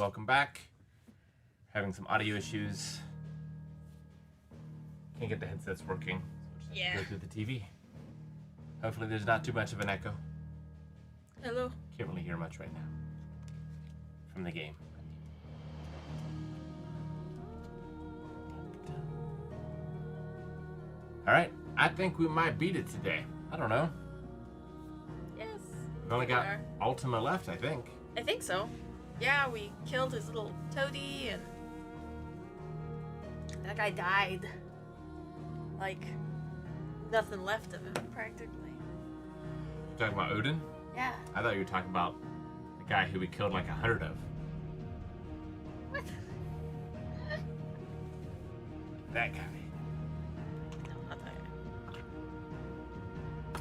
welcome back. Having some audio issues. Can't get the headsets working, so just have to go through the TV. Hopefully there's not too much of an echo. Hello. Can't really hear much right now. From the game. Alright, I think we might beat it today. I don't know. Yes. We've only got Ultima left, I think. I think so. Yeah, we killed his little toady and that guy died. Like, nothing left of him, practically. You talking about Odin? Yeah. I thought you were talking about the guy who we killed like 100 of. What? That guy. No, not that guy.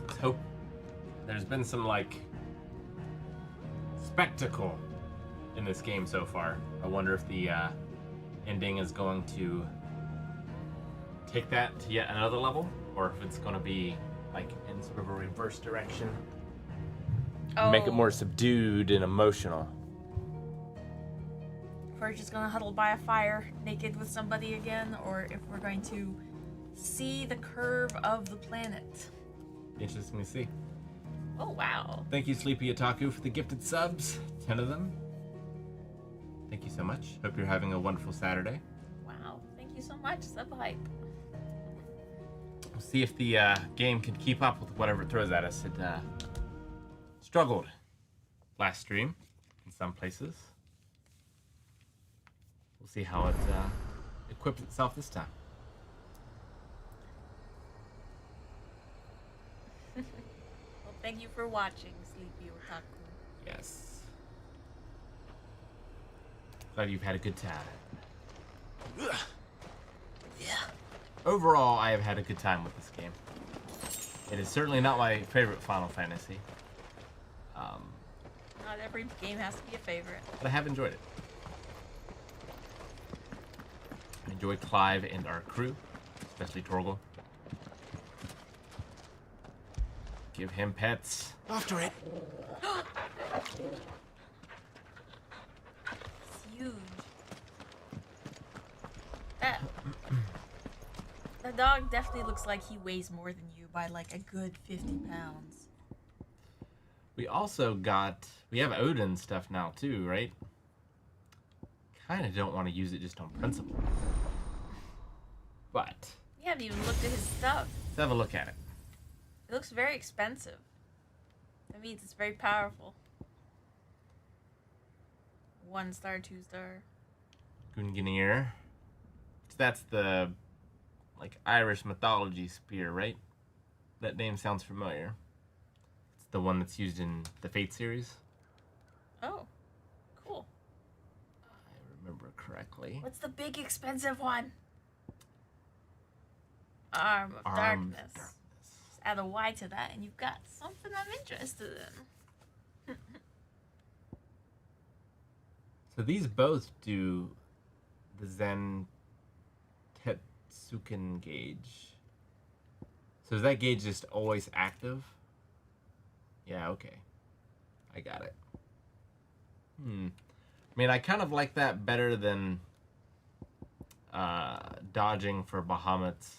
Let's hope there's been some, like, spectacle in this game so far. I wonder if the ending is going to take that to yet another level, or if it's going to be, like, in sort of a reverse direction. Oh. Make it more subdued and emotional. If we're just gonna huddle by a fire naked with somebody again, or if we're going to see the curve of the planet. Interesting to see. Oh, wow. Thank you, Sleepy Otaku, for the gifted subs. 10 of them. Thank you so much. Hope you're having a wonderful Saturday. Wow. Thank you so much. Sub hype. We'll see if the game can keep up with whatever it throws at us. It struggled last stream in some places. We'll see how it equips itself this time. Well, thank you for watching, Sleepy Otaku. Yes. Glad you've had a good time. Yeah. Overall, I have had a good time with this game. It is certainly not my favorite Final Fantasy. Not every game has to be a favorite. But I have enjoyed it. I enjoyed Clive and our crew, especially Torgal. Give him pets. After it. It's huge. That dog definitely looks like he weighs more than you by like a good 50 pounds. We also we have Odin stuff now too, right? Kind of don't want to use it just on principle. But You haven't even looked at his stuff. let's have a look at it. It looks very expensive. That means it's very powerful. 1 star, 2 star. Gungnir. That's the, like, Irish mythology spear, right? That name sounds familiar. It's the one that's used in the Fate series. Oh, cool. I remember correctly. What's the big expensive one? Arm of Darkness. Just add a Y to that and you've got something I'm interested in. So these both do the Zen Tetsuken gauge. So is that gauge just always active? Yeah, okay. I got it. I mean, I kind of like that better than dodging for Bahamut's.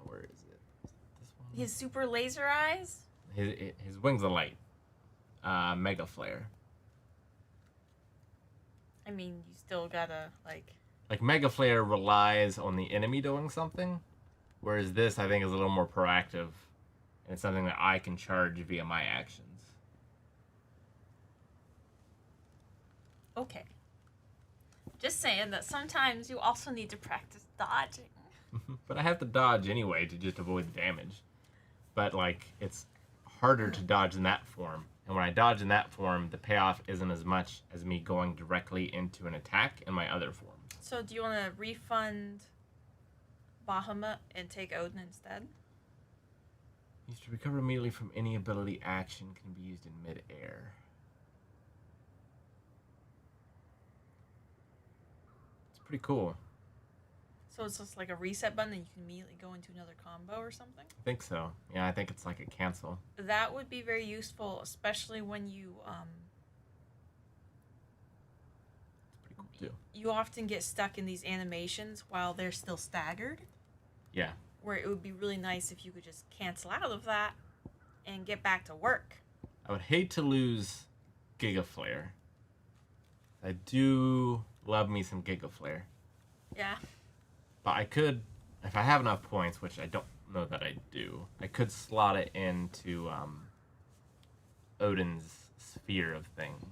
Where is it? Is it this one? His super laser eyes? His wings of light. Mega Flare. I mean, you still gotta, like... Like, Mega Flare relies on the enemy doing something, whereas this, I think, is a little more proactive, and it's something that I can charge via my actions. Okay. Just saying that sometimes you also need to practice dodging. But I have to dodge anyway to just avoid the damage. But, like, it's harder to dodge in that form. And when I dodge in that form, the payoff isn't as much as me going directly into an attack in my other forms. So do you want to refund Bahamut and take Odin instead? Used to recover immediately from any ability action can be used in mid-air. It's pretty cool. So it's just like a reset button and you can immediately go into another combo or something? I think so. Yeah, I think it's like a cancel. That would be very useful, especially when you too. You often get stuck in these animations while they're still staggered. Yeah. Where it would be really nice if you could just cancel out of that and get back to work. I would hate to lose Giga Flare. I do love me some Giga Flare. Yeah. But I could, if I have enough points, which I don't know that I do, I could slot it into Odin's sphere of things.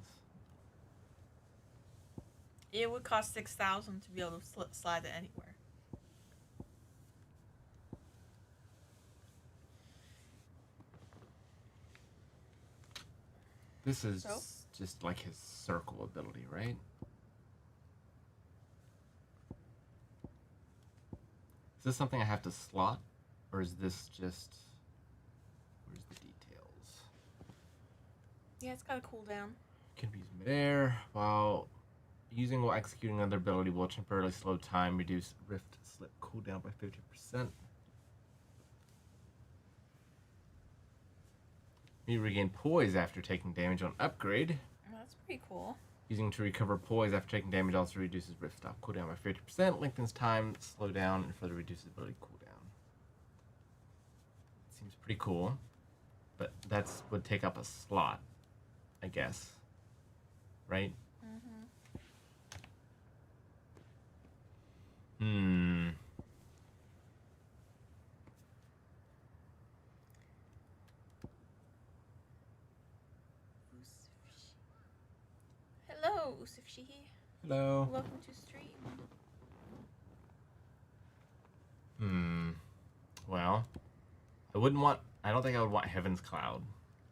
It would cost 6,000 to be able to slide it anywhere. This is just like his circle ability, right? Is this something I have to slot? Or is this just... Where's the details? Yeah, it's got a cooldown. Can be used midair while using while executing another ability will temporarily slow time, reduce rift slip cooldown by 50%. You regain poise after taking damage on upgrade. That's pretty cool. Using to recover poise after taking damage also reduces rift stop cooldown by 50%, lengthens time, slow down, and further reduces ability cooldown. Seems pretty cool, but that's would take up a slot, I guess. Right? Hello, Usufshi. Hello. Welcome to stream. Well, I don't think I would want Heaven's Cloud.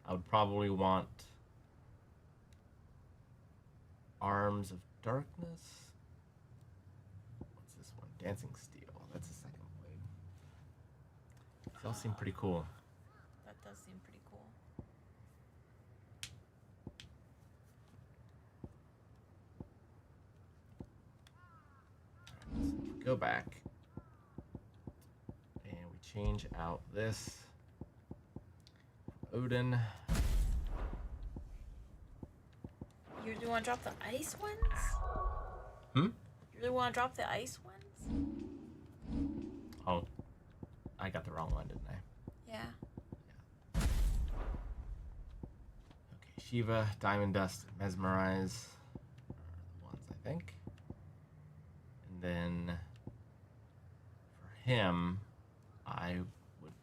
I would probably want Arms of Darkness. What's this one? Dancing Steel. That's the second blade. These all seem pretty cool. That does seem pretty cool. Alright, so if we go back and we change out this Odin. You really want to drop the ice ones? You really want to drop the ice ones? Oh, I got the wrong one, didn't I? Yeah. Okay, Shiva, Diamond Dust, Mesmerize are the ones, I think. And then for him, I would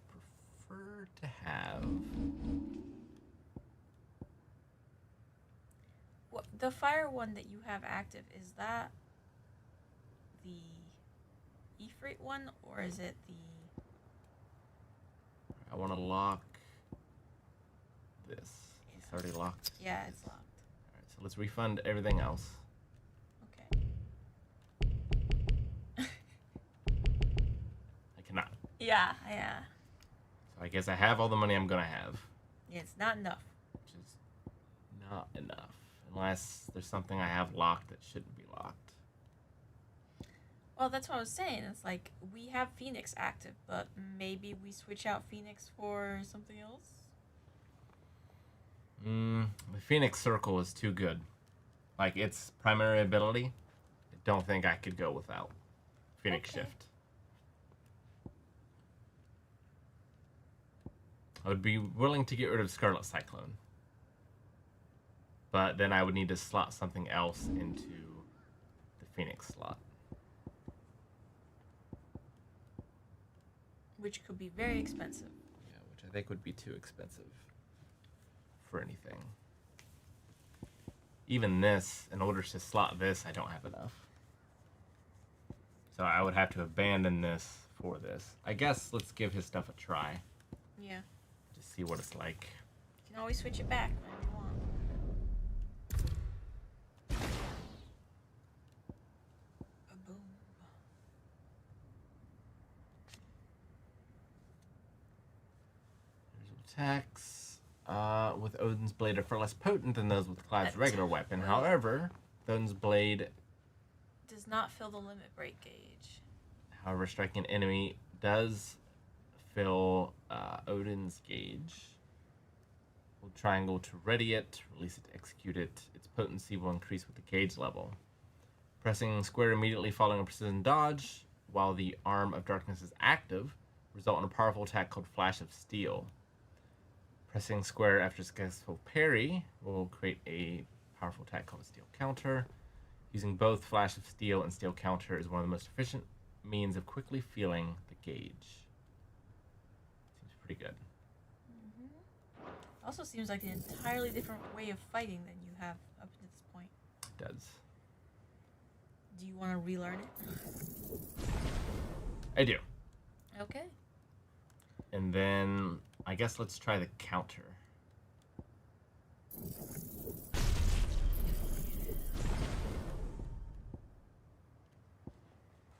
prefer to have... What, the fire one that you have active, is that the Ifrit one, or is it the... I want to lock this. It's already locked. Yeah, it's locked. Alright, so let's refund everything else. Okay. I cannot. Yeah. So I guess I have all the money I'm going to have. Yeah, it's not enough. Which is not enough. Unless there's something I have locked that shouldn't be locked. Well, that's what I was saying. It's like, we have Phoenix active, but maybe we switch out Phoenix for something else? The Phoenix Circle is too good. Like, its primary ability, I don't think I could go without Phoenix Shift. I would be willing to get rid of Scarlet Cyclone. But then I would need to slot something else into the Phoenix slot. Which could be very expensive. Yeah, which I think would be too expensive for anything. Even this, in order to slot this, I don't have enough. So I would have to abandon this for this. I guess let's give his stuff a try. Yeah. Just see what it's like. You can always switch it back whenever you want. Boom. There's attacks with Odin's Blade are far less potent than those with Cloud's regular weapon. However, Odin's Blade does not fill the limit break gauge. However, striking an enemy does fill Odin's gauge. Hold triangle to ready it, release it to execute it. Its potency will increase with the gauge level. Pressing square immediately following a precision dodge while the Arm of Darkness is active result in a powerful attack called Flash of Steel. Pressing square after successful parry will create a powerful attack called a Steel Counter. Using both Flash of Steel and Steel Counter is one of the most efficient means of quickly feeling the gauge. Seems pretty good. Also seems like an entirely different way of fighting than you have up to this point. It does. Do you want to relearn it? I do. Okay. And then I guess let's try the counter.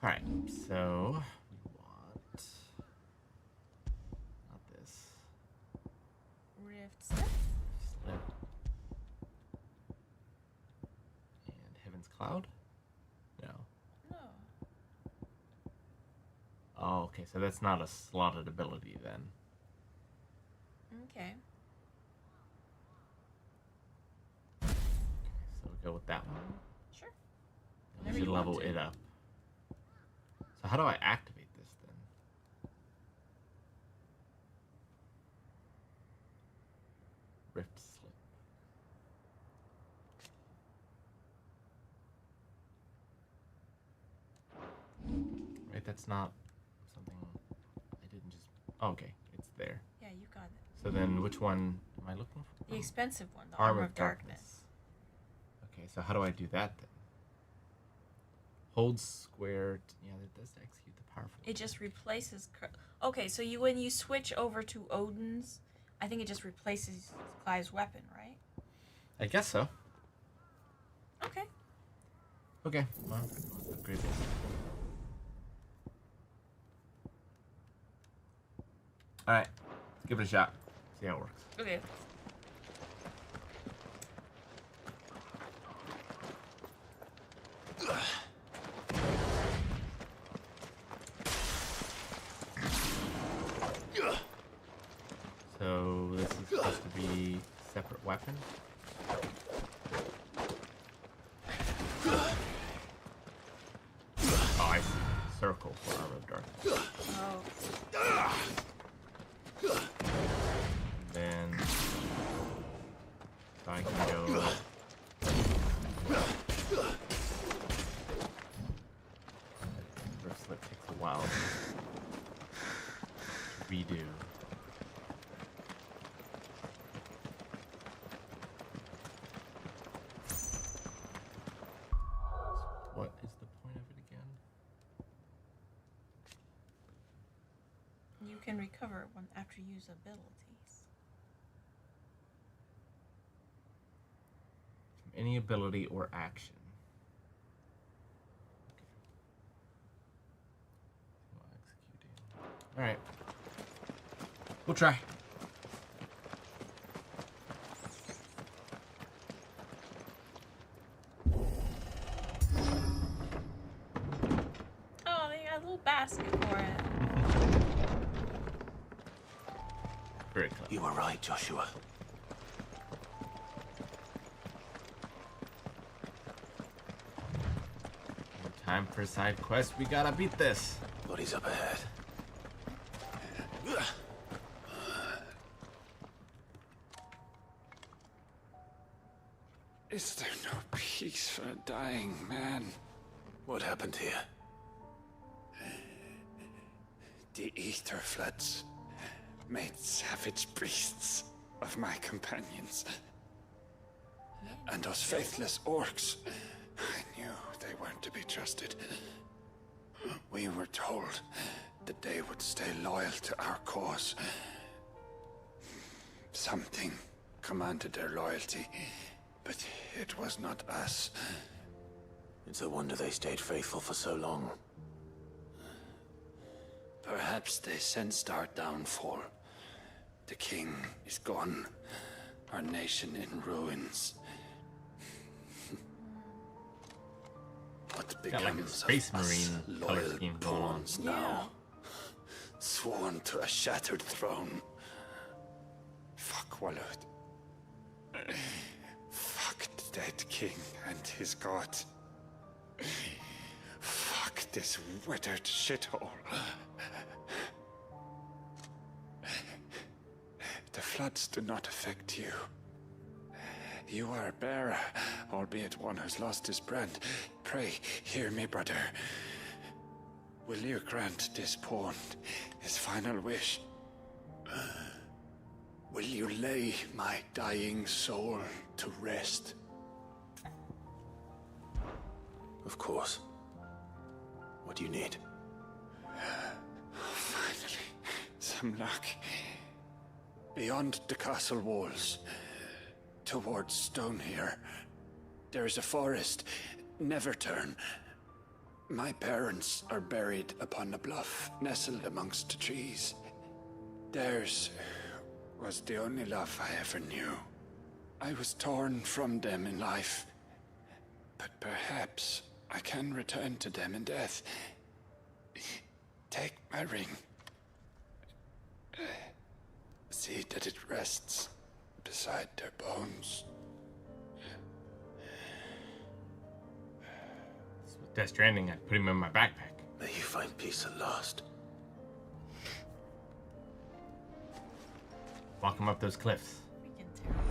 Alright, so we want not this. Rift Slip. Slip. And Heaven's Cloud? No. No. Oh, okay, so that's not a slotted ability then. Okay. So we'll go with that one. Sure. We Whenever should you want level to. it up. So how do I activate this then? Rift Slip. Right, that's not something I didn't just... Oh, okay, it's there. Yeah, you got it. So then which one am I looking for? The expensive one, the Arm Armor of of Darkness. Okay, so how do I do that then? Hold square. Yeah, that does execute the powerful. It just replaces. Okay, so when you switch over to Odin's, I think it just replaces Clive's weapon, right? I guess so. Okay. Okay, well, let's upgrade this. Alright, let's give it a shot. See how it works. Okay. So this is supposed to be separate weapon. Oh, I see. Circle for Armor of Darkness. Oh. Then so I can go. Rift Slip takes a while to redo. What is the point of it again? You can recover one after you use abilities. From any ability or action. Okay. While executing. Alright. We'll try. Oh, they got a little basket for it. Very clever. You were right, Joshua. Time for a side quest. We gotta beat this. What is up ahead? Is there no peace for a dying man? What happened here? The ether floods made savage beasts of my companions. And those faithless orcs, I knew they weren't to be trusted. We were told that they would stay loyal to our cause. Something commanded their loyalty, but it was not us. It's a wonder they stayed faithful for so long. Perhaps they sensed our downfall. The king is gone, our nation in ruins. What Got like a becomes Space of us Marine color loyal scheme going on. pawns now? Sworn to a shattered throne. Fuck Walud. Fuck the dead king and his god. Fuck this withered shithole. The floods do not affect you. You are a bearer, albeit one who's lost his brand. Pray, hear me, brother. Will you grant this pawn his final wish? Will you lay my dying soul to rest? Of course. What do you need? Finally, some luck. Beyond the castle walls, towards Stone here, there is a forest. Never turn. My parents are buried upon a bluff, nestled amongst the trees. Theirs was the only love I ever knew. I was torn from them in life, but perhaps I can return to them in death. Take my ring. See that it rests beside their bones. Death Stranding, I put him in my backpack. May you find peace at last. Walk him up those cliffs. Freaking terrible.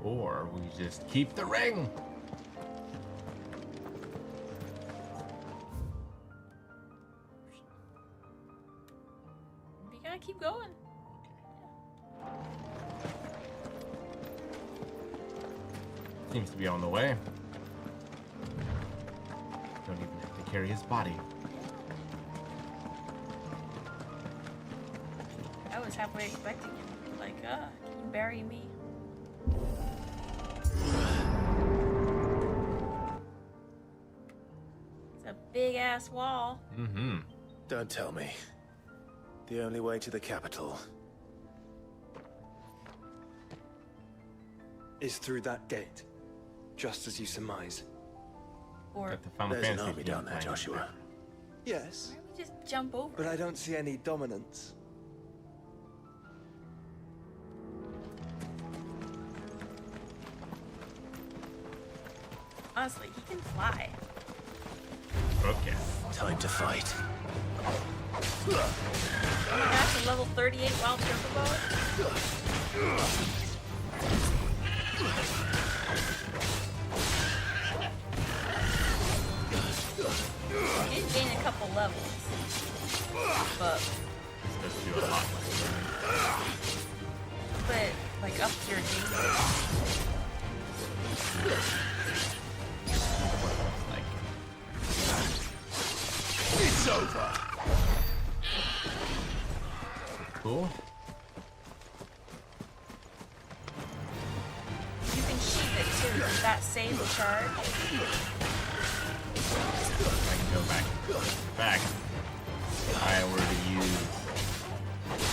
Or we just keep the ring. We gotta keep going. Seems to be on the way. Don't even have to carry his body. I was halfway expecting him. Like, can you bury me? It's a big ass wall. Mm-hmm. Don't tell me. The only way to the capital is through that gate, just as you surmise. Or Got the Final There's an Fantasy army theme down there, playing. Joshua. Yes, why don't we just jump over? but I don't see any dominance. Honestly, he can fly. Okay. Time to fight. Oh my gosh, a level 38 wild turbo. He did gain a couple levels, but Let's do a lot. like up your game. Like, It's over. cool. You can sheath it too. Does that save the charge? I can go back. Back. If I were to use this,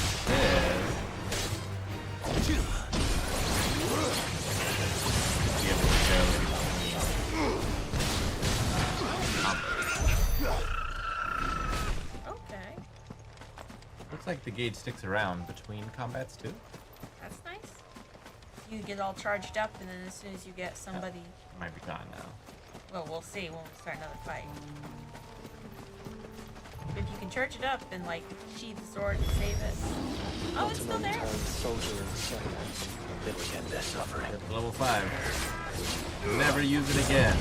be able to go between combos. Okay, Looks like the gauge sticks around between combats too. that's nice. You get all charged up, and then as soon as you get somebody, It might be gone now. well, we'll see when we start another fight. If you can charge it up and like sheath the sword and save it. Oh, it's still there. Turn soldier and sailor. Then we end their suffering. Level 5. Never use it again.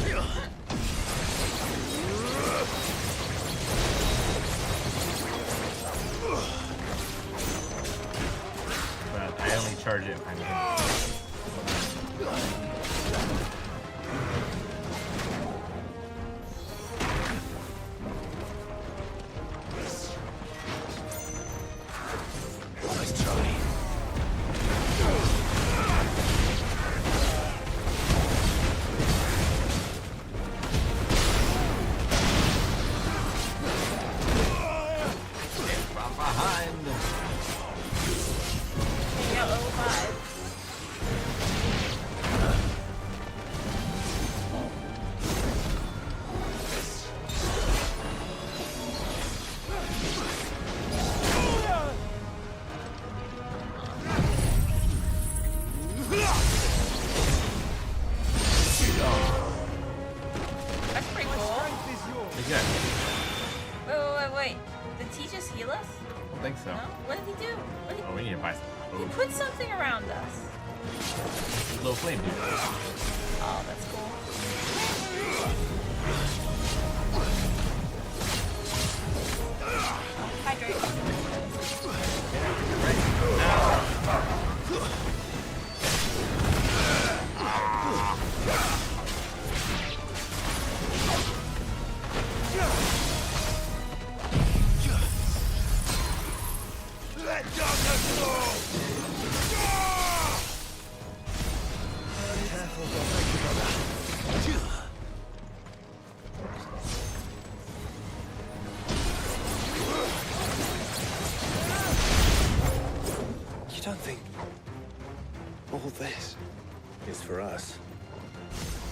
But I only charge it if I'm in. Nice try. He's good. Wait. Did he just heal us? I don't think so. No? What did he do? What did Oh, we need to buy some he food. put something around us. Low flame, dude. Oh, that's cool. Hydrate. You don't think all this Is for us.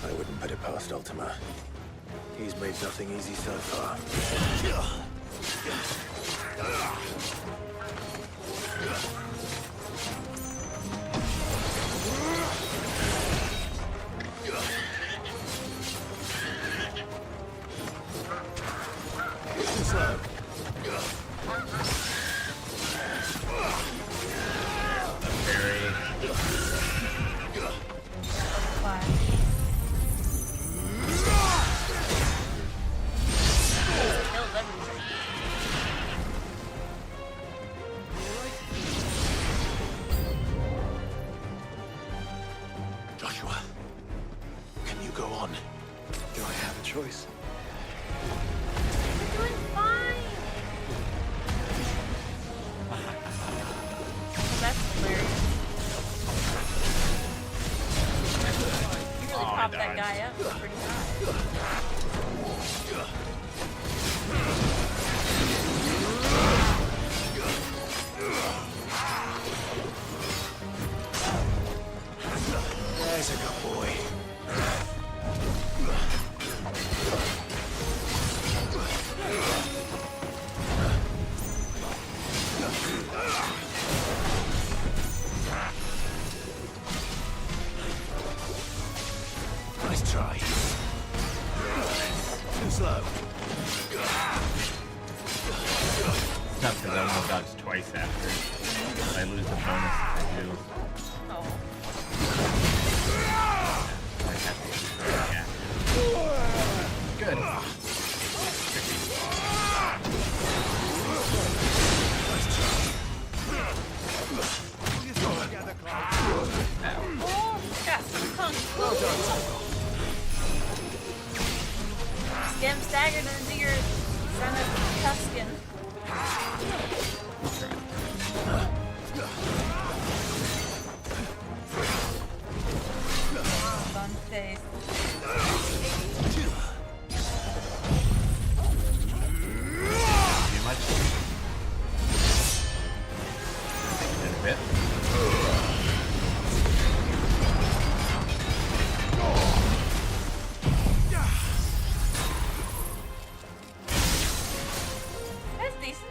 I wouldn't put it past Ultima. He's made nothing easy so far. Slow. Why? Killed everything. Joshua, can you go on? do I have a choice? You're doing fine. That's hilarious. You really Oh, I popped that died. guy up pretty high. There's a good boy. Nice try. Too slow. It's not because I almost dodged twice after. I lose the bonus if I do. Oh. I have to destroy it after. Good. Oh, got some kung fu. Get him staggered into your son of Tuscan. Fun face. Too much. In a bit. That's decent.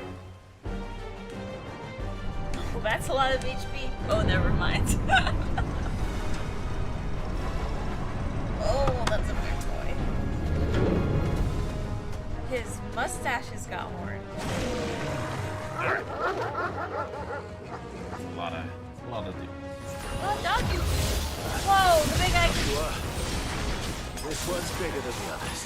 Well, that's a lot of HP. Oh, never mind. Oh, that's a big boy. His mustache has got horns. It's a lot of do. Oh, doggy. Whoa, the big eye. This one's bigger than the others.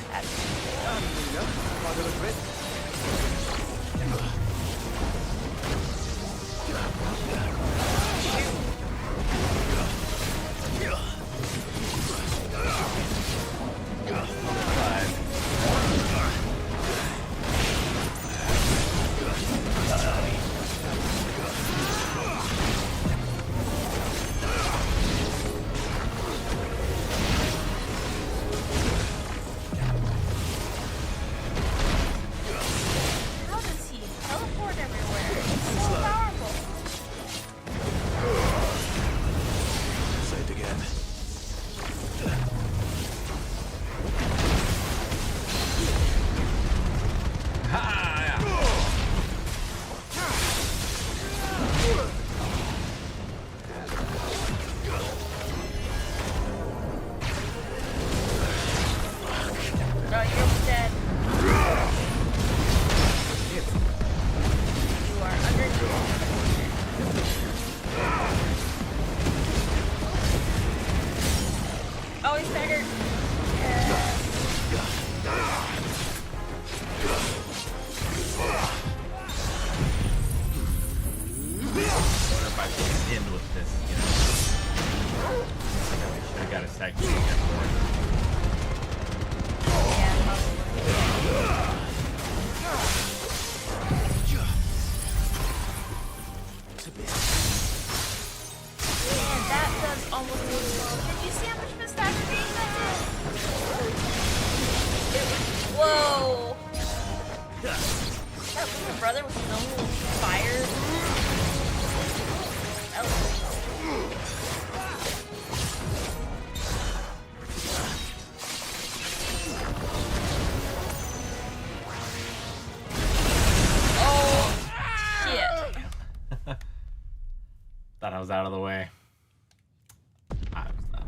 that little brother with his own little fire? That was oh, shit. Thought I was out of the way. I was not.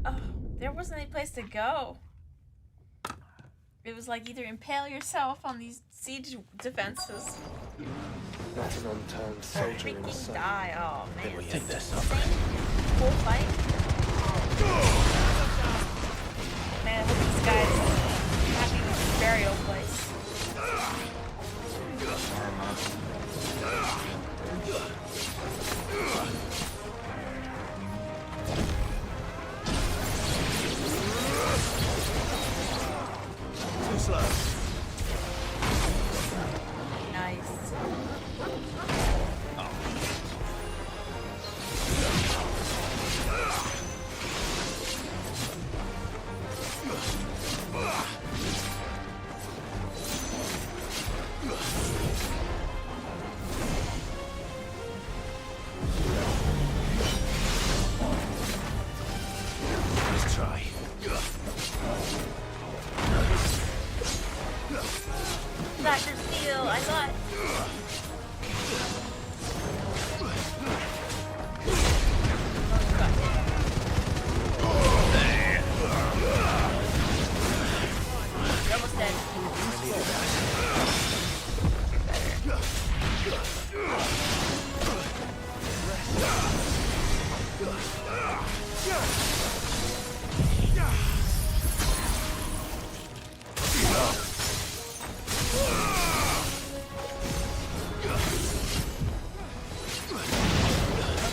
Oh, there wasn't any place to go. It was like either impale yourself on these siege defenses. Not an unturned soldier in the Freaking sun. die. Oh, man. Then we take this Same up. full fight. Man, I hope these guys happy with this burial place. Too slow. Nice. Let's try. Dr. Steel, I thought. You're almost dead.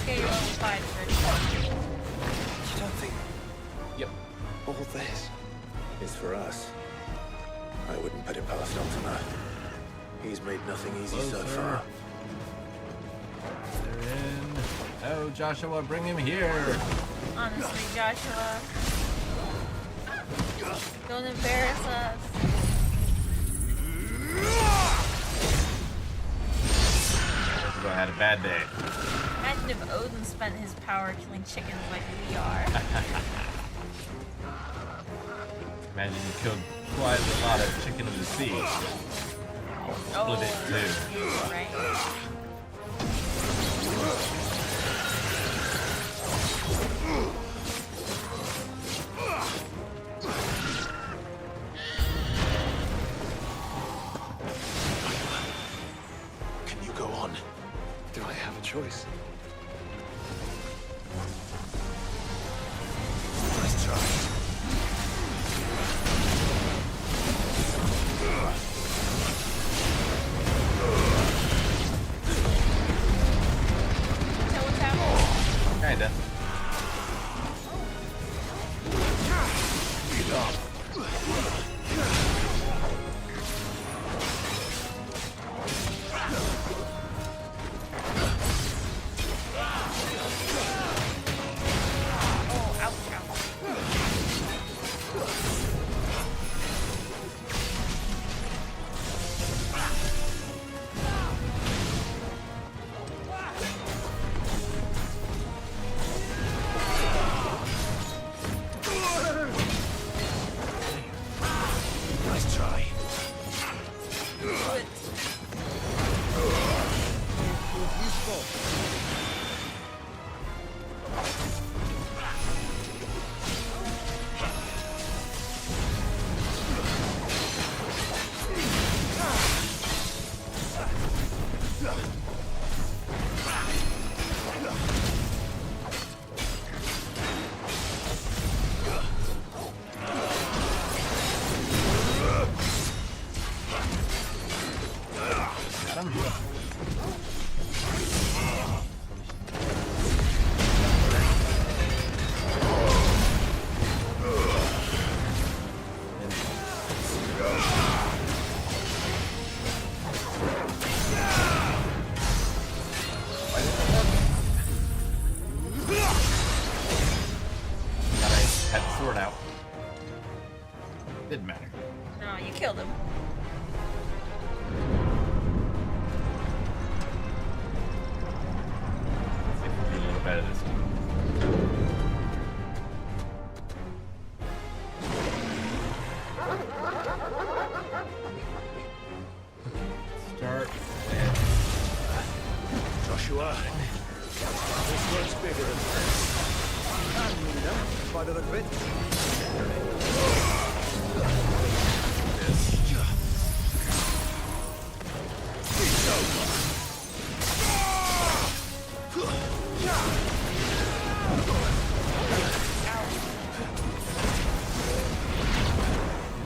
Okay, you're almost fine. You don't think Yep. all this? Is for us. I wouldn't put it past Ultima. He's made nothing easy so Closer. far. They're in. Oh, Joshua, bring him here. Honestly, Joshua. Don't embarrass us. Joshua had a bad day. Imagine if Odin spent his power killing chickens like we are. Imagine you killed quite a lot of chicken of the sea. Split it too. Right? Can you go on? Do I have a choice? Let's try. So what's happening? Kinda. Oh, ouch, ouch. Nice try. Do it. Got him. Thought I had the sword out. Didn't matter. No, you killed him. This one's bigger than that. And meaner, by the look of it. It's over.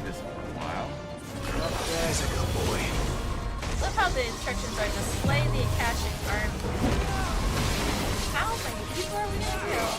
This for a while. There's a good boy. Love how the instructions are to slay the Akashic army. How many people are we gonna kill?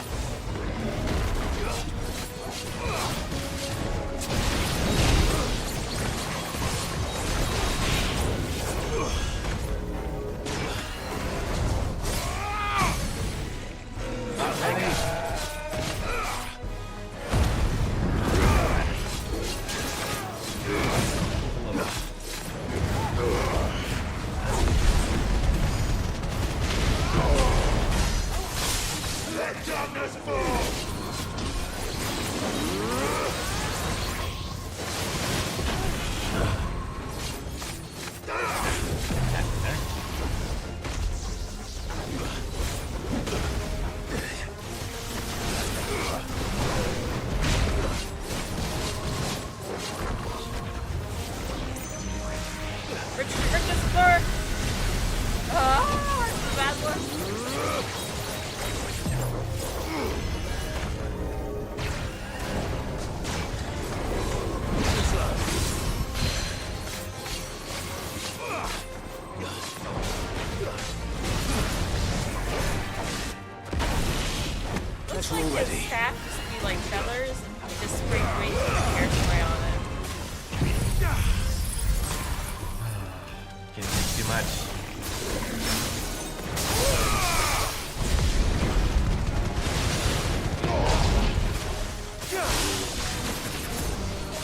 Christopher! Oh, it's a bad one. Looks like his staff used to be like feathers, and he just sprayed way too much hairspray on it. Can't take too much.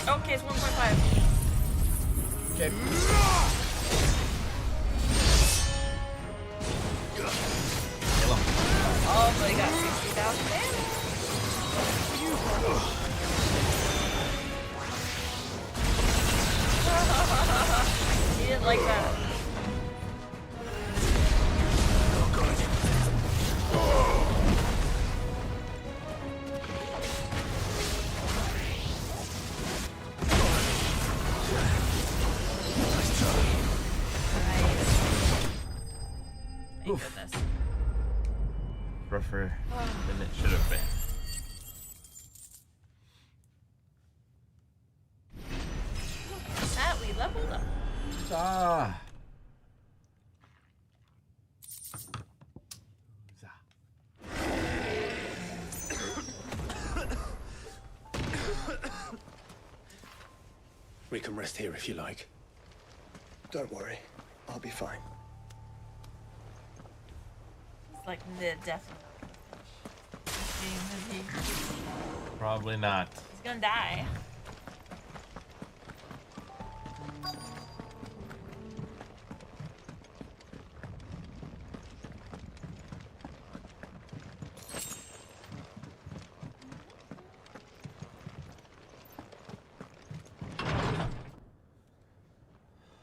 Okay, it's 1.5. Okay. Kill him. Oh, but he got 60,000 damage. He didn't like that. Thank goodness. Rougher than it should have been. That we leveled up. Ah. We can rest here if you like. Don't worry, I'll be fine. It's like the definitely not gonna finish this game, is he? Probably not. He's gonna die.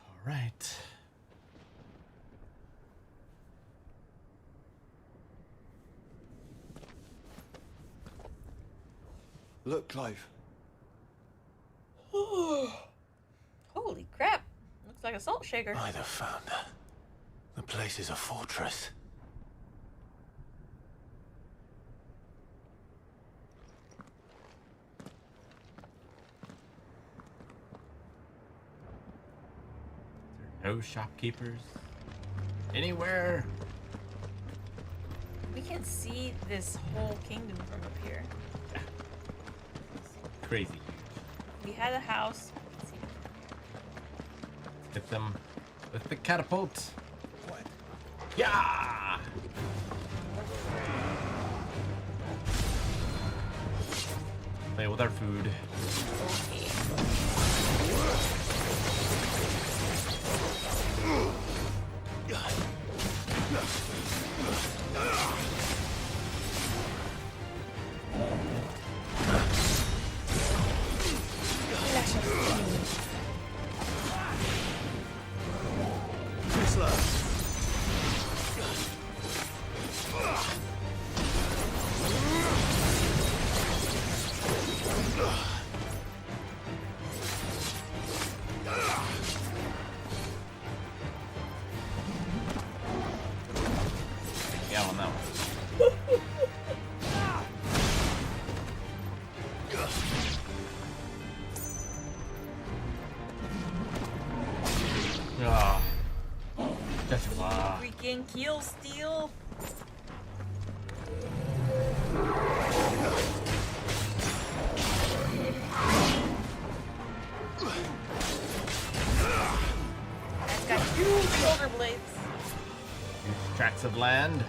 All right. Look, Clive. Holy crap. Looks like a salt shaker. By the founder. The place is a fortress. No shopkeepers anywhere. We can see this whole kingdom from up here. Crazy. We had a house. We can see it. Hit them with the catapult. What? Yeah. Play with our food. Okay. Joshua. Freaking keel steel. That's got huge shoulder blades. Tracts of land.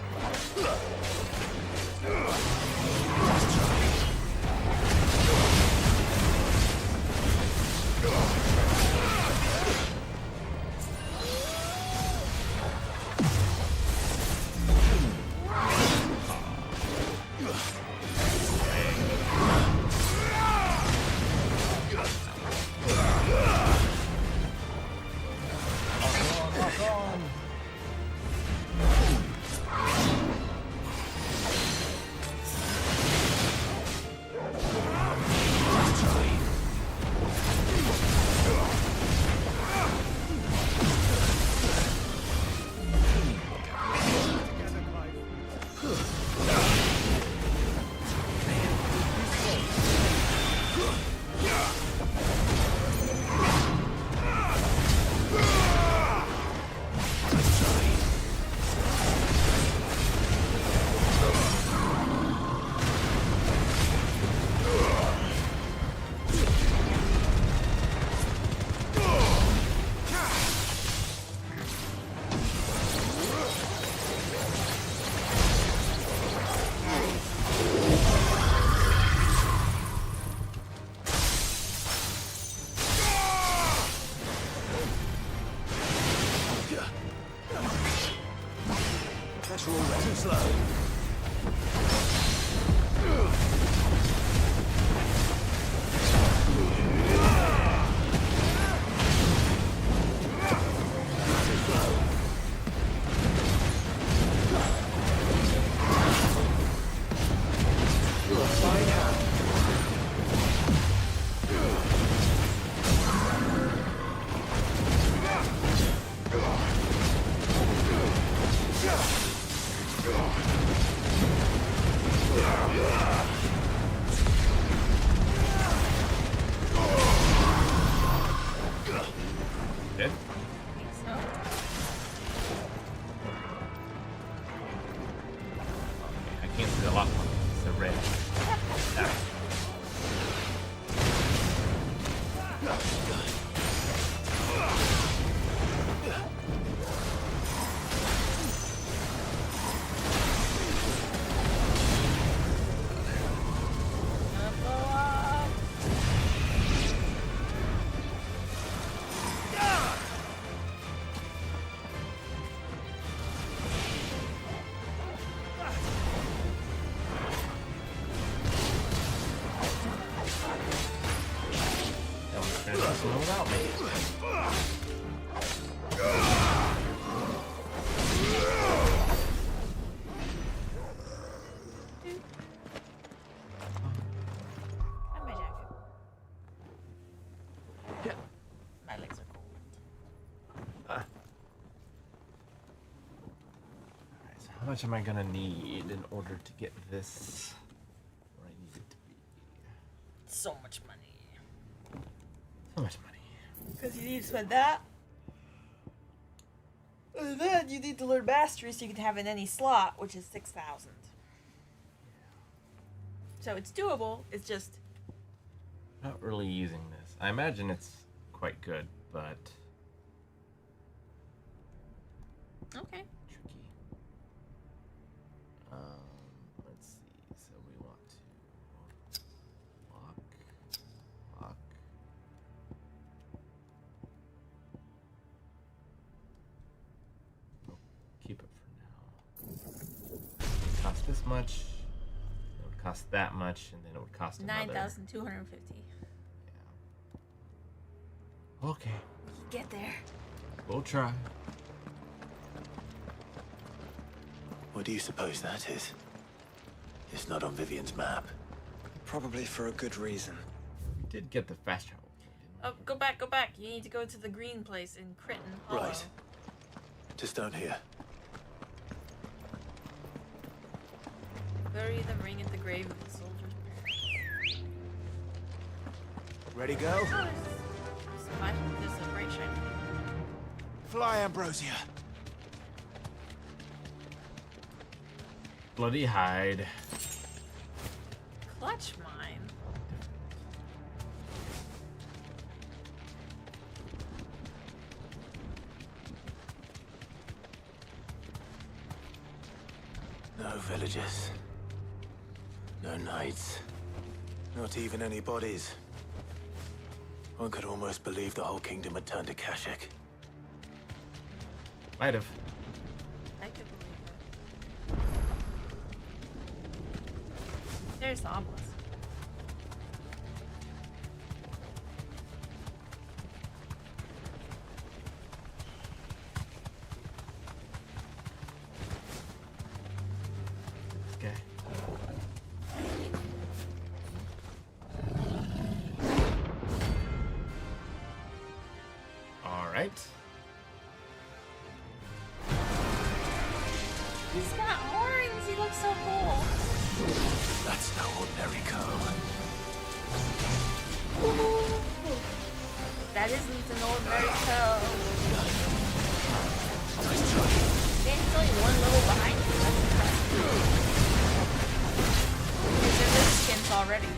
Too slow. Dead? So, I can't see the lock. It's a red. Ah. gonna blow up. That one's trying to do something without me. And my jacket. My legs are cold. Alright, so how much am I gonna need in order to get this where I need it to be? So much money. So much money. Because you need to spend that. And then you need to learn mastery so you can have in any slot, which is 6,000. So it's doable. It's just Not really using this. I imagine it's quite good, but okay. tricky. Let's see. So we want to lock. We'll keep it for now. Cost this much. It would cost that much, and then it would cost another. 9,250. Yeah. Okay, Get there. we'll try. What do you suppose that is? It's not on Vivian's map. Probably for a good reason. We did get the fast travel. Oh, go back, go back. You need to go to the green place in Critton Hollow. Right. Just down here. Bury the ring at the grave of the soldiers. Ready, go? Oh, there's a bright shiny thing. Fly, Ambrosia. bloody hide. Clutch mine. No villagers. No knights. Not even any bodies. One could almost believe the whole kingdom had turned to Kashyyyk. Might have. I could believe it. There's the obelisk. Okay. All right. He's got horns. He looks so cool. That's no ordinary curl. That isn't an ordinary toe. Nice try. Man, he's only one level behind you. That's impressive. He's in his skins already.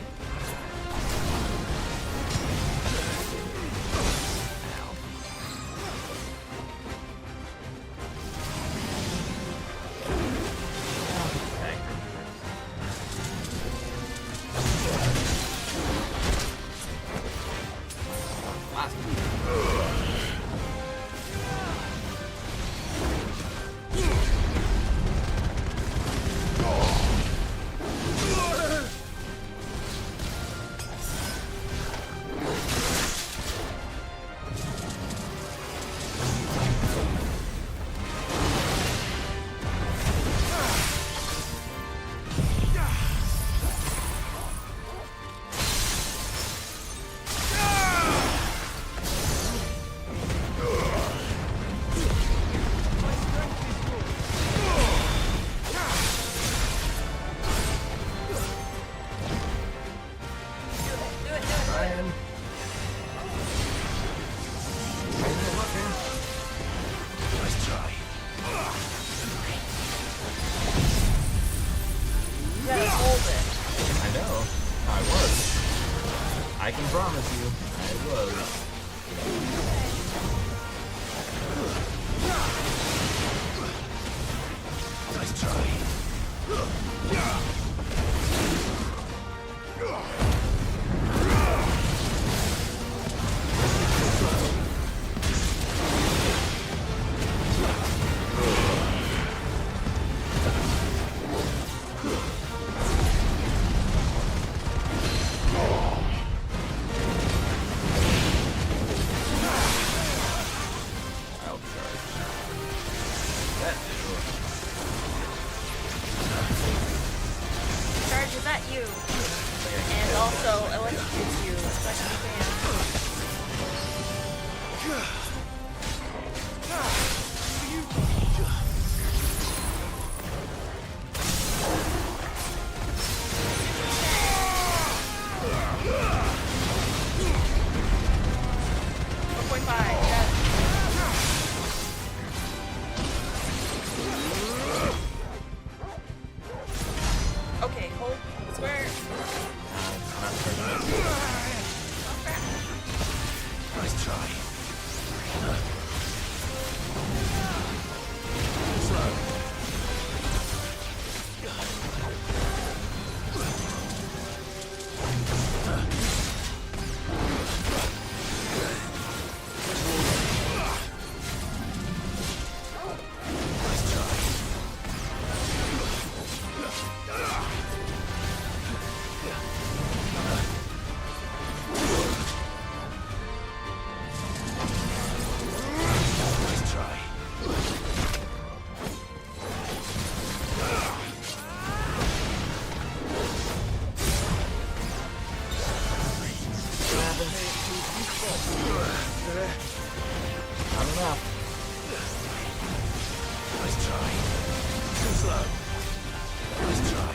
Nice try. You gotta hold it. I know. I was. I can promise you, I was. Nice try. I'll charge. That Charges at you. And also electrocutes you, especially fans. Okay, hold square. Nice try. Nice try. Not enough. Nice try. Too slow. Nice try.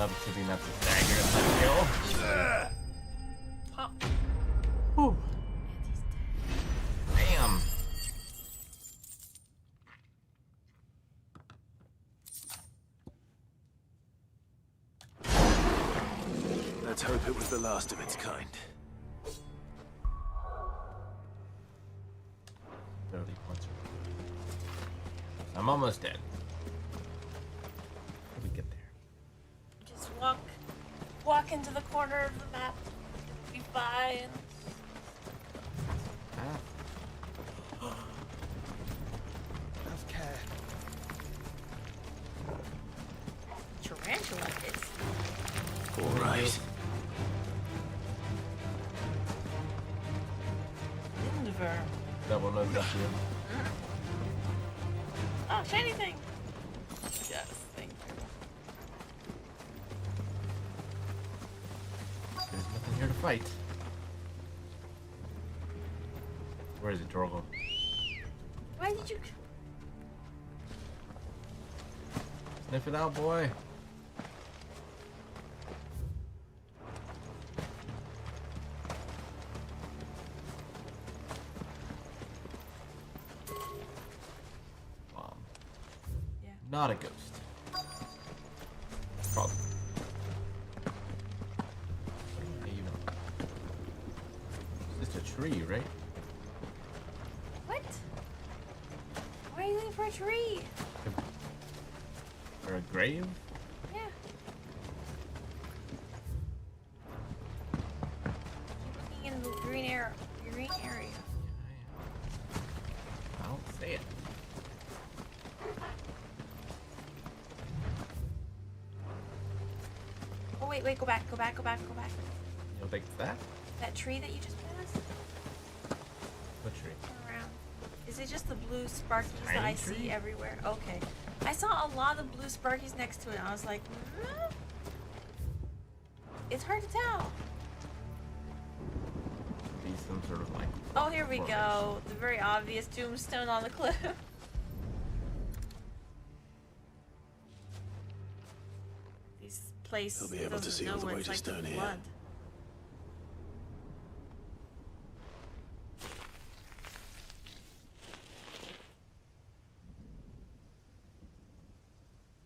love shipping up the dagger at that kill. Pop. Whew. And he's dead. Damn. Let's hope it was the last of its kind. 30 points. I'm almost dead. How do we get there? Just walk into the corner of the map. Be fine. Ah. Have care. Tarantula is. All right. Denver. Double no thank you. Oh, shiny thing. Yes, thank you. There's nothing here to fight. Where is it, Torgal? Why did you? Sniff it out, boy. Bomb. Yeah. Not a ghost. Probably. What do you know? It's just a tree, right? What? Why are you looking for a tree? Or a grave? Yeah. Keep looking in the green area. I don't see it. Oh wait, go back. You don't think it's that? That tree that you just passed? What tree? Turn around. Is it just the blue sparkies that Tiny I tree? see everywhere? Okay. I saw a lot of blue sparkies next to it. I was like, it's hard to tell. Be some sort of like. Oh, here we formation. go. The very obvious tombstone on the cliff. These places They'll be able to doesn't see know all the where way it's to like the stone here. blood.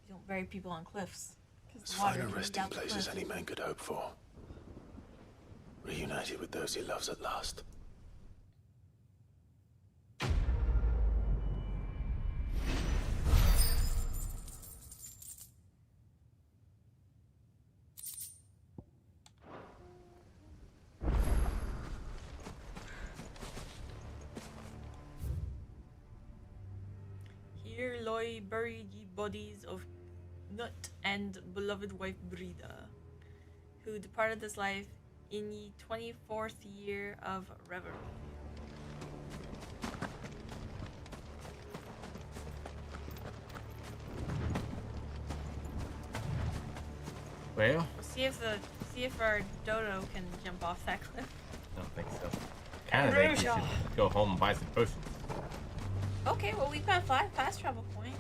You don't bury people on cliffs. 'Cause As the water fine a can resting down the place as cliff. any man could hope for. Reunited with those he loves at last. Here lie buried ye bodies of Nut and beloved wife Brida, who departed this life in ye 24th year of revelry. Well, See if our dodo can jump off that cliff. I don't think so. Kinda think we Crucial. should go home and buy some potions. Okay, well we've got 5 fast travel points.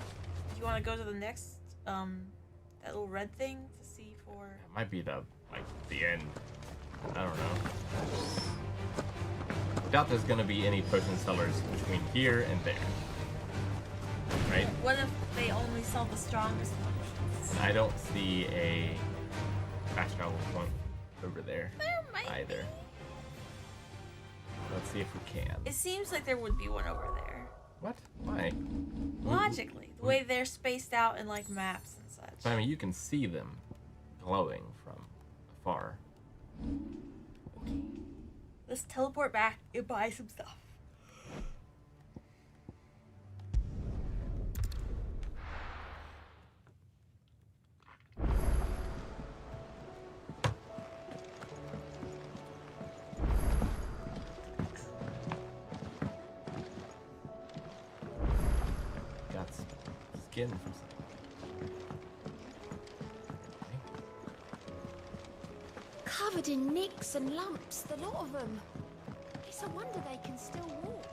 Do you want to go to the next that little red thing to see for? It might be the end. I don't know. Doubt there's gonna be any potion sellers between here and there. Right? What if they only sell the strongest potions? I don't see a fast travel point over there There might either. be. Let's see if we can. It seems like there would be one over there. What? Why? Logically, the way they're spaced out in like maps and such. I mean, you can see them glowing from afar. Okay. Let's teleport back and buy some stuff. Got some skin from something. Covered in nicks and lumps, the lot of them. It's a wonder they can still walk.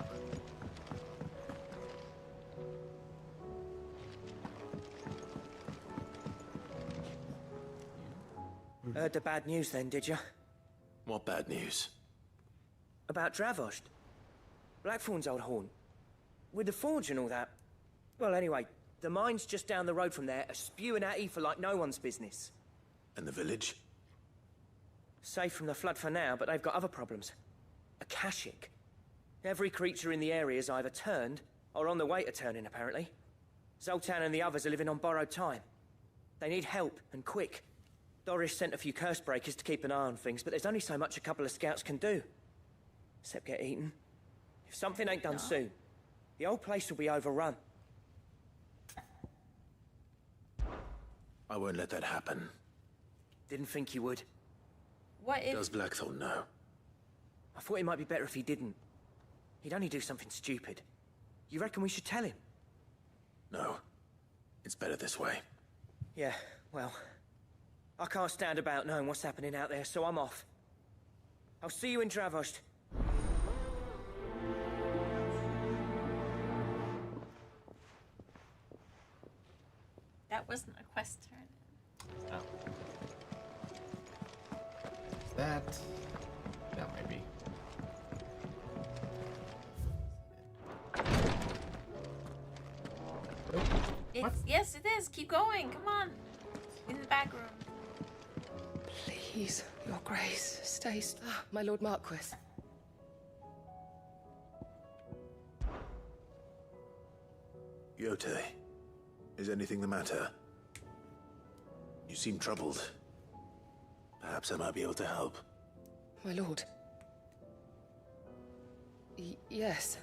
Heard the bad news then, did you? What bad news? About Dravost. Blackthorn's old haunt. With the forge and all that. Well, anyway, the mines just down the road from there are spewing out ether like no one's business. And the village? Safe from the flood for now, but they've got other problems. Akashic. Every creature in the area is either turned or on the way to turning, apparently. Zoltan and the others are living on borrowed time. They need help, and quick. Doris sent a few curse breakers to keep an eye on things, but there's only so much a couple of scouts can do. Except get eaten. If something ain't done soon, the old place will be overrun. I won't let that happen. Didn't think you would. What if Does Blackthorn know? I thought it might be better if he didn't. He'd only do something stupid. You reckon we should tell him? No. It's better this way. Yeah, well, I can't stand about knowing what's happening out there, so I'm off. I'll see you in Dravost. that wasn't a quest turn? Oh. Is that? That might be. Yes, it is. Keep going. Come on. In the back room. Please, your grace, stay. My lord Marquis. Yote, is anything the matter? You seem troubled. Perhaps I might be able to help. My lord. Yes.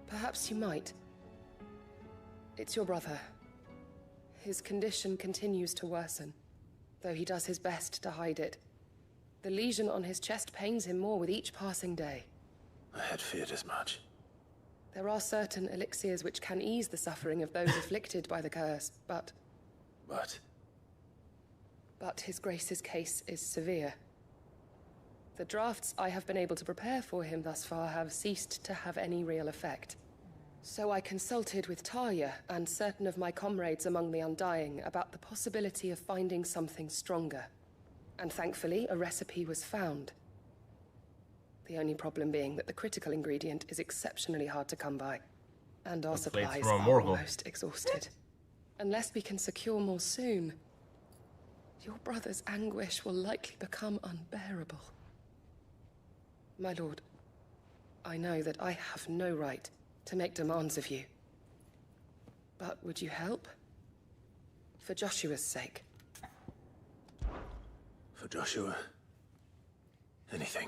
Perhaps you might. It's your brother. His condition continues to worsen, though he does his best to hide it. The lesion on his chest pains him more with each passing day. I had feared as much. There are certain elixirs which can ease the suffering of those afflicted by the curse, but his grace's case is severe. The drafts I have been able to prepare for him thus far have ceased to have any real effect. So I consulted with Talia and certain of my comrades among the Undying about the possibility of finding something stronger. And thankfully, a recipe was found. The only problem being that the critical ingredient is exceptionally hard to come by. And our supplies are almost exhausted. Unless we can secure more soon, your brother's anguish will likely become unbearable. My lord, I know that I have no right to make demands of you. But would you help? For Joshua's sake. For Joshua? Anything.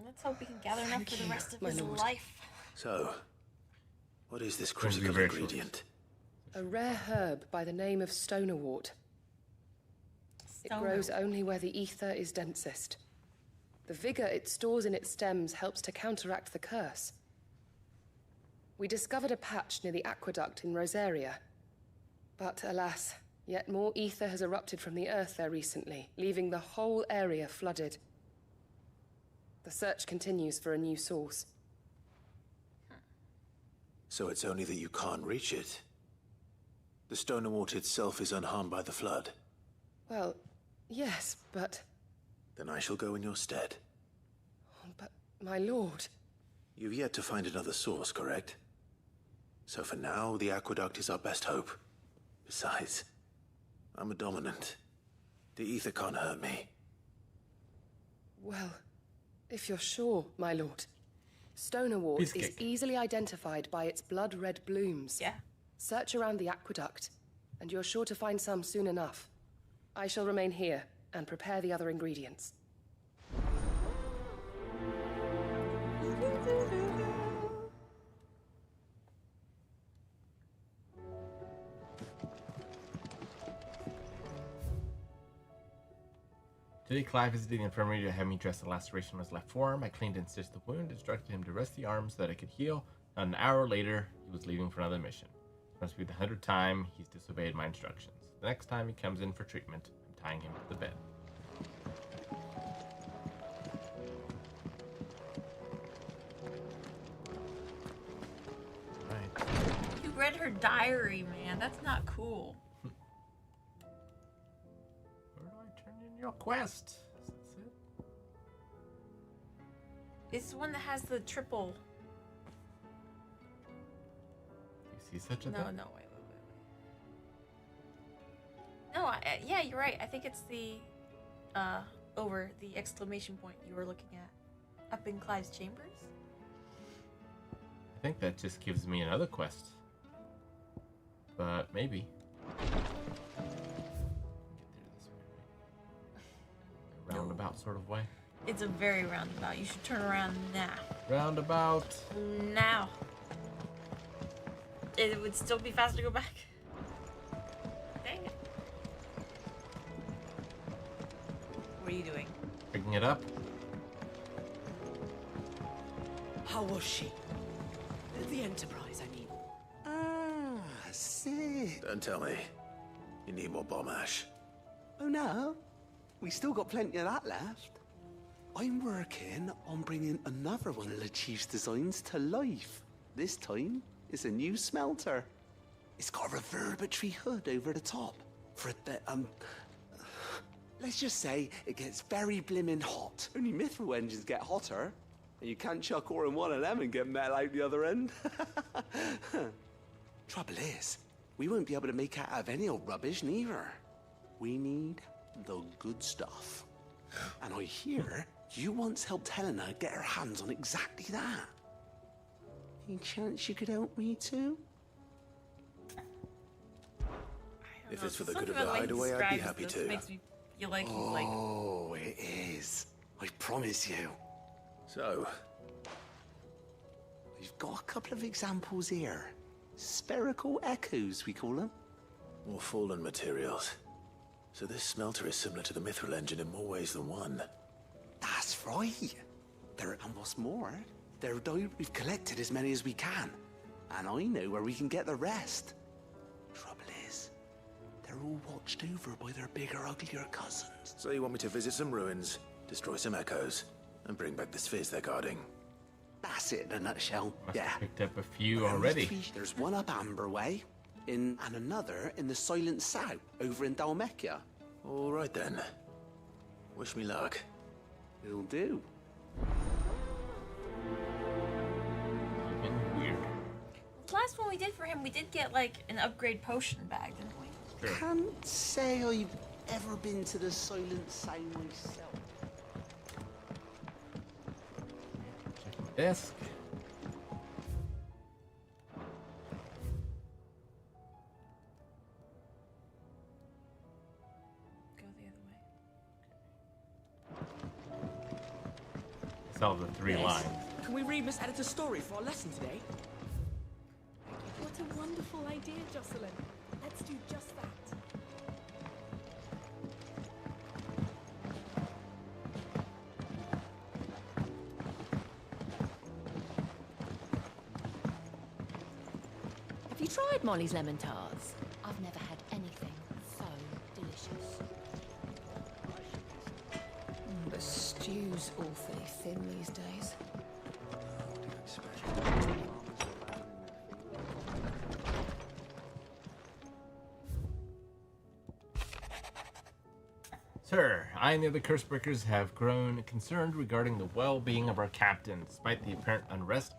Let's hope we can gather enough for the rest of my his lord. life. So, what is this critical ingredient? A rare herb by the name of stonerwort. It grows only where the ether is densest. The vigor it stores in its stems helps to counteract the curse. We discovered a patch near the aqueduct in Rosaria. But alas, yet more ether has erupted from the earth there recently, leaving the whole area flooded. The search continues for a new source. So it's only that you can't reach it. The Stonerwort itself is unharmed by the flood. Well, yes, but... Then I shall go in your stead. But, my lord... You've yet to find another source, correct? So for now, the aqueduct is our best hope. Besides, I'm a dominant. The ether can't hurt me. Well, if you're sure, my lord. Stonerwort is easily identified by its blood-red blooms. Yeah. Search around the aqueduct, and you're sure to find some soon enough. I shall remain here and prepare the other ingredients. Today, Clive visited the infirmary to have me dress the laceration on his left forearm. I cleaned and stitched the wound, instructed him to rest the arm so that it could heal. Not an hour later, he was leaving for another mission. This must be the 100th time he's disobeyed my instructions. The next time he comes in for treatment, I'm tying him to the bed. Right. You read her diary, man. That's not cool. Where do I turn in your quest. That's it. It's the one that has the triple. You see such a No, thing? no, wait. No, yeah, you're right. I think it's the, over the exclamation point you were looking at. Up in Clive's chambers? I think that just gives me another quest. But maybe. Get there this way, right? A roundabout sort of way. It's a very roundabout. You should turn around now. Roundabout. Now. It would still be faster to go back. Dang it. What are you doing? Picking it up. How was she? The Enterprise, I mean. Ah, see. Don't tell me. You need more bomb ash. Oh no, we still got plenty of that left. I'm working on bringing another one of the Chief's designs to life. This time, it's a new smelter. It's got a reverberatory hood over the top. For let's just say it gets very blimmin' hot. Only mithril engines get hotter, and you can't chuck ore in one of them and get metal out the other end. Trouble is, we won't be able to make it out of any old rubbish neither. We need the good stuff. And I hear you once helped Helena get her hands on exactly that. Any chance you could help me too? If it's for the good of the hideaway, I'd be happy to. Makes me feel like he's like. Oh, it is. I promise you. So, We've got a couple of examples here. Spherical echoes, we call them. more fallen materials. So this smelter is similar to the mithril engine in more ways than one. That's right. And what's more, we've collected as many as we can. And I know where we can get the rest. Trouble is, they're all watched over by their bigger, uglier cousins. So you want me to visit some ruins, destroy some echoes, and bring back the spheres they're guarding? That's it in a nutshell. Must Yeah. have picked up a few Well, already. There's one up Amber Way, and another in the Silent South, over in Dalmekia. All right then. Wish me luck. Will do. Looking weird. The last one we did for him, we did get like an upgrade potion bag, didn't we? Sure. Can't say I've ever been to the Silent South myself. Check my desk. Go the other way. Solve the three Yes. lines. Can we read Miss Editor's story for our lesson today? What a wonderful idea, Jocelyn. Let's do just that. Have you tried Molly's lemon tarts? I've never had anything so delicious. The stew's awfully thin these days. Sir, I and the other Cursebreakers have grown concerned regarding the well-being of our captain. Despite the apparent unrest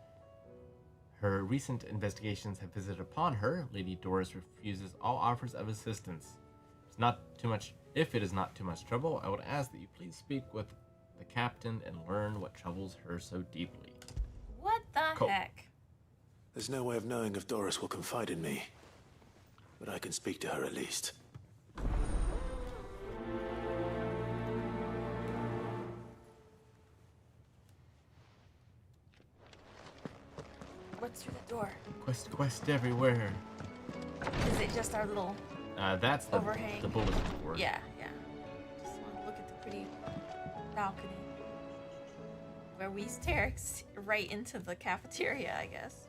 her recent investigations have visited upon her, Lady Doris refuses all offers of assistance. If it is not too much trouble, I would ask that you please speak with the captain and learn what troubles her so deeply. What the Cool. heck? There's no way of knowing if Doris will confide in me. But I can speak to her at least. What's through the door? Quest everywhere. Is it just our little? That's the Overhang. bulletin board. Yeah, yeah. Just want to look at the pretty balcony where we stare right into the cafeteria, I guess.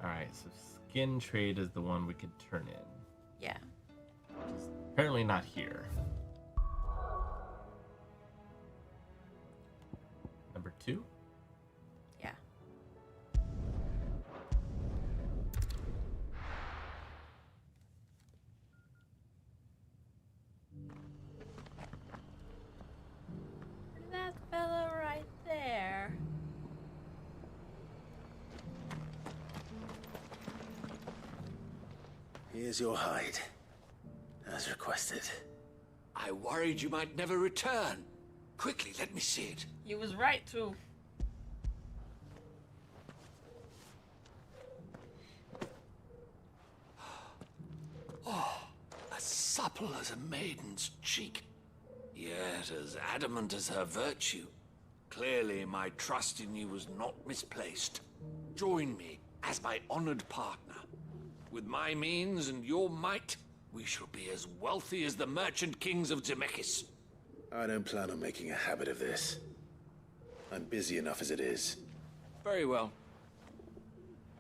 Alright, so skin trade is the one we could turn in. Yeah. Apparently not here. Number 2? Yeah. Here's your hide, as requested. I worried you might never return. Quickly, let me see it. He was right too. Oh, as supple as a maiden's cheek, yet as adamant as her virtue. Clearly, my trust in you was not misplaced. Join me as my honored partner. With my means and your might, we shall be as wealthy as the merchant kings of Zemeckis. I don't plan on making a habit of this. I'm busy enough as it is. Very well.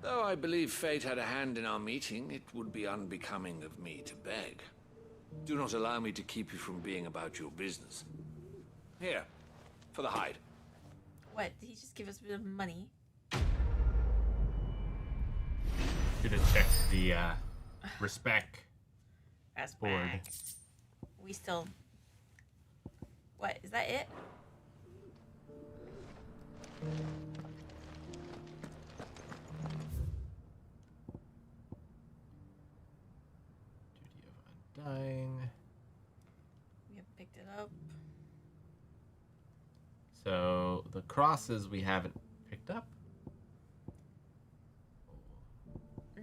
Though I believe fate had a hand in our meeting, it would be unbecoming of me to beg. Do not allow me to keep you from being about your business. Here, for the hide. What? Did he just give us a bit of money? Should have checked the respect board. We still... What? Is that it? Duty of Undying. We have picked it up. So the crosses we haven't picked up.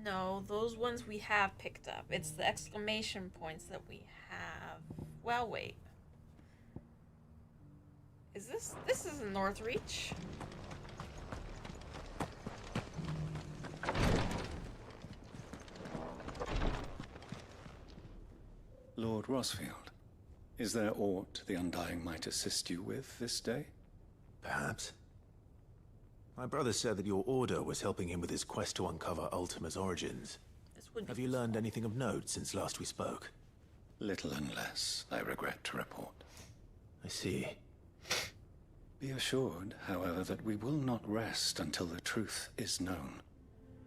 No, those ones we have picked up. It's the exclamation points that we have. Well, wait. Is this... This isn't Northreach. Lord Rosfield, is there aught the Undying might assist you with this day? Perhaps. My brother said that your order was helping him with his quest to uncover Ultima's origins. Have you learned anything of note since last we spoke? Little and less, I regret to report. I see. Be assured, however, that we will not rest until the truth is known.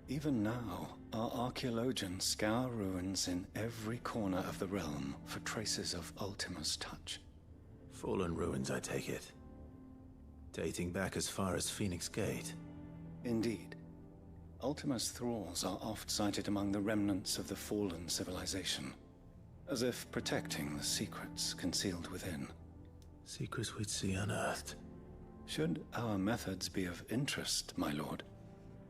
Even now, our archaeologians scour ruins in every corner of the realm for traces of Ultima's touch. Fallen ruins, I take it. Dating back as far as Phoenix Gate. Indeed. Ultima's thralls are oft sighted among the remnants of the fallen civilization, as if protecting the secrets concealed within. Secrets we'd see unearthed. Should our methods be of interest, my lord,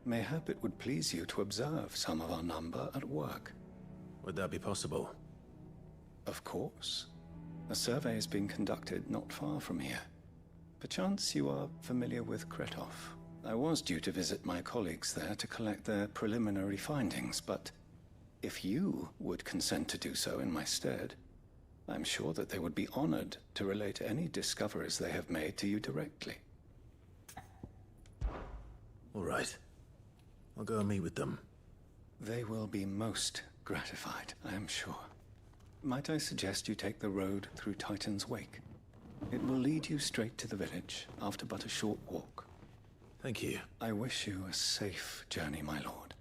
mayhap it would please you to observe some of our number at work. Would that be possible? Of course. A survey is being conducted not far from here. Perchance you are familiar with Kretov. I was due to visit my colleagues there to collect their preliminary findings, but if you would consent to do so in my stead, I'm sure that they would be honored to relate any discoveries they have made to you directly. All right. I'll go and meet with them. They will be most gratified, I am sure. Might I suggest you take the road through Titan's Wake? It will lead you straight to the village after but a short walk. Thank you. I wish you a safe journey, my lord.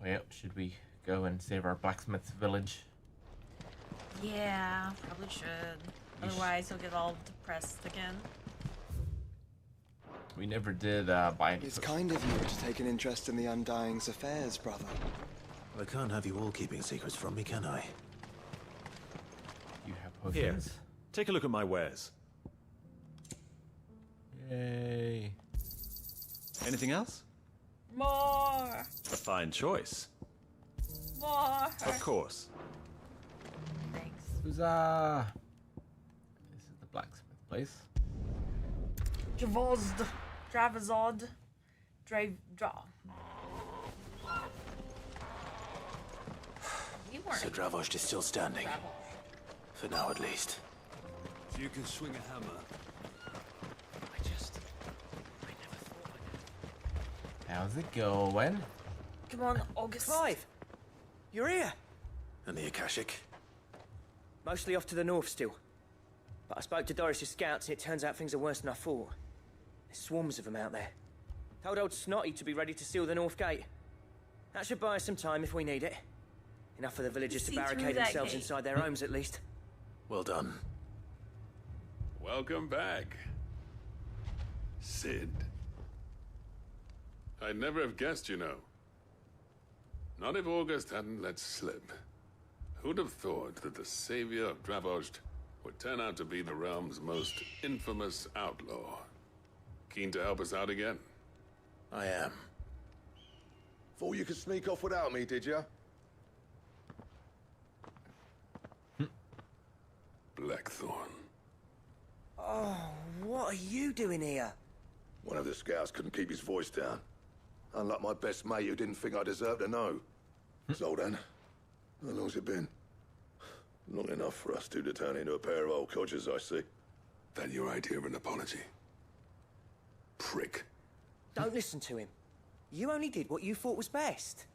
Well, should we go and save our blacksmith's village? Yeah, probably should. Otherwise, he'll get all depressed again. We never did buy any. It's kind of you to take an interest in the Undying's affairs, brother. I can't have you all keeping secrets from me, can I? You have potions? Here, take a look at my wares. Yay. Anything else? More! A fine choice. More! Of course. Thanks. Huzzah! This is the blacksmith place. Javozd. Dravazod. So Dravosh is still standing. For now, at least. So you can swing a hammer. How's it going? Come on, August. Clive! You're here! And the Akashic? Mostly off to the north still. But I spoke to Doris's scouts and it turns out things are worse than I thought. There's swarms of them out there. Told old Snotty to be ready to seal the north gate. That should buy us some time if we need it. Enough for the villagers to barricade themselves inside their homes at least. Well done. Welcome back, Sid. I'd never have guessed, you know. Not if August hadn't let slip. Who'd have thought that the savior of Dravost would turn out to be the realm's most infamous outlaw? Keen to help us out again? I am. Thought you could sneak off without me, did you? Blackthorn. Oh, what are you doing here? One of the scouts couldn't keep his voice down. Unlike my best mate who didn't think I deserved to know. Zoltan, how long's it been? Long enough for us two to turn into a pair of old codgers, I see. That your idea of an apology? Prick. Don't listen to him. You only did what you thought was best.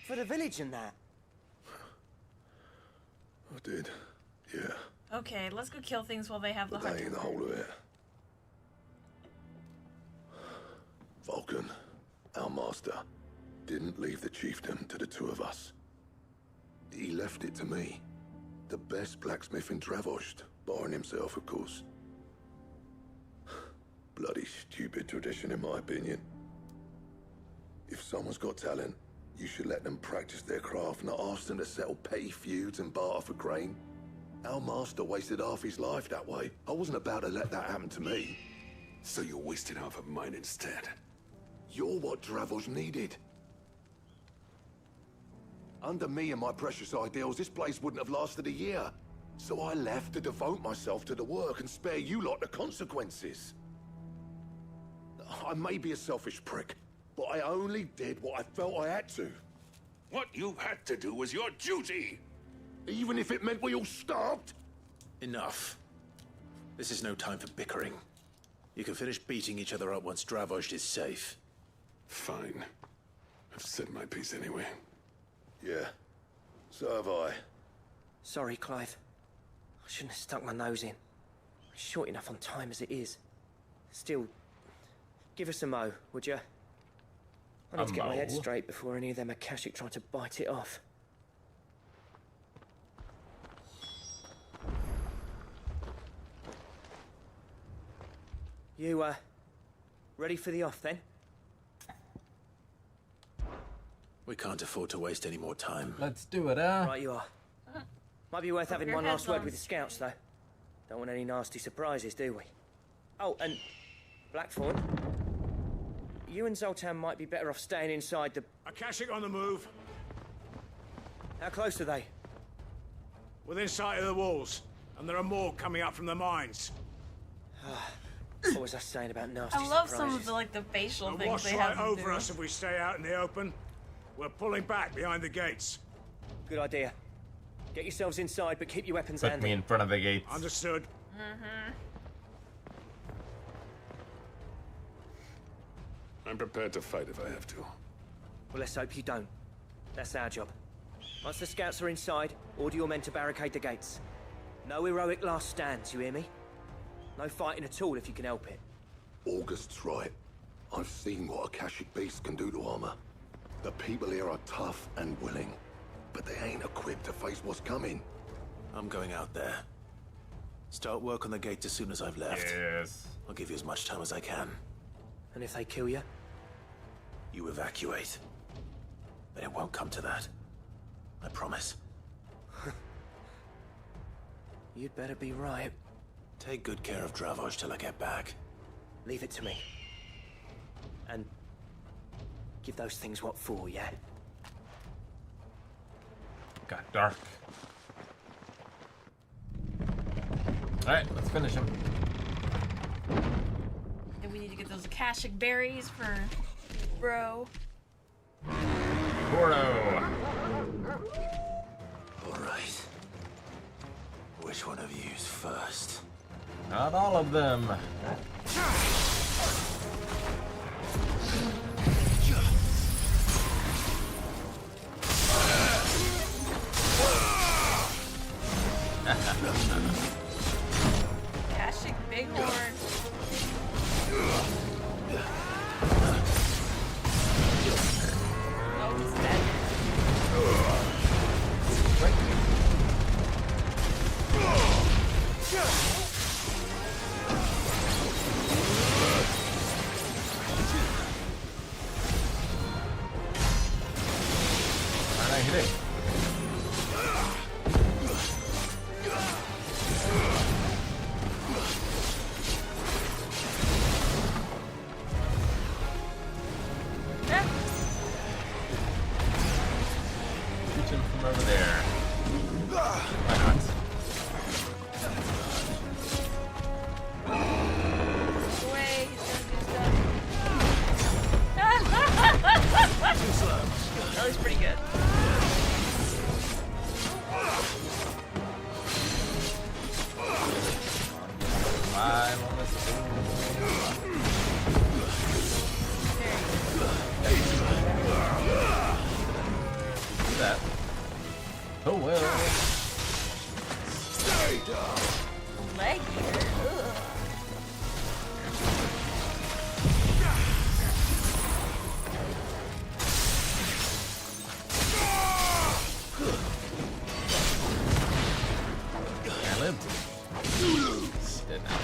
For the village and that. I did, yeah. Okay, let's go kill things while they have the But that hunter. ain't the whole of it. Vulcan, our master, didn't leave the chiefdom to the two of us. He left it to me. The best blacksmith in Dravost, barring himself, of course. Bloody stupid tradition, in my opinion. If someone's got talent, you should let them practice their craft, not ask them to settle petty feuds and barter for grain. Our master wasted half his life that way. I wasn't about to let that happen to me. So you wasted half of mine instead. You're what Dravost needed. Under me and my precious ideals, this place wouldn't have lasted a year. So I left to devote myself to the work and spare you lot the consequences. I may be a selfish prick, but I only did what I felt I had to. What you had to do was your duty! Even if it meant we all starved? Enough. This is no time for bickering. You can finish beating each other up once Dravost is safe. Fine. I've said my piece anyway. Yeah. So have I. Sorry, Clive. I shouldn't have stuck my nose in. I'm short enough on time as it is. Still, give us a mo, would you? I need to get my head straight before any of them Akashic try to bite it off. You, ready for the off, then? We can't afford to waste any more time. Let's do it, huh? Right you are. Might be worth having your one last word headphones. with the scouts, though. Don't want any nasty surprises, do we? Oh, and Blackthorn, you and Zoltan might be better off staying inside the... Akashic on the move. How close are they? Within sight of the walls. And there are more coming up from the mines. What was I saying about nasty I love surprises? some of the the facial They'll things wash they right have them over do. us if we stay out in the open. We're pulling back behind the gates. Good idea. Get yourselves inside, but keep your weapons Put handy. me in front of the gates. Understood. I'm prepared to fight if I have to. Well, let's hope you don't. That's our job. Once the scouts are inside, order your men to barricade the gates. No heroic last stands, you hear me? No fighting at all if you can help it. August's right. I've seen what Akashic beasts can do to armor. The people here are tough and willing, but they ain't equipped to face what's coming. I'm going out there. Start work on the gate as soon as I've left. Yes. I'll give you as much time as I can. And if they kill you? You evacuate. But it won't come to that. I promise. You'd better be right. Take good care of Dravost till I get back. Leave it to me. And give those things what for, yeah? Got dark. Alright, let's finish him. And we need to get those Akashic berries for bro. Goro. Alright. Which one of you's first? Not all of them. Akashic bighorn. Oh, he's dead. he did. Shoot him from over there. Why not? Away, he's gonna do stuff. That was pretty good. Five on this. Do that. Oh well. Leg here. Ugh. I lived. Dead now.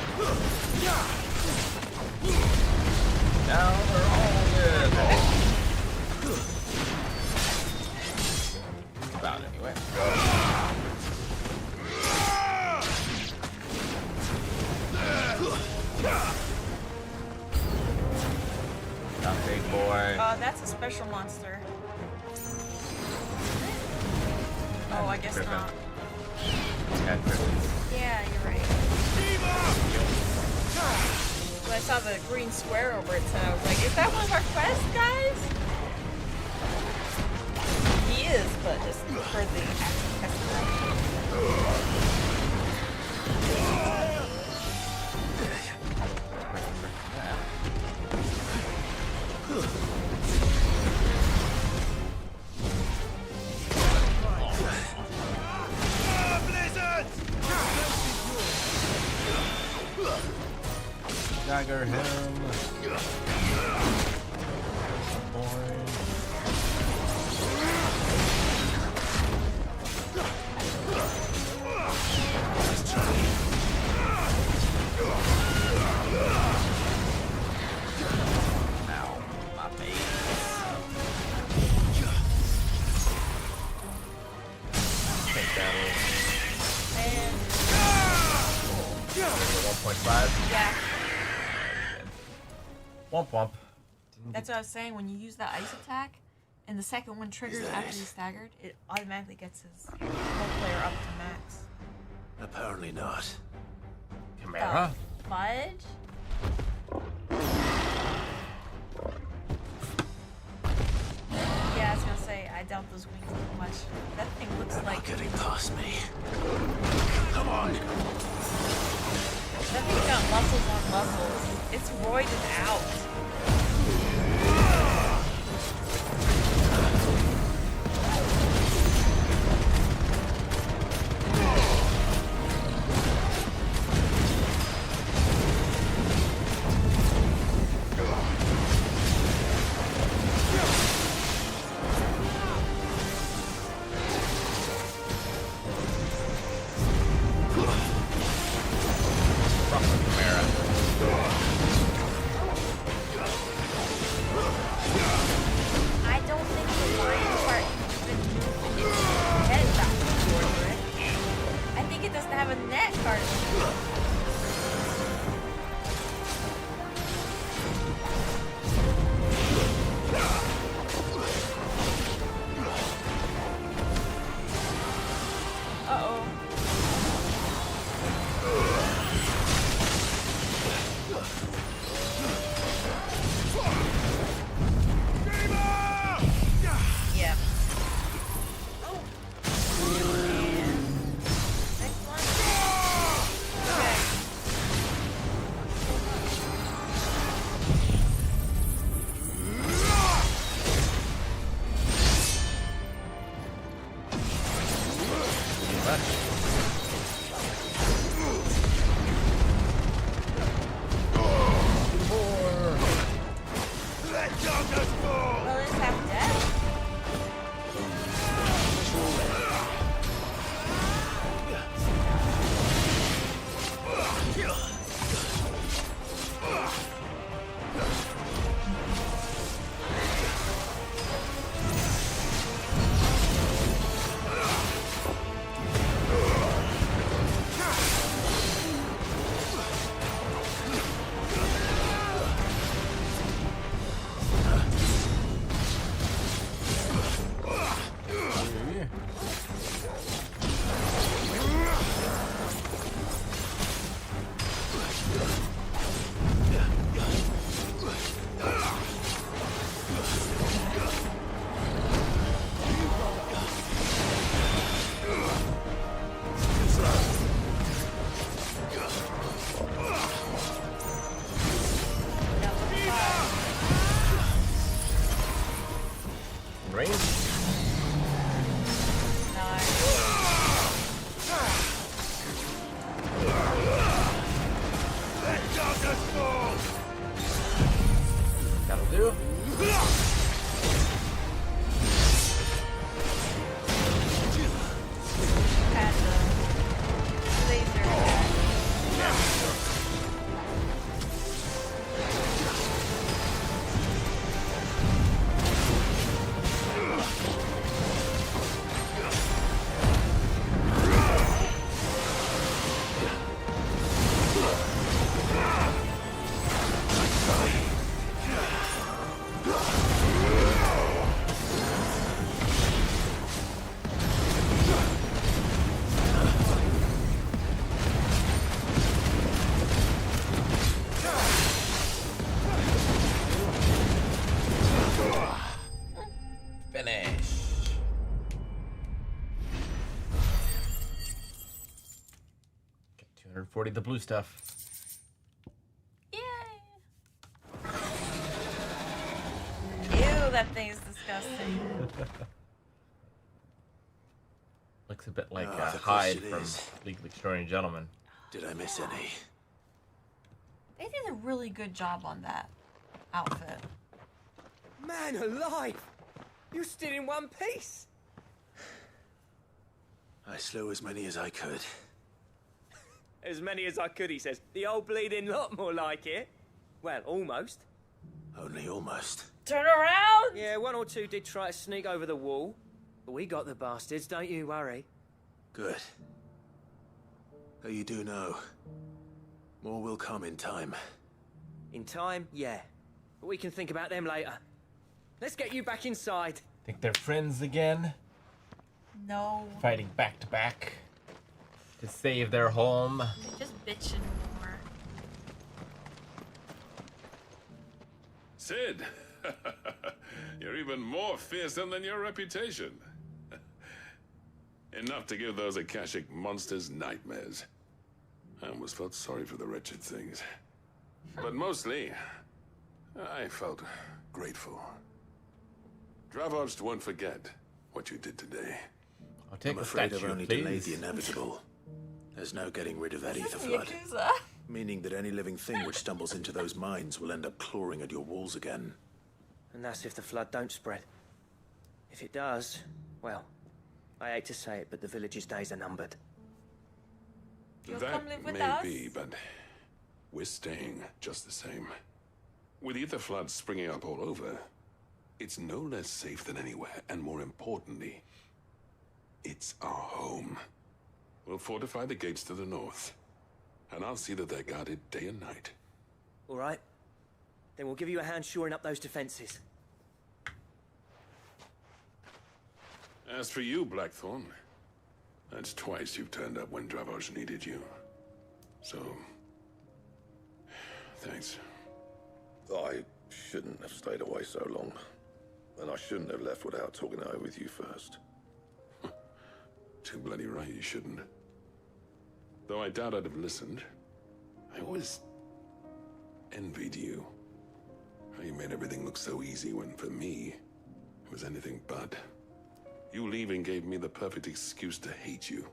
Now they're all dead. About anyway. Not big boy. That's a special monster. Oh, I guess Griffin. not. Yeah, Griffin. Yeah, you're right. When I saw the green square over its head, I was like, is that one of our quests, guys? He is, but just for the actual quest. Dagger him. Ow, my face. Take that over. 1.5. Yeah. Womp womp. That's what I was saying. When you use that ice attack, and the second one triggers after he's staggered, it automatically gets his whole player up to max. Apparently not. Chimera? Fudge? Yeah, I was gonna say, I doubt those wings look much. That thing looks They're like... not getting past me. Come on. That thing's got muscles on muscles. It's roided out. I don't think the lion part even moved its head back towards it. I think it doesn't have a neck part. Uh-oh. Yeah. Oh. And next one. Okay. Well, it's half dead. range. Let darkness fall! That'll do. Had the laser attack. Finish. Get 240 of the blue stuff. Yay! Ew, that thing is disgusting. Looks a bit like Ah, the Hyde question from is, League of Extraordinary Gentlemen. Did I miss any? They did a really good job on that outfit. Man alive! You're still in one piece! I slew as many as I could. As many as I could, he says. The old bleeding lot, more like it. Well, almost. Only almost. Turn around! Yeah, one or two did try to sneak over the wall. But we got the bastards, don't you worry. Good. Though you do know, more will come in time. In time, yeah. But we can think about them later. Let's get you back inside. Think they're friends again? No. Fighting back to back to save their home. They're just bitching more. Sid, you're even more fearsome than your reputation. Enough to give those Akashic monsters nightmares. I almost felt sorry for the wretched things. But mostly, I felt grateful. Dravos won't forget what you did today. I'll take I'm the afraid statue, I've only please. delayed the inevitable. There's no getting rid of that ether Yakuza. flood. Meaning that any living thing which stumbles into those mines will end up clawing at your walls again. And that's if the flood don't spread. If it does, well, I hate to say it, but the village's days are numbered. You'll That come live with may us? be, but we're staying just the same. With ether floods springing up all over, it's no less safe than anywhere, and more importantly, it's our home. We'll fortify the gates to the north, and I'll see that they're guarded day and night. All right? Then we'll give you a hand shoring up those defenses. As for you, Blackthorn, that's twice you've turned up when Dravos needed you. So, thanks. I shouldn't have stayed away so long. And I shouldn't have left without talking it over with you first. Too bloody right you shouldn't. Though I doubt I'd have listened. I always envied you. How you made everything look so easy when, for me, it was anything but. You leaving gave me the perfect excuse to hate you.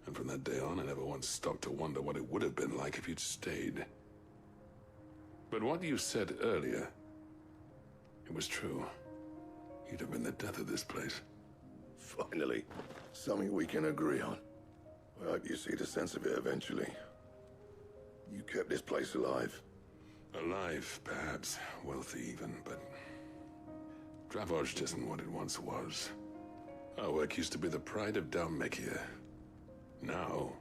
And from that day on, I never once stopped to wonder what it would have been like if you'd stayed. But what you said earlier, it was true. You'd have been the death of this place. Finally, something we can agree on. I hope you see the sense of it eventually. You kept this place alive. Alive, perhaps. Wealthy even, but... Dravos isn't what it once was. Our work used to be the pride of Dalmekia. Now,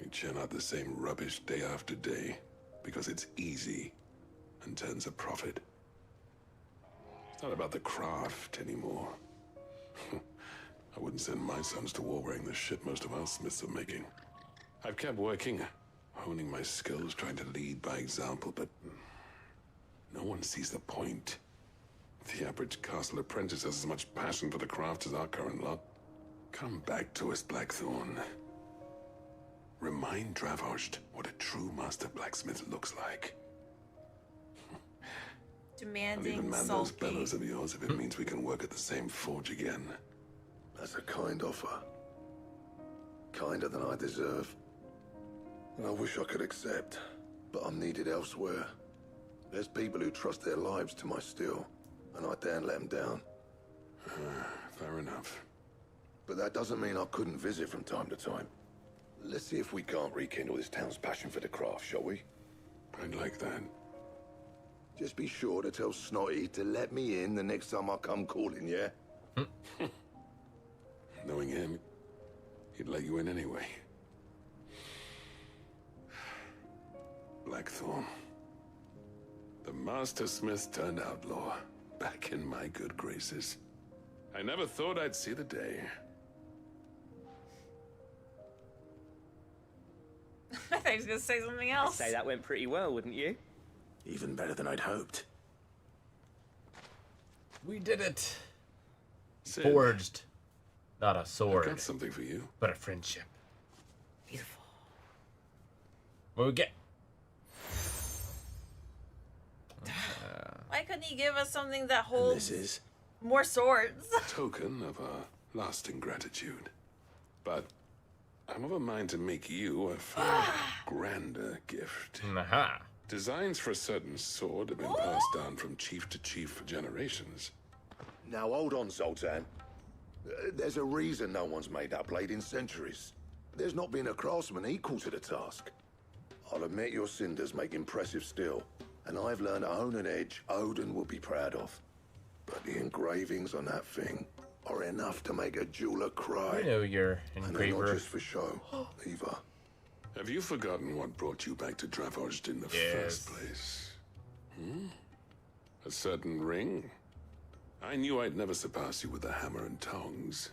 we churn out the same rubbish day after day, because it's easy and turns a profit. It's not about the craft anymore. I wouldn't send my sons to war wearing the shit most of our smiths are making. I've kept working, honing my skills, trying to lead by example, but no one sees the point. The average castle apprentice has as much passion for the craft as our current lot. Come back to us, Blackthorn. Remind Dravos what a true master blacksmith looks like. I'll even demanding, man those sulky. bellows of yours if it means we can work at the same forge again. That's a kind offer. Kinder than I deserve. And I wish I could accept, but I'm needed elsewhere. There's people who trust their lives to my steel, and I daren't let them down. Fair enough. But that doesn't mean I couldn't visit from time to time. Let's see if we can't rekindle this town's passion for the craft, shall we? I'd like that. Just be sure to tell Snotty to let me in the next time I come calling, yeah? Knowing him, he'd let you in anyway. Blackthorn. The Master Smith turned outlaw, back in my good graces. I never thought I'd see the day. I thought he was gonna say something else. I'd say that went pretty well, wouldn't you? Even better than I'd hoped. We did it. Sid, Forged. Not a I've sword, got something for you. but a friendship. Beautiful. What do we get? Why couldn't he give us something that And holds this is more swords? Token of our lasting gratitude. But I'm of a mind to make you a far grander gift. Aha. Designs for a certain sword have been passed down from chief to chief for generations. Now hold on, Zoltan. There's a reason no one's made that blade in centuries. There's not been a craftsman equal to the task. I'll admit your cinders make impressive steel, and I've learned to hone an edge Odin will be proud of. But the engravings on that thing are enough to make a jeweler cry. I know you're And they're not engraver. just for show, either. Have you forgotten what brought you back to Dravoged in the first place? A certain ring? I knew I'd never surpass you with a hammer and tongs.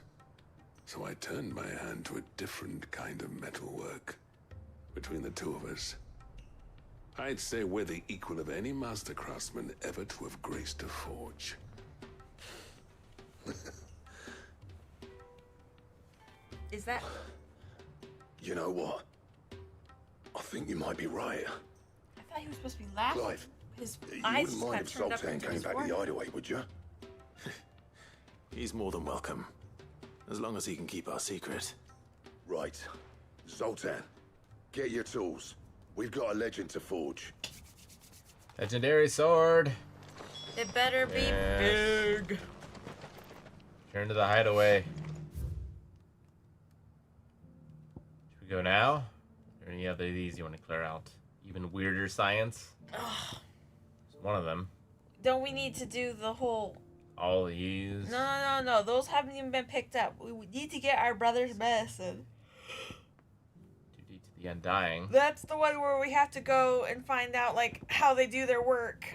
So I turned my hand to a different kind of metalwork. Between the two of us, I'd say we're the equal of any master craftsman ever to have graced a forge. Is that? You know what? I think you might be right. I thought he was supposed to be laughing. Clive, His you eyes wouldn't just mind got if turned up Zoltan into came his back to the forehead. hideaway, would you? He's more than welcome. As long as he can keep our secret. Right. Zoltan, get your tools. We've got a legend to forge. Legendary sword. It better be Yes. big. Turn to the hideaway. Should we go now? Or any other of these you want to clear out? Even weirder science? It's one of them. Don't we need to do the whole? All these. No. Those haven't even been picked up. We need to get our brother's medicine. Duty to the Undying. That's the one where we have to go and find out like how they do their work.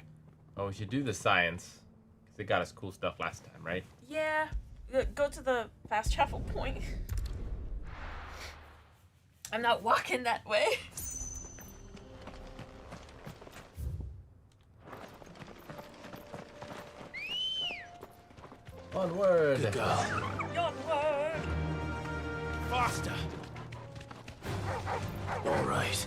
Oh, we should do the science. Because they got us cool stuff last time, right? Yeah. Go to the fast travel point. I'm not walking that way. Onward. Good girl. Onward. Faster. All right.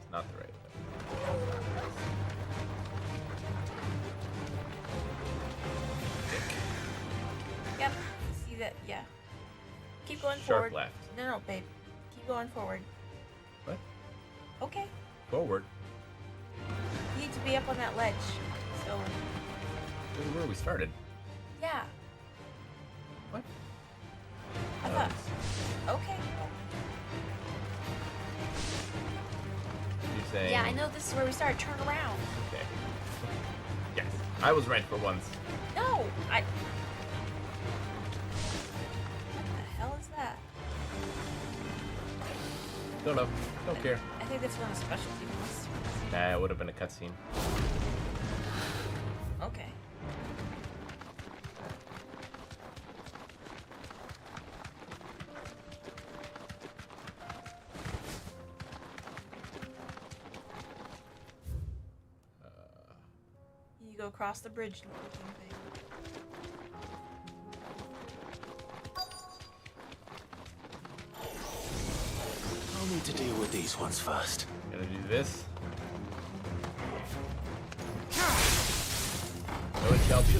It's not the right way. Yep. See that? Yeah. Keep going Sharp forward. left. No, babe. Keep going forward. What? Okay. Forward. You need to be up on that ledge. So, Where we started. yeah. What? I thought. Okay. You're saying? Yeah, I know this is where we started. Turn around. Okay. Yes. I was right for once. No, I. What the hell is that? Don't know. Don't care. I think that's one of the specialty ones. Nah, it would have been a cutscene. Okay. You go across the bridge looking thing. need to deal with these ones first. Gotta do this. No, it shall be.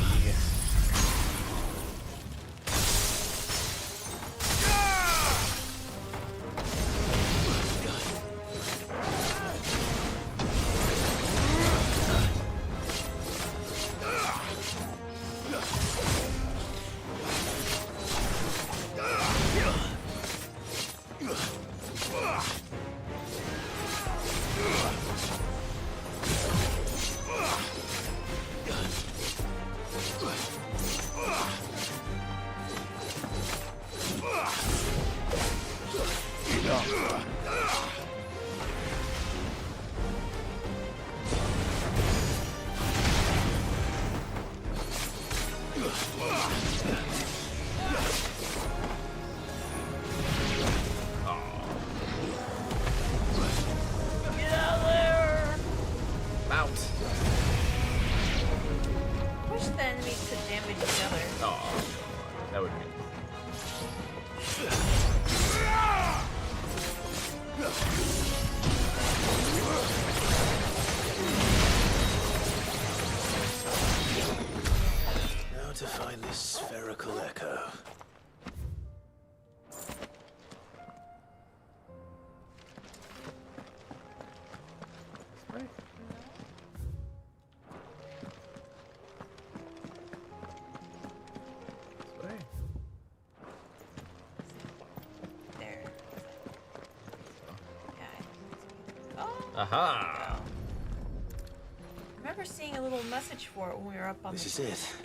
Aha! I remember seeing a little message for it when we were up on This the is it.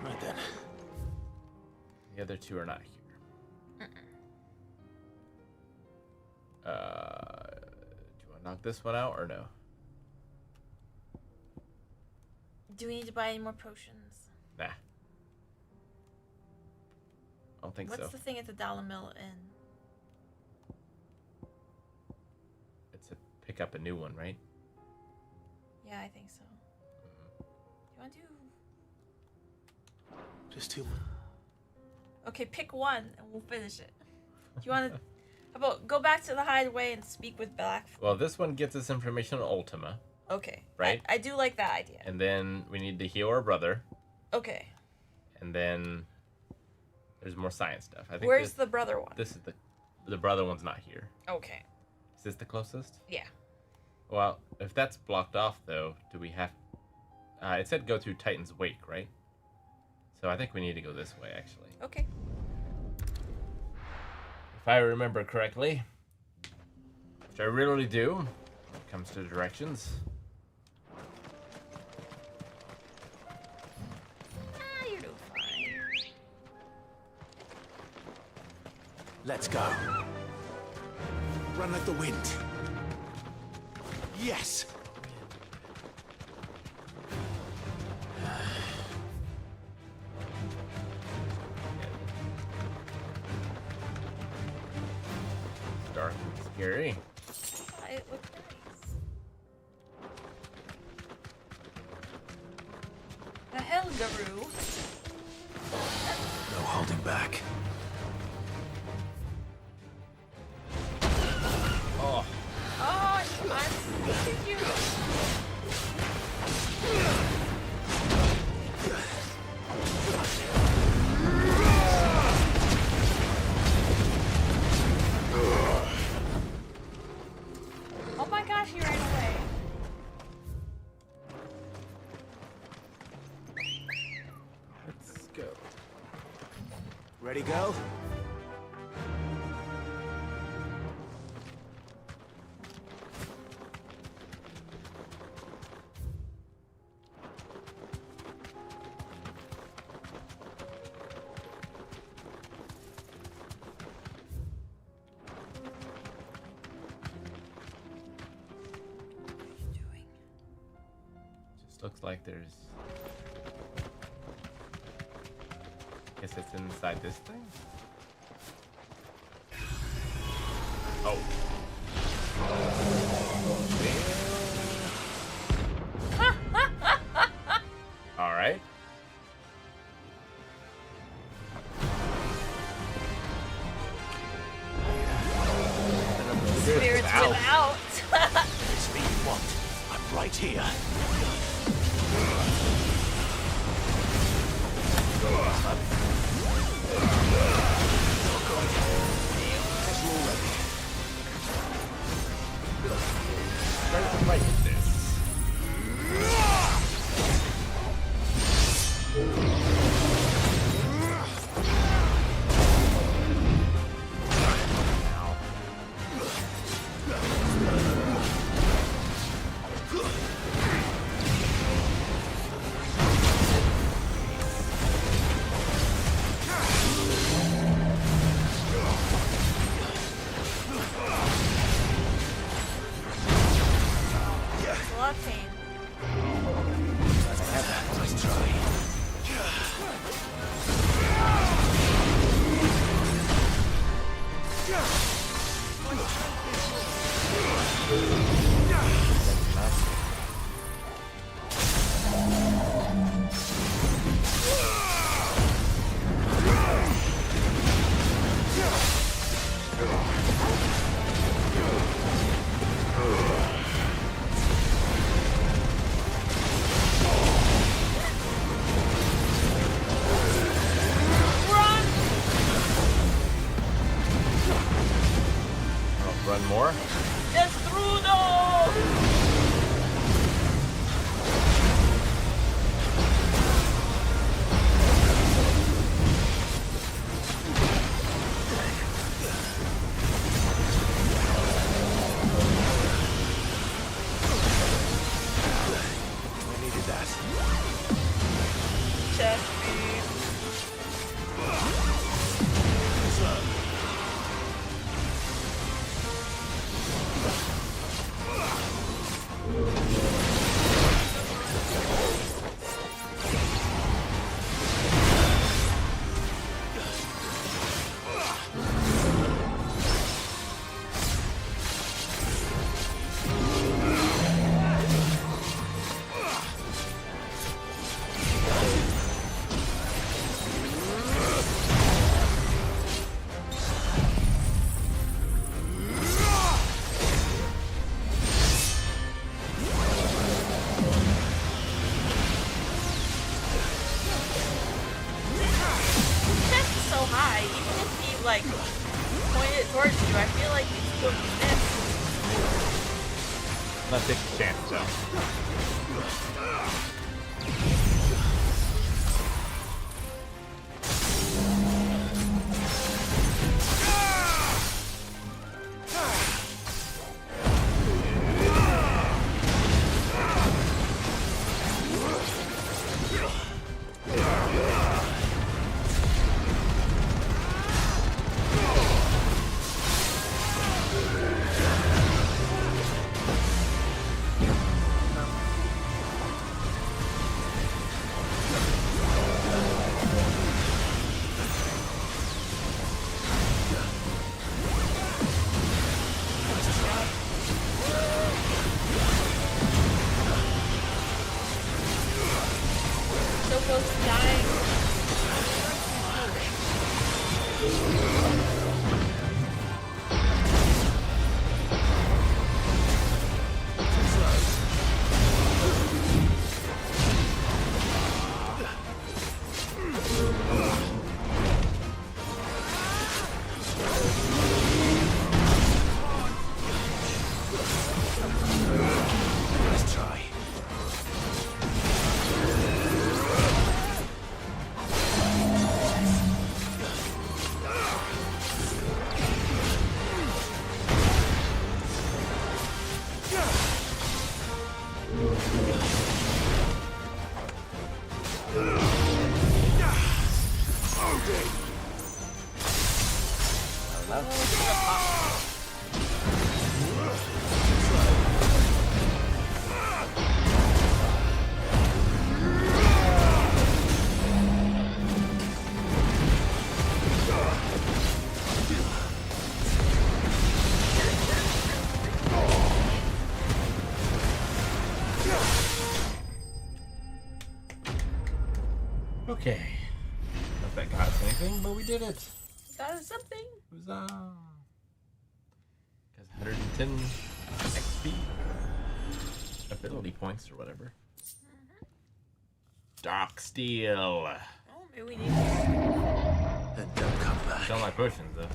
Right then. The other two are not here. Do you want to knock this one out or no? Do we need to buy any more potions? Nah. I don't think so. What's the thing at the dollar mill Inn? It's a pick up a new one, right? Yeah, I think so. Do you want to do... Just two. Okay, pick one and we'll finish it. Do you want to... How about go back to the hideaway and speak with Black? Well, this one gets us information on Ultima. Okay. Right? I do like that idea. And then we need to heal our brother. Okay. And then there's more science stuff. I think Where's the brother one? This is the brother one's not here. Okay. Is this the closest? Yeah. Well, if that's blocked off, though, do we have... it said go through Titan's Wake, right? So I think we need to go this way, actually. Okay. If I remember correctly, which I rarely do when it comes to directions. You're doing fine. Let's go. Run like the wind. Yes! Dark and scary. It looked nice. The hell, Garou? No holding back. Oh. Oh, I'm seeing you. Oh my gosh, he ran away. Let's go. Ready, go? Just looks like there's... Guess it's inside this thing? Oh. Alright. right here. A lot of pain. Nice try. Run more. Destrudo! I needed that. Chest beat. High, even if he like pointed it towards you, I feel like he'd still miss. Let's take a chance, so. So close to dying. Let's try. Okay. Not that got us anything, but we did it. Got us something. Huzzah. Got 110 XP. ability points or whatever. Dark Steel. Oh, maybe we need And don't come back. Don't like potions though.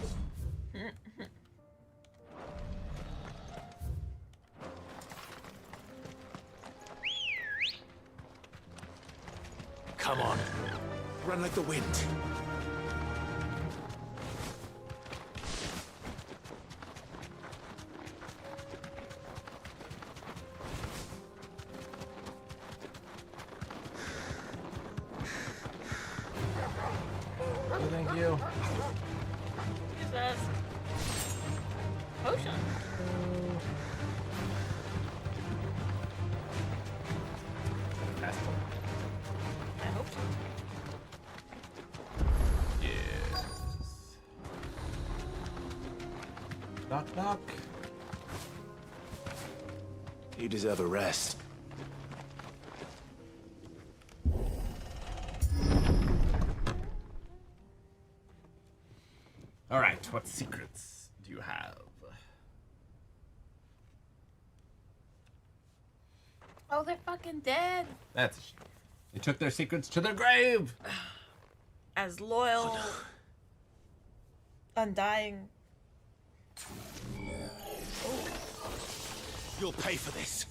Come on. Run like the wind. Thank you. Use that potion. Fast one. I hope so. Yes. Knock knock. You deserve a rest. All right, what secrets do you have? Oh, they're fucking dead. That's a shame. They took their secrets to their grave. As loyal, undying. You'll pay for this.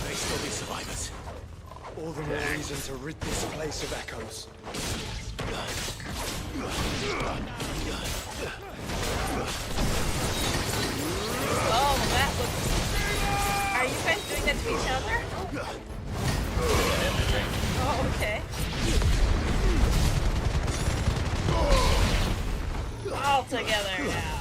May still be survivors. All the more reason to rid this place of echoes. Oh, that looks... Are you guys doing that to each other? Oh, okay. All together now.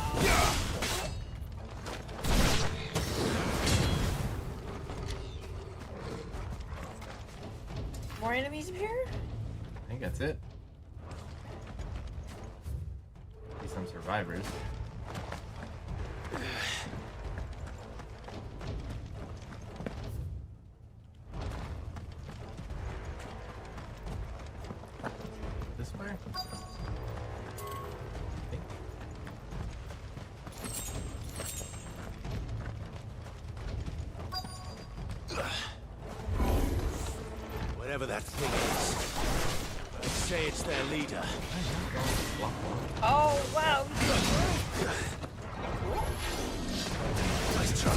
More enemies appear? I think that's it. Be some survivors. This way? Whatever that thing is, I'd say it's their leader. Oh, wow. Nice try.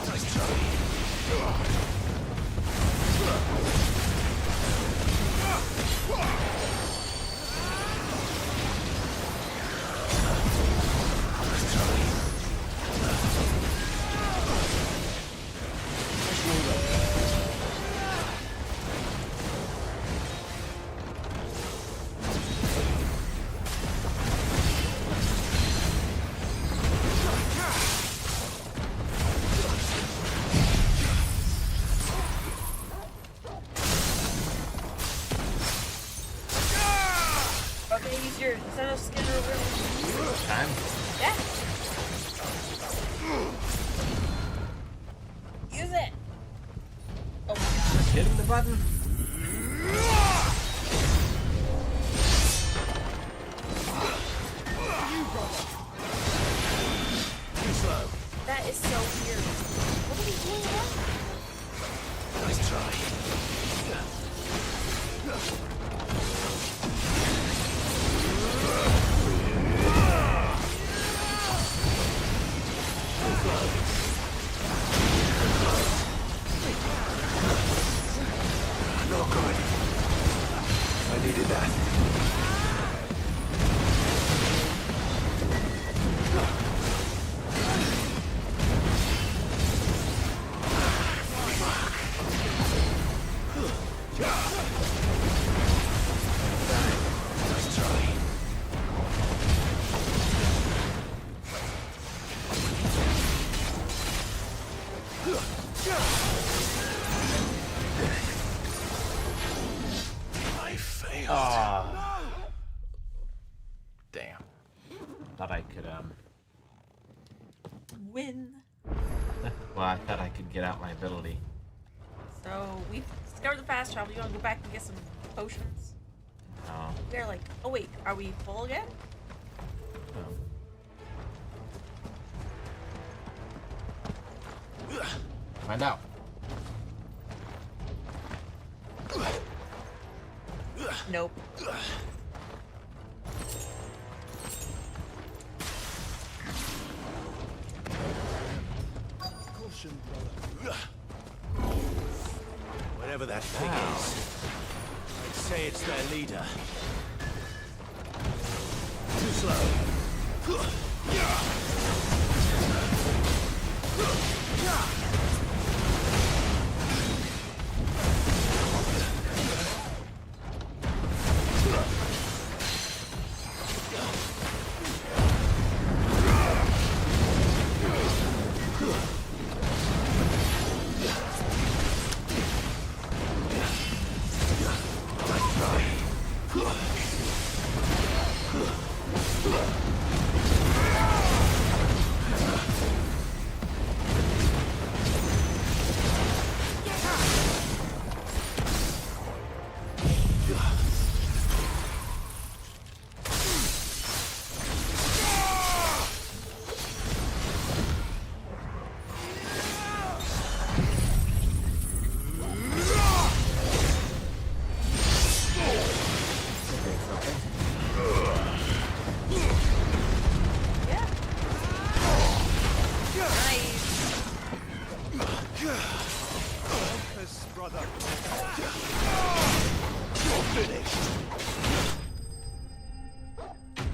Nice try. Okay, use your set of skin reveal. Time? Yeah. Use it. Oh my god. Hitting the button? Too slow. That is so weird. What are we doing now? Nice try. Not good. I needed that. Nice try. I failed. Ah. Damn. Thought I could Win. Well, I thought I could get out my ability. So we've discovered the fast travel. You want to go back and get some potions? No. They're like, oh wait, are we full again? Find out. Nope. Caution, brother. Whatever that thing is, I'd say it's their leader. Too slow.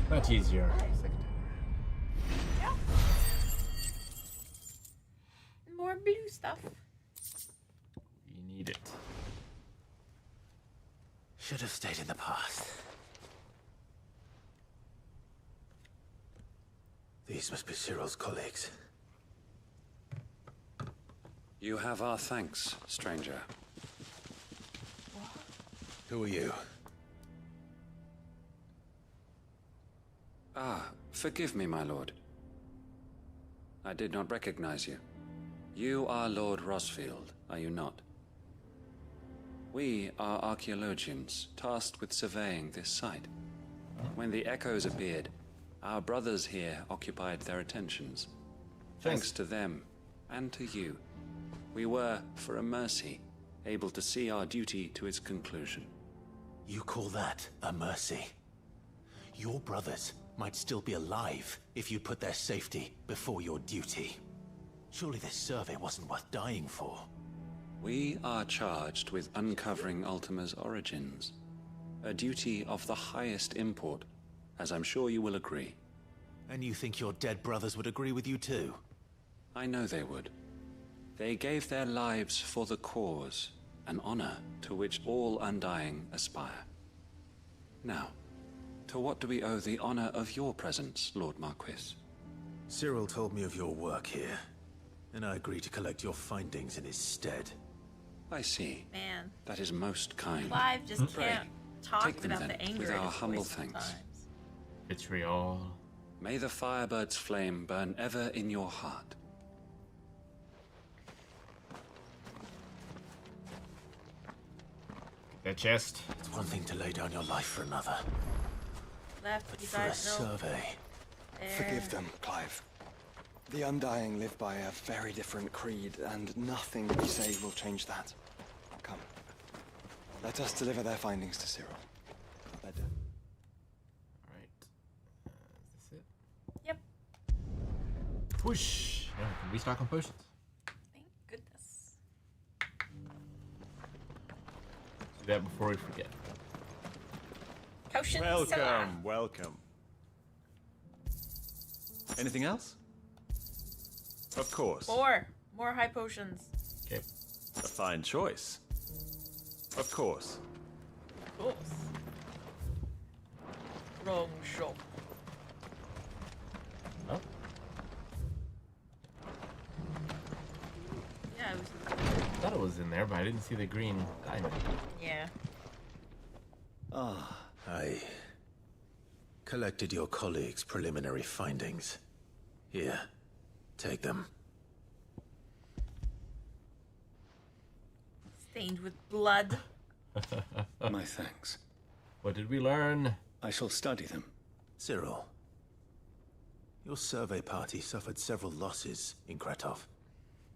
Much easier. Yeah. More blue stuff. You need it. Should have stayed in the past. These must be Cyril's colleagues. You have our thanks, stranger. Who are you? Ah, forgive me, my lord. I did not recognize you. You are Lord Rosfield, are you not? We are archaeologians, tasked with surveying this site. When the echoes appeared, our brothers here occupied their attentions. Thanks to them, and to you, we were, for a mercy, able to see our duty to its conclusion. You call that a mercy? Your brothers might still be alive if you put their safety before your duty. Surely this survey wasn't worth dying for. We are charged with uncovering Ultima's origins. A duty of the highest import, as I'm sure you will agree. And you think your dead brothers would agree with you too? I know they would. They gave their lives for the cause, an honor to which all Undying aspire. Now, to what do we owe the honor of your presence, Lord Marquis? Cyril told me of your work here, and I agreed to collect your findings in his stead. I see. Man. That is most kind. Clive just Pray, can't talk take them without then, the anger with in our his humble voice thanks. sometimes. Vitriol. May the Firebird's flame burn ever in your heart. That chest. It's one thing to lay down your life for another. Left, but For a survey. Forgive them, Clive. The Undying live by a very different creed, and nothing we say will change that. Come. Let us deliver their findings to Cyril. Alright. Is this it? Yep. Whoosh. Yeah, we can restock on potions. Thank goodness. Do that before we forget. Potion Welcome, welcome. Anything else? Of course. More high potions. Okay. A fine choice. Of course. Of course. Wrong shop. Oh. Yeah, it was. I thought it was in there, but I didn't see the green diamond. Yeah. Ah, I collected your colleagues' preliminary findings. Here, Take them. Stained with blood. My thanks. What did we learn? I shall study them. Cyril, your survey party suffered several losses in Kretov.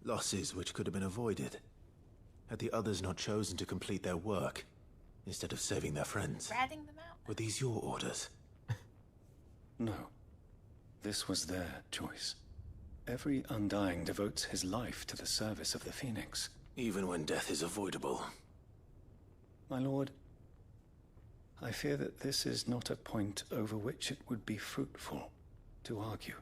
Losses which could have been avoided had the others not chosen to complete their work instead of saving their friends. Ratting them out. Were these your orders? No. This was their choice. Every Undying devotes his life to the service of the Phoenix. Even when death is avoidable. My lord, I fear that this is not a point over which it would be fruitful to argue.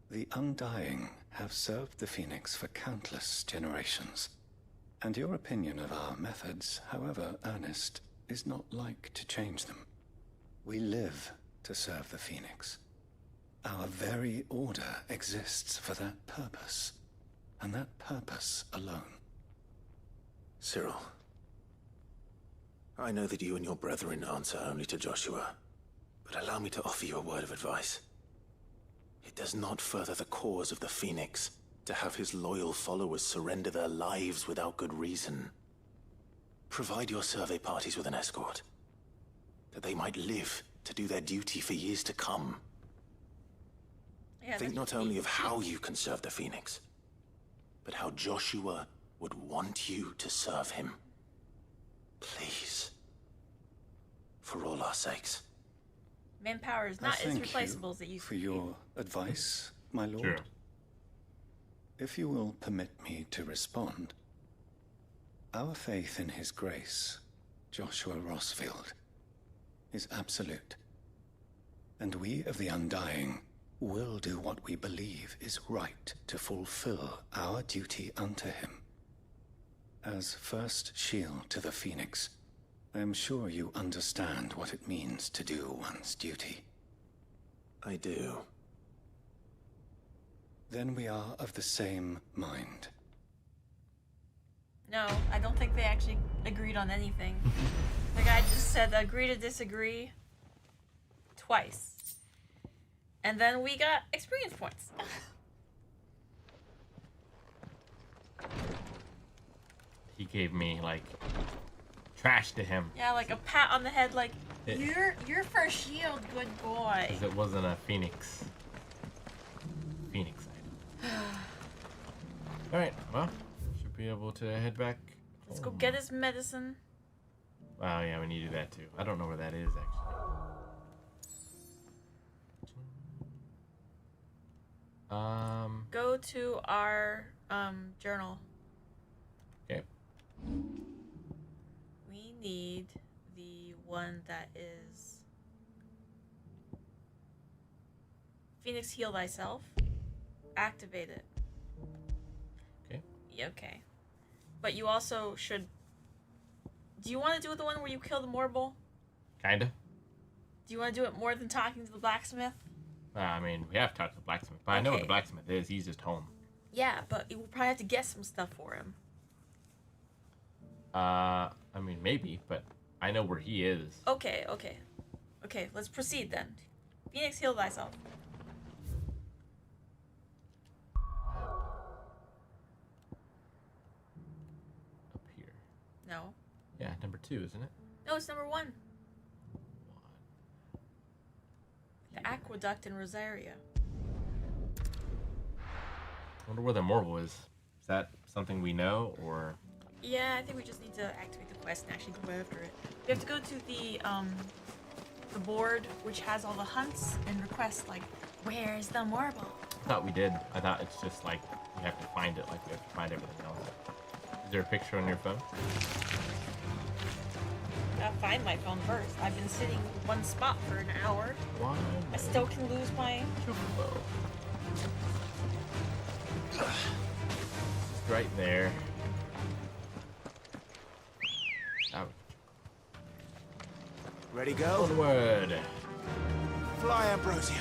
The Undying have served the Phoenix for countless generations, and your opinion of our methods, however earnest, is not like to change them. We live to serve the Phoenix. Our very order exists for that purpose, and that purpose alone. Cyril, I know that you and your brethren answer only to Joshua, but allow me to offer you a word of advice. It does not further the cause of the Phoenix to have his loyal followers surrender their lives without good reason. Provide your survey parties with an escort, that they might live to do their duty for years to come. Yeah, think not only of how you can serve the Phoenix, but how Joshua would want you to serve him. Please. For all our sakes. Manpower is I not as thank replaceable you as it used for to be. your advice, my lord. Sure. If you will permit me to respond, our faith in his grace, Joshua Rossfield, is absolute. And we of the Undying will do what we believe is right to fulfill our duty unto him. As first shield to the Phoenix, I am sure you understand what it means to do one's duty. I do. Then we are of the same mind. No, I don't think they actually agreed on anything. The guy just said agree to disagree twice. And then we got experience points. He gave me, like, trash to him. Yeah, like a pat on the head, like, you're for shield, good boy. Because it wasn't a Phoenix item. Alright, well, should be able to head back. Let's go get his medicine. Wow, yeah, we need to do that too. I don't know where that is, actually. Go to our journal. Okay. We need the one that is Phoenix Heal Thyself. Activate it. Okay. Yeah, okay. But you also should. Do you want to do the one where you kill the Morble? Kinda. Do you want to do it more than talking to the blacksmith? I mean, we have to talk to the blacksmith, but I know what the blacksmith is. He's just home. Yeah, but we'll probably have to get some stuff for him. I mean, maybe, but I know where he is. Okay, okay. Okay, let's proceed then. Phoenix, heal thyself. Up here. No. Yeah, number 2, isn't it? No, it's number 1. The aqueduct in Rosaria. I wonder where the Morble is. Is that something we know, or? Yeah, I think we just need to activate the quest and actually go after it. We have to go to the board which has all the hunts and request, like, where's the Morble? I thought we did. I thought it's just like we have to find it, like we have to find everything else. Is there a picture on your phone? Gotta find my phone first. I've been sitting one spot for an hour. Why? I still can lose my chocobo. Right there. Ouch. Ready, go? Onward. Fly, Ambrosia.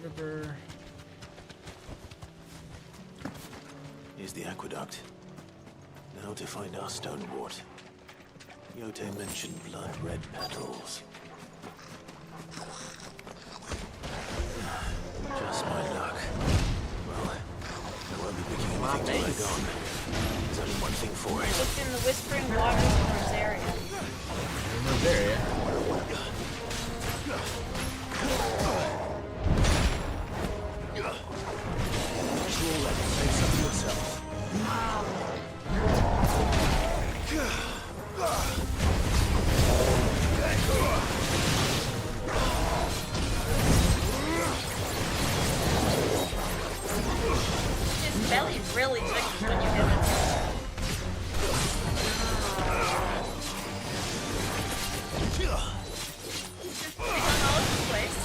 River. Here's the aqueduct. Now to find our stonewort. Yote mentioned blood-red petals. Just my luck. Well, I won't be picking anything till they're gone. There's only one thing for it. Look in the Whispering Waters of Rosaria. Rosaria? Roll that and say something yourself. His belly really jiggles when you hit it. He's just going all over the place.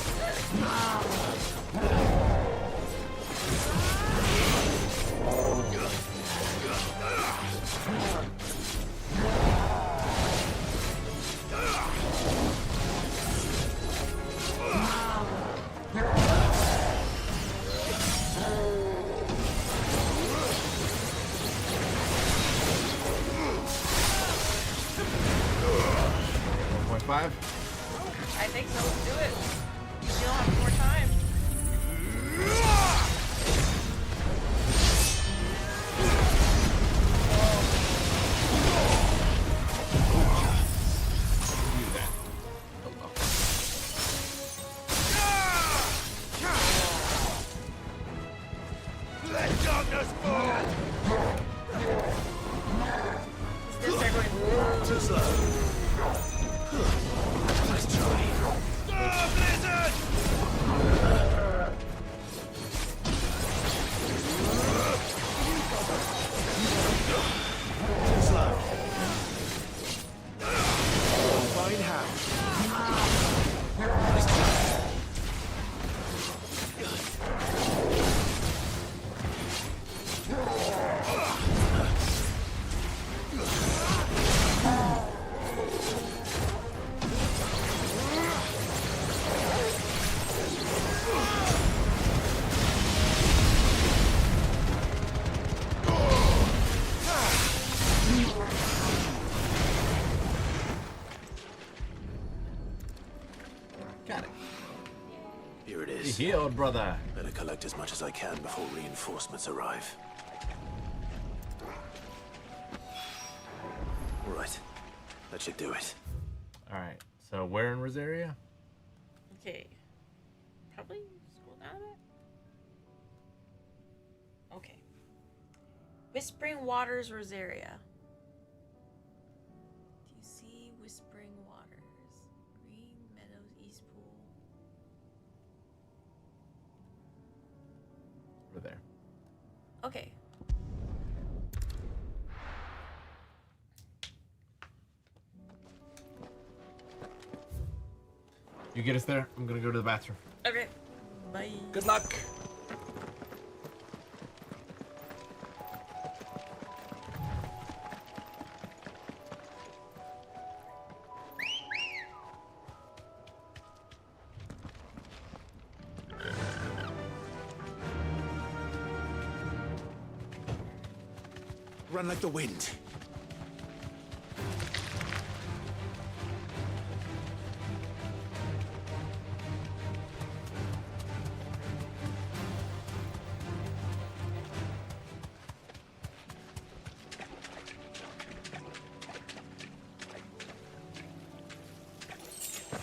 I think so. Let's do it. We still have more time. Let darkness fall! Still start going. Too slow. Nice try. Stop, lizard! Too slow. Fine how. Nice try. Got it. Here it is. You healed, brother. Better collect as much as I can before reinforcements arrive. All right. That should do it. Alright, so where in Rosaria? Okay. Probably scroll down a bit. Okay. Whispering Waters, Rosaria. Do you see Whispering Waters? Green Meadows, East Pool. Over there. Okay. You get us there? I'm gonna go to the bathroom. Okay. Bye. Good luck. Run like the wind.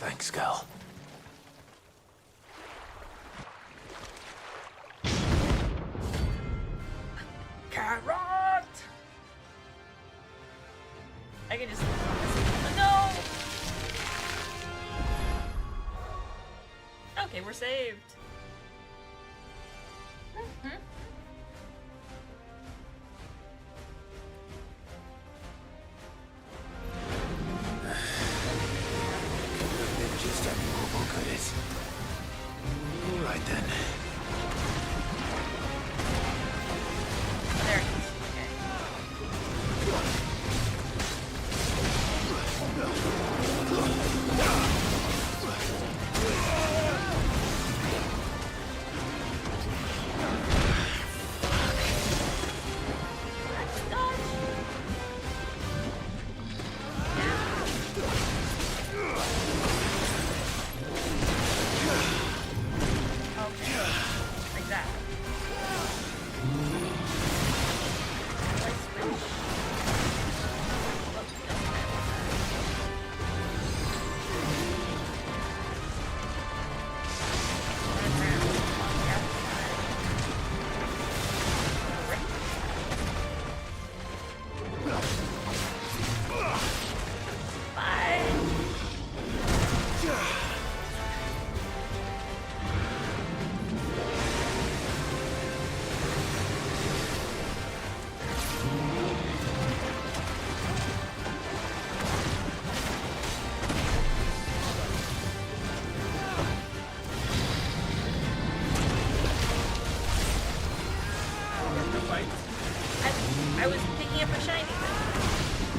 Thanks, Gal. Carrot! I can just. No! Okay, we're saved. Just a normal, could it? All right then. There it is. Okay.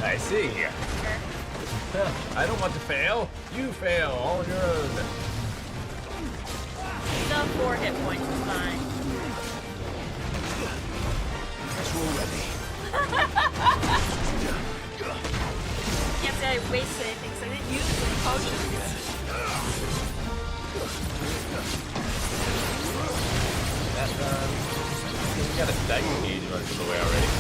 I see. I don't want to fail. You fail all on your own. The 4 hit points is fine. Guess we're ready. Can't say I wasted anything because I didn't use the potions. That we got a dice gauge most of the way already.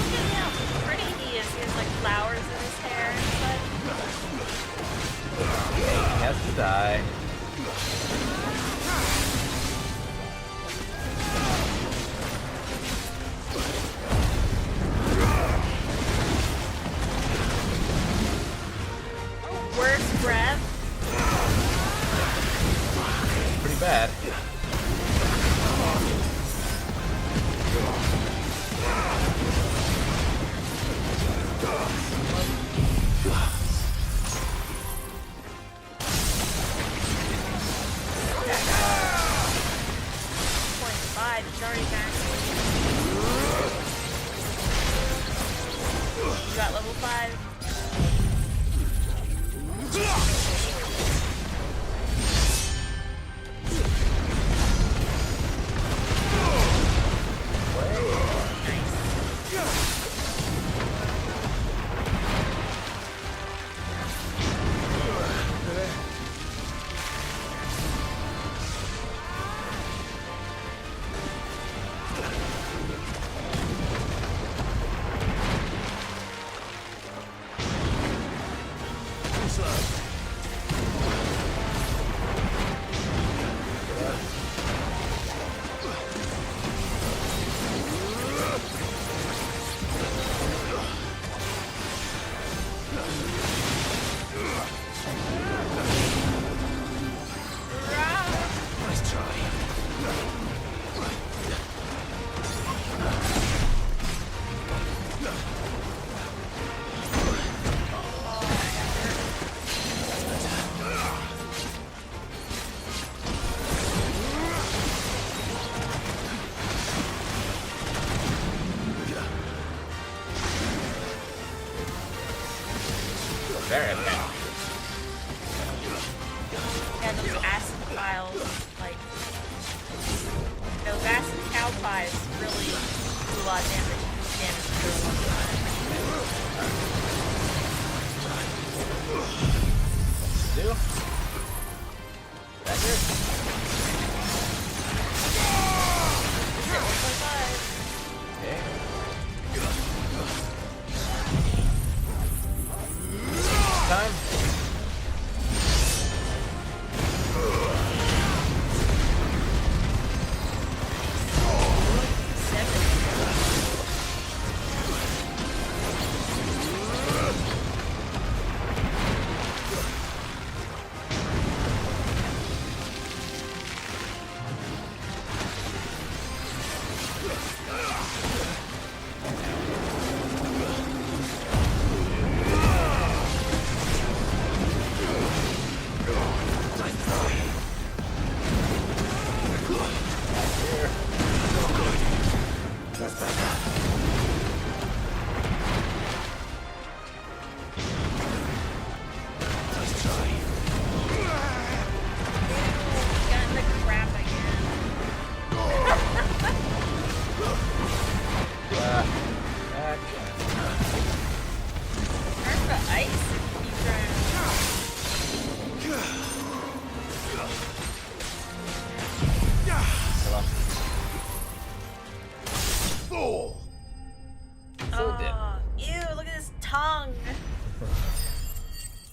Look at how pretty he is. He has like flowers in his hair and such. He has to die. Worst breath. Pretty bad. It's already back. You got level 5. Very effective. Yeah, those acid piles, like, those acid cow pies really do a lot of damage for a long time. Do? Back here? Hit 1.5. Okay. Time.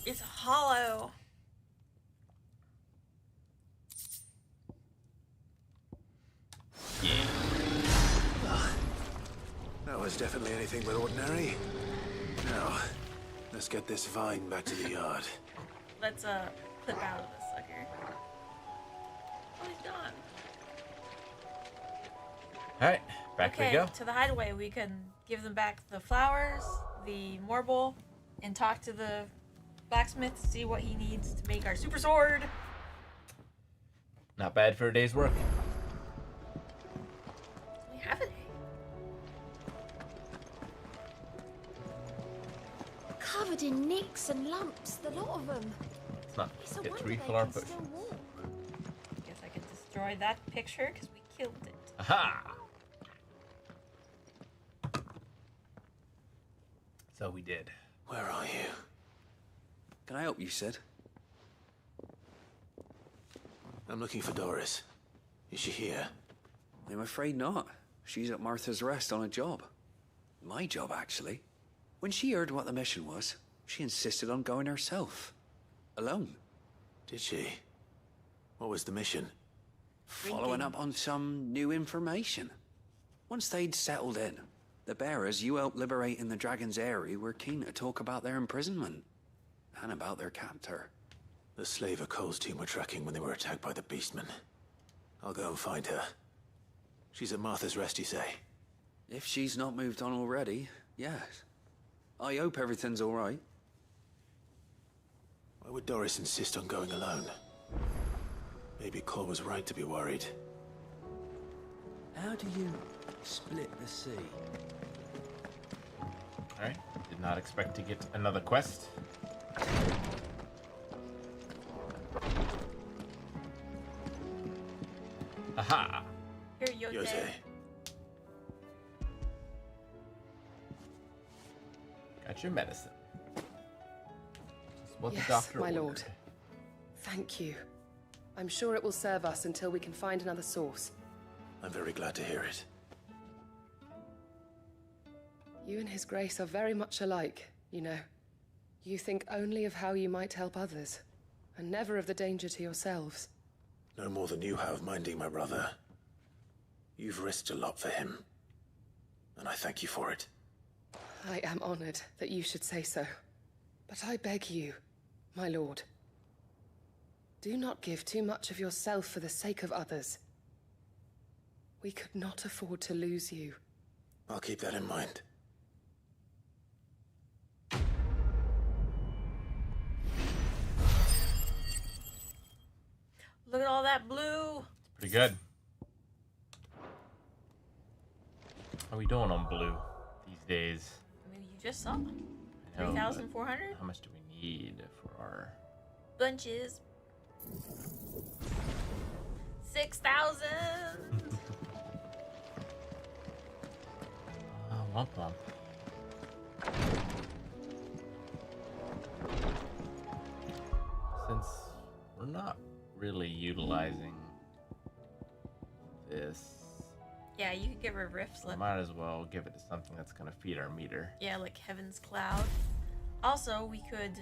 It's hollow. Yeah. That was definitely anything but ordinary. Now, let's get this vine back to the yard. Let's clip out of this sucker. Oh, he's gone. Alright, back we go. To the hideaway. We can give them back the flowers, the marble, and talk to the blacksmith to see what he needs to make our super sword. Not bad for a day's work. We have a day. Covered in nicks and lumps, the lot of them. Let's not It's a get to wonder they refill our can potion. still walk. Guess I can destroy that picture because we killed it. Aha! So we did. Where are you? Can I help you, Sid? I'm looking for Doris. Is she here? I'm afraid not. She's at Martha's Rest on a job. My job, actually. When she heard what the mission was, she insisted on going herself. Alone. Did she? What was the mission? Following up on some new information. Once they'd settled in, the bearers you helped liberate in the Dragon's Eyrie were keen to talk about their imprisonment. And about their captor. The slaver Cole's team were tracking when they were attacked by the Beastmen. I'll go and find her. She's at Martha's Rest, you say? If she's not moved on already, yes. I hope everything's all right. Why would Doris insist on going alone? Maybe Cole was right to be worried. How do you split the sea? Alright, did not expect to get another quest. Aha! Here, Yose. Got your medicine. Just what Yes, the doctor my ordered. lord. Thank you. I'm sure it will serve us until we can find another source. I'm very glad to hear it. You and His Grace are very much alike, you know. You think only of how you might help others, and never of the danger to yourselves. No more than you have minding my brother. You've risked a lot for him, and I thank you for it. I am honored that you should say so. But I beg you, my lord, do not give too much of yourself for the sake of others. We could not afford to lose you. I'll keep that in mind. Look at all that blue. Pretty good. How are we doing on blue these days? I mean, you just saw. I know, 3,400? How much do we need for our... Bunches. 6,000. Womp womp. Since we're not really utilizing this, Yeah, you can give her a rift I slip. might as well give it to something that's gonna feed our meter. Yeah, like Heaven's Cloud. Also, we could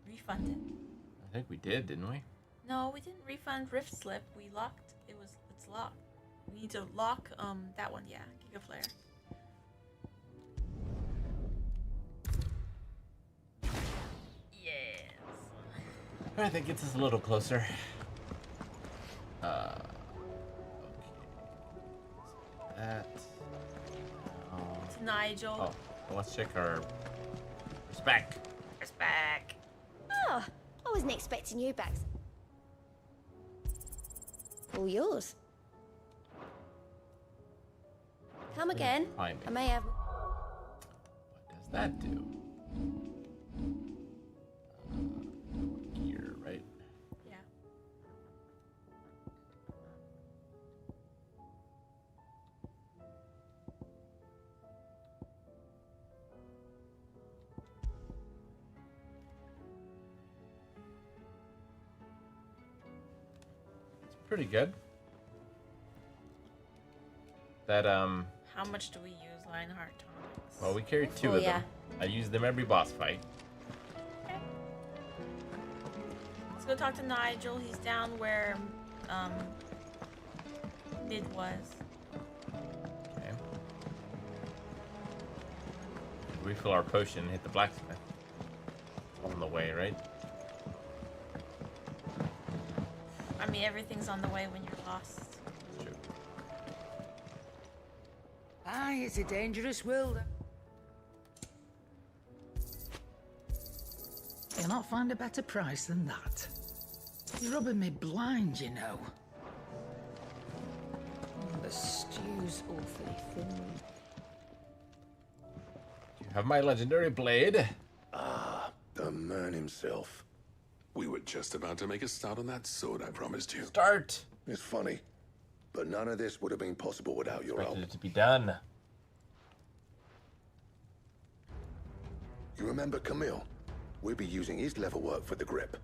refund it. I think we did, didn't we? No, we didn't refund rift slip. We locked. It's locked. We need to lock that one. Yeah, Gigaflare. Yes. I think it's just a little closer. Okay. So that. It's Nigel. Oh, well, let's check our spec. It's back. Oh, I wasn't expecting you back. All yours. Come again. Timing. I may have. What does that do? Gear, right? Yeah. It's pretty good. That How much do we use Lionheart tonics? well, we carried two of them. I use them every boss fight. Let's go talk to Nigel. He's down where Mid was. Okay. Refill our potion and hit the blacksmith. On the way, right? I mean, everything's on the way when you're lost. Aye, it's a dangerous world. You'll not find a better price than that. You're rubbing me blind, you know. The stew's awfully thin. Do you have my legendary blade. Ah, the man himself. We were just about to make a start on that sword I promised you. Start. It's funny, but none of this would have been possible without your help. Expected it to be done. You remember Camille? We'll be using his leather work for the grip.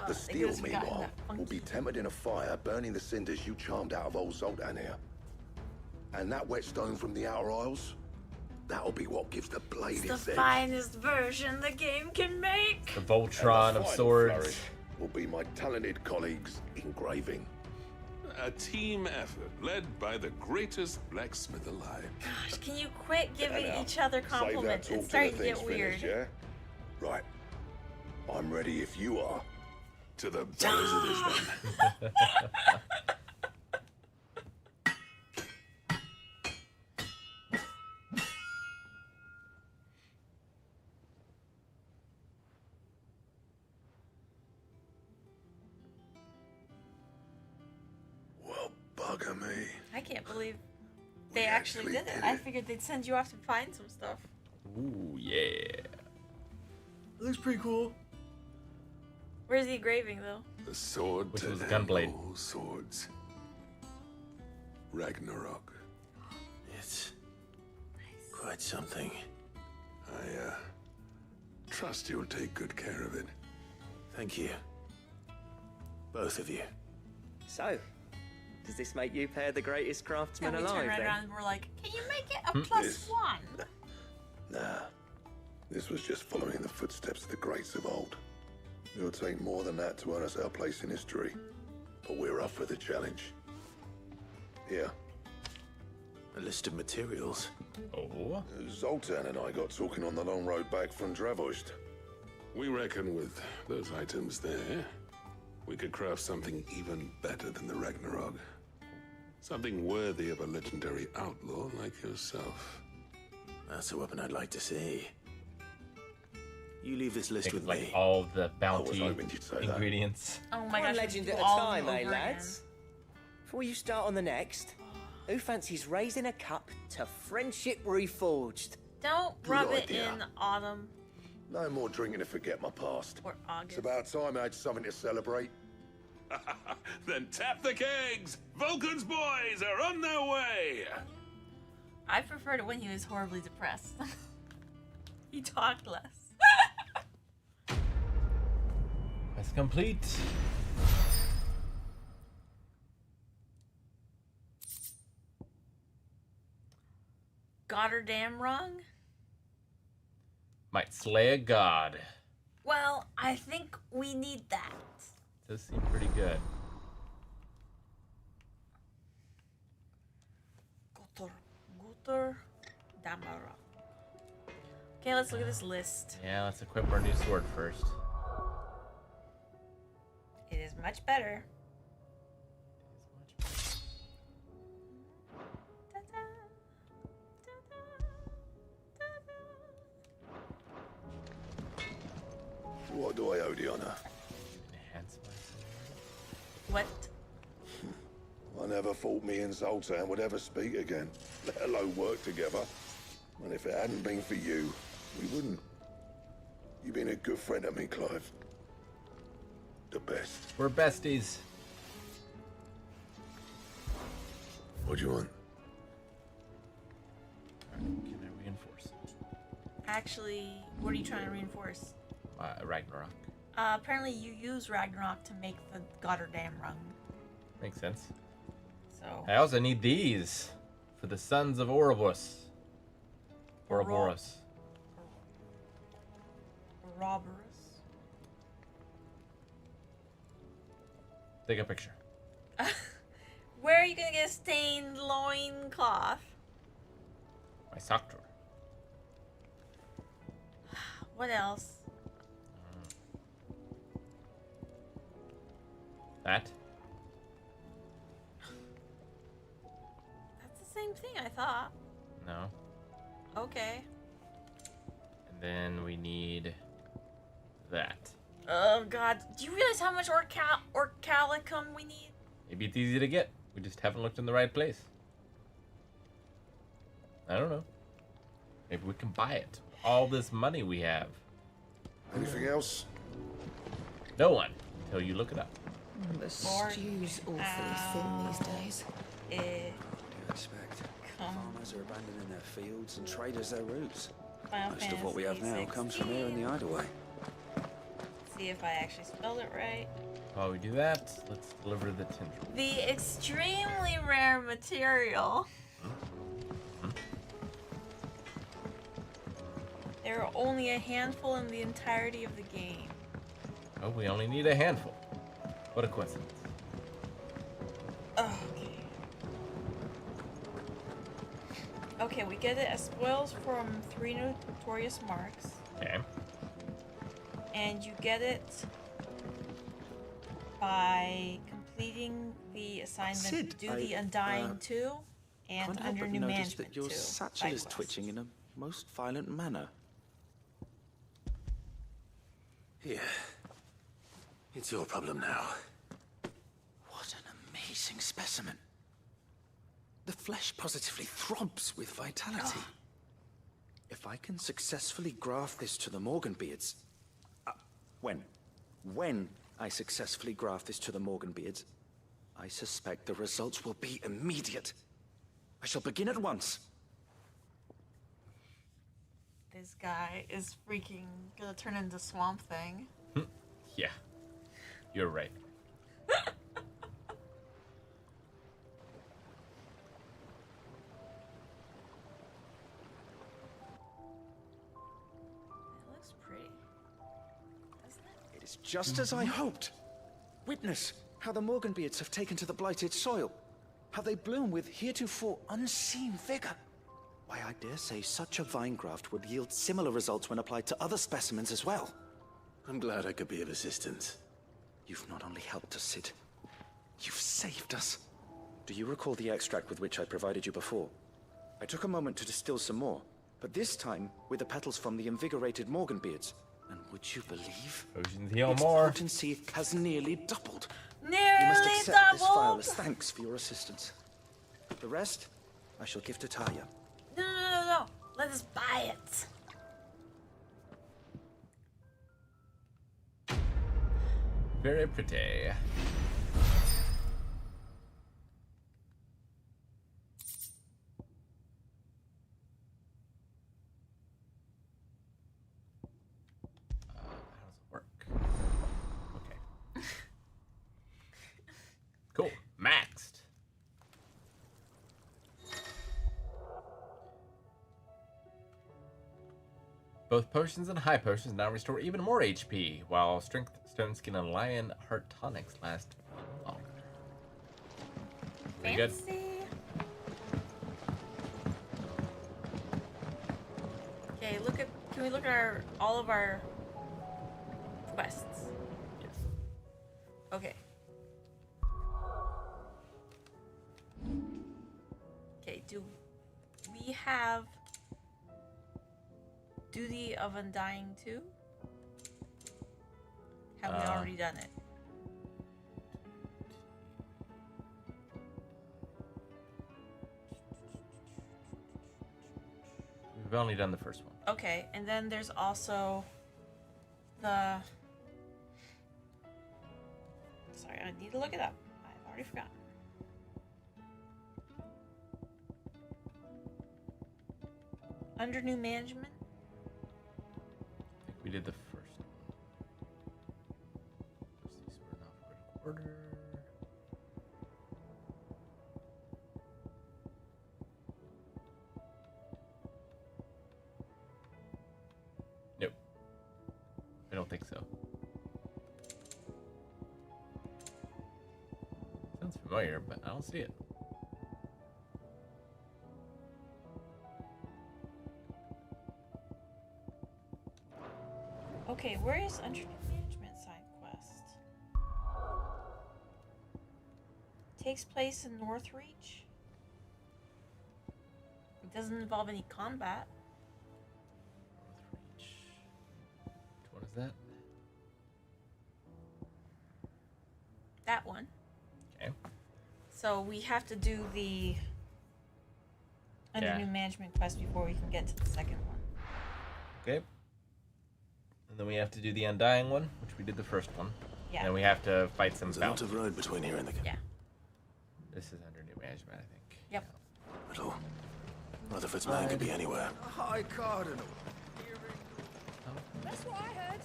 The steel, meanwhile, will be tempered in a fire, burning the cinders you charmed out of old Zoltan here. And that whetstone from the Outer Isles, that'll be what gives the blade It's its the edge. finest version the game can make. The Voltron And the of final swords. flourish will be my talented colleagues engraving. A team effort led by the greatest blacksmith alive. Gosh, can you quit giving Now, each other save that compliments? talk It's till the starting to get thing's weird. finished, yeah? Right. I'm ready if you are. To the bellows it is then. Well, bugger me. I can't believe they actually did it. I figured they'd send you off to find some stuff. Ooh, yeah. It looks pretty cool. Where's the engraving, though? The sword Which to was a end gunblade. all swords. Ragnarok. It's quite something. I trust you'll take good care of it. Thank you. Both of you. So, does this make you pair the greatest craftsman And we alive turned right then? around and we're like, can you make it a plus one? Nah. This was just following the footsteps of the greats of old. It'll take more than that to earn us our place in history. But we're up for the challenge. Here. A list of materials. Oh. Zoltan and I got talking on the long road back from Dravost. We reckon with those items there, we could craft something even better than the Ragnarok. Something worthy of a legendary outlaw like yourself. That's a weapon I'd like to see. You leave this list Think with of, like me. all the bounty hoping you'd say that. ingredients. Oh my One gosh, legend we at do a all time, over eh, again. lads? Before you start on the next, who fancies raising a cup to friendship reforged? Don't Good rub it idea. in autumn No more drinking to forget my past. or August. It's about time I had something to celebrate. Then tap the kegs! Vulcan's boys are on their way! I preferred it when he was horribly depressed. He talked less. Quest complete. Got her damn wrong? Might slay a god. Well, I think we need that. Does seem pretty good. Guter Damara. Okay, let's look at this list. Yeah, let's equip our new sword first. It is much better. What do I owe the honor? Enhance my sword. What? I never thought me and Zoltan would ever speak again, let alone work together. And if it hadn't been for you, we wouldn't. You've been a good friend to me, Clive. The best. We're besties. What do you want? Can I reinforce? Actually, what are you trying to reinforce? Ragnarok. Apparently you use Ragnarok to make the Gotterdam rung. Makes sense. So. I also need these for the sons of Ouroboros. Ouroboros. Robbers. Take a picture. Where are you gonna get a stained loincloth? My sock drawer. What else? That. That's the same thing, I thought. No. Okay. And then we need that. Oh god, do you realize how much orcalicum we need? Maybe it's easy to get. We just haven't looked in the right place. I don't know. Maybe we can buy it. All this money we have. Anything else? No one, until you look it up. The stew's awfully thin these days. What do you expect? Farmers are abandoning their fields and traders their roots. Most of what we have now comes from here in the Hideaway. See if I actually spelled it right. While we do that, let's deliver the tendril. The extremely rare material. There are only a handful in the entirety of the game. Oh, we only need a handful. What a coincidence. Okay. Okay, we get it as spoils from 3 notorious marks. Okay. And you get it by completing the assignment Sid, Do the Undying 2 and Can't help Under but New notice Management that your 2. satchel is twitching in a most violent manner. Here. It's your problem now. What an amazing specimen. The flesh positively throbs with vitality. If I can successfully graft this to the Morganbeards... When I successfully graft this to the Morganbeards, I suspect the results will be immediate. I shall begin at once. This guy is freaking gonna turn into Swamp Thing. Yeah, you're right. It looks pretty, doesn't it? It is just as I hoped. Witness how the Morganbeards have taken to the blighted soil. How they bloom with heretofore unseen vigor. Why, I dare say such a vine graft would yield similar results when applied to other specimens as well. I'm glad I could be of assistance. You've not only helped us, Sid, you've saved us. Do you recall the extract with which I provided you before? I took a moment to distill some more, but this time with the petals from the invigorated Morganbeards. And would you believe? Potions heal its more. potency has nearly doubled. Nearly You must accept this file doubled. as thanks for your assistance. The rest, I shall give to Talia. No. Let us buy it. Very pretty. How does it work? Okay. Cool. Maxed. Both potions and high potions now restore even more HP, while Strength, Stone Skin, and Lion Heart tonics last longer. Pretty good. Okay, can we look at all of our quests? Yes. Okay. Okay, do we have Duty of Undying 2? Have we already done it? We've only done the first one. Okay, and then there's also the... Sorry, I need to look it up. I've already forgotten. Under New Management? I think we did the first one. These were in alphabetical order. Nope. I don't think so. Sounds familiar, but I don't see it. Okay, where is Under New Management side quest? Takes place in Northreach. It doesn't involve any combat. What is that? That one. Okay. So we have to do the And a new management quest before we can get to the second one. Okay. And then we have to do the Undying one, which we did the first one. Yeah. And we have to fight some There's a lot of road between here and the... Yeah. This is under new management, I think. Yep. Little. Rutherford's man could be anywhere. High Cardinal. That's what I heard.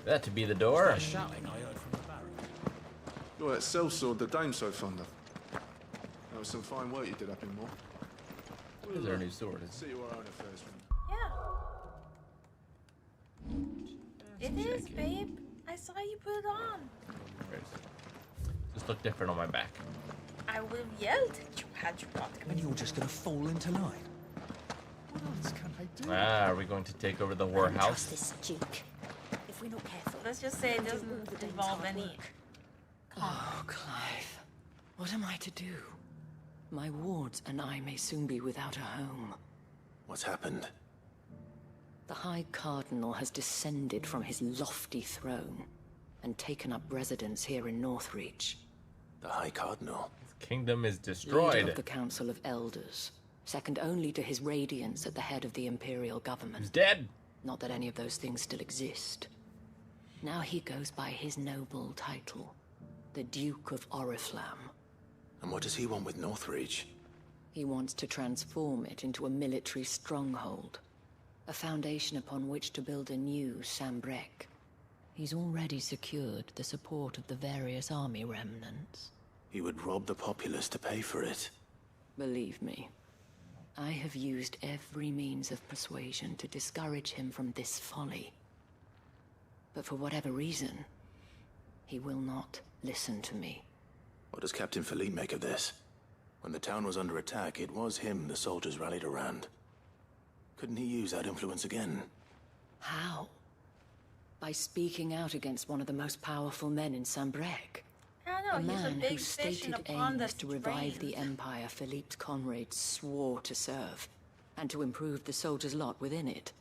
That to be the door. Shouting I heard from the barrack. You're that sellsword the Dame's so fond of. That was some fine work you did up in Moore. Is there a new sword? See you our own affairs, friend. Yeah. It is, babe. I saw you put it on. Just look different on my back. I would have yelled at you had you not. And you're just gonna fall into line. What else can I do? Are we going to take over the whorehouse? This Duke. If we're not careful. Let's just say it doesn't involve any. Oh, Clive. What am I to do? My wards and I may soon be without a home. What's happened? The High Cardinal has descended from his lofty throne and taken up residence here in Northreach. The High Cardinal? His kingdom is destroyed. Leader of the Council of Elders, second only to his Radiance at the head of the Imperial government. He's dead. Not that any of those things still exist. Now he goes by his noble title, the Duke of Oriflamme. And what does he want with Northreach? He wants to transform it into a military stronghold, a foundation upon which to build a new Sambrec. He's already secured the support of the various army remnants. He would rob the populace to pay for it. Believe me, I have used every means of persuasion to discourage him from this folly. But for whatever reason, he will not listen to me. What does Captain Philippe make of this? When the town was under attack, it was him the soldiers rallied around. Couldn't he use that influence again? How? By speaking out against one of the most powerful men in Sambrec. I don't know, A he's a man big whose fish in a stated pond aim that's is to revive the empire Philippe's comrades swore to serve, and to improve the soldiers' lot within it.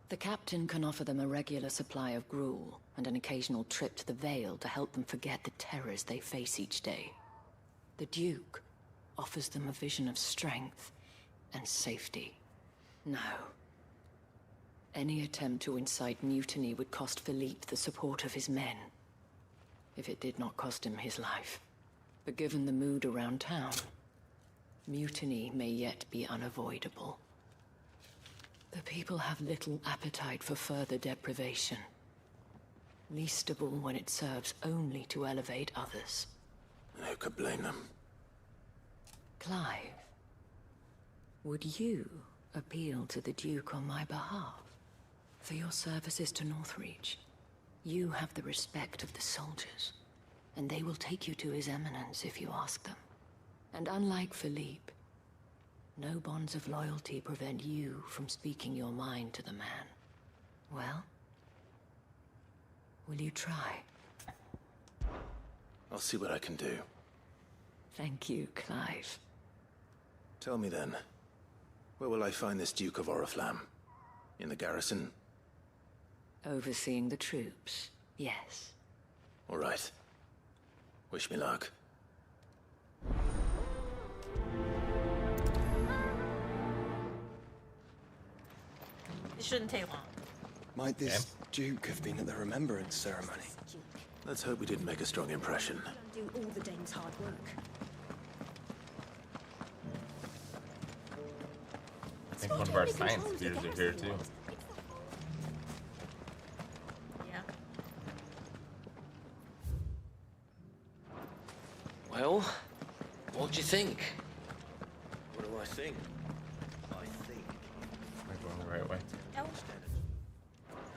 The captain can offer them a regular supply of gruel, and an occasional trip to the Vale to help them forget the terrors they face each day. The Duke offers them a vision of strength and safety. No. Any attempt to incite mutiny would cost Philippe the support of his men, if it did not cost him his life. But given the mood around town, mutiny may yet be unavoidable. The people have little appetite for further deprivation, least of all when it serves only to elevate others. And who could blame them? Clive, would you appeal to the Duke on my behalf? For your services to Northreach, you have the respect of the soldiers, and they will take you to His Eminence if you ask them. And unlike Philippe, no bonds of loyalty prevent you from speaking your mind to the man. Well, will you try? I'll see what I can do. Thank you, Clive. Tell me then, where will I find this Duke of Oriflamme? In the garrison? Overseeing the troops, yes. All right. Wish me luck. It shouldn't take long. Might this Duke have been at the remembrance ceremony? Let's hope we didn't make a strong impression. Do all the dame's hard work. I think one of our science spheres are here too. Yeah. Well, what do you think? What do I think? I think... Am I going the right way? No.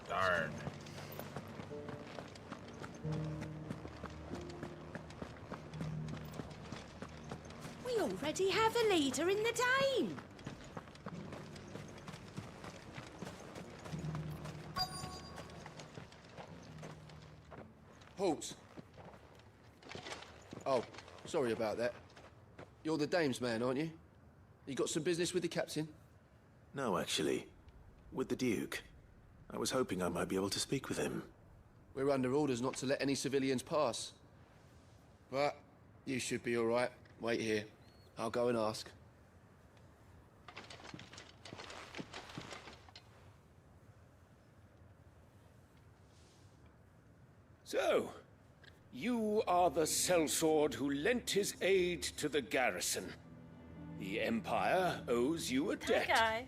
Darn. We already have a leader in the Dame. Halt! Oh, sorry about that. You're the Dame's man, aren't you? You got some business with the captain? No, actually. With the Duke. I was hoping I might be able to speak with him. We're under orders not to let any civilians pass. But you should be all right. Wait here. I'll go and ask. So, you are the sellsword who lent his aid to the garrison. The Empire owes you a debt. Guy.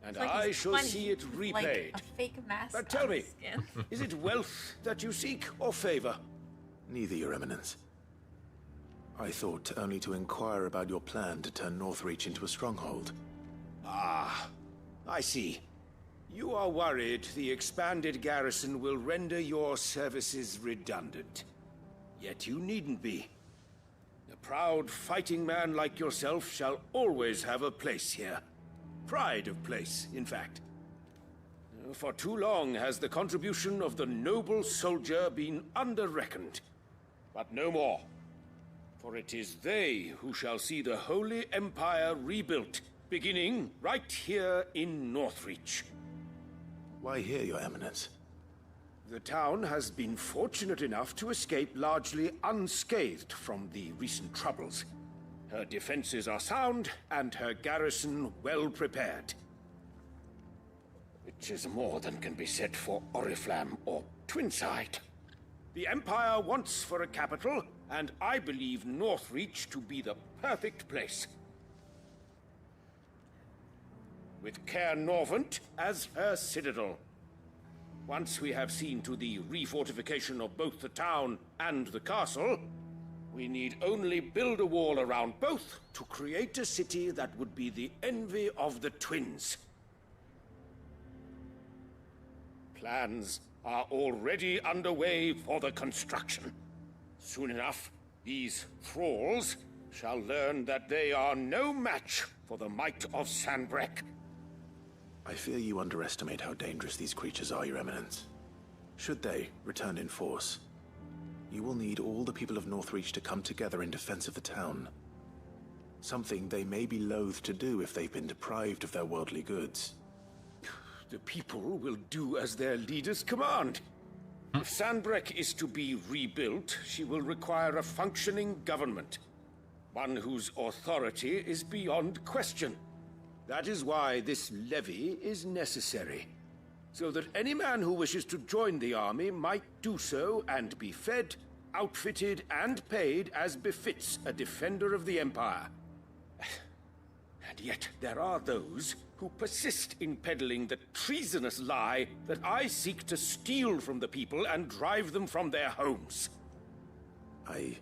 And It's like I he's shall 20 see it with, repaid. Like a fake mask But tell on me, his skin. is it wealth that you seek or favor? Neither, Your Eminence. I thought only to inquire about your plan to turn Northreach into a stronghold. Ah, I see. You are worried the expanded garrison will render your services redundant. Yet you needn't be. A proud fighting man like yourself shall always have a place here. Pride of place, in fact. For too long has the contribution of the noble soldier been under-reckoned. But no more. For it is they who shall see the Holy Empire rebuilt, beginning right here in Northreach. Why here, Your Eminence? The town has been fortunate enough to escape largely unscathed from the recent troubles. Her defenses are sound, and her garrison well prepared. Which is more than can be said for Oriflamme or Twinside. The Empire wants for a capital, and I believe Northreach to be the perfect place. With Caer Norvent as her citadel. Once we have seen to the refortification of both the town and the castle, we need only build a wall around both to create a city that would be the envy of the twins. Plans are already underway for the construction. Soon enough, these thralls shall learn that they are no match for the might of Sanbreque. I fear you underestimate how dangerous these creatures are, Your Eminence. Should they return in force, you will need all the people of Northreach to come together in defense of the town. Something they may be loath to do if they've been deprived of their worldly goods. The people will do as their leaders command. If Sanbreque is to be rebuilt, she will require a functioning government. One whose authority is beyond question. That is why this levy is necessary. So that any man who wishes to join the army might do so and be fed, outfitted, and paid as befits a defender of the Empire. And yet there are those who persist in peddling the treasonous lie that I seek to steal from the people and drive them from their homes. I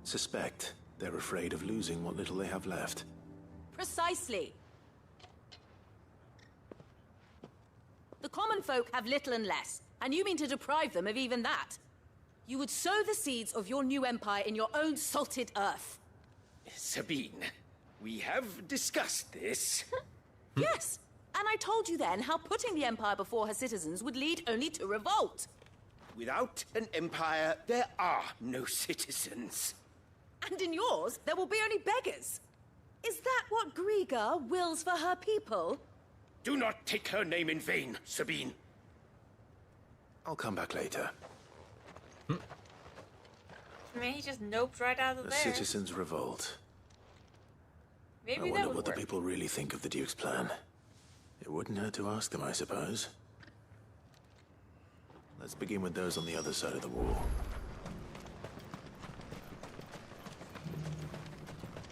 suspect they're afraid of losing what little they have left. Precisely. The common folk have little and less, and you mean to deprive them of even that. You would sow the seeds of your new empire in your own salted earth. Sabine, we have discussed this. Yes, and I told you then how putting the empire before her citizens would lead only to revolt. Without an empire, there are no citizens. And in yours, there will be only beggars. Is that what Griga wills for her people? Do not take her name in vain, Sabine. I'll come back later. I mean, he just noped right out of The there. citizens revolt. Maybe I that wonder would what the work. people really think of the Duke's plan. It wouldn't hurt to ask them, I suppose. Let's begin with those on the other side of the wall.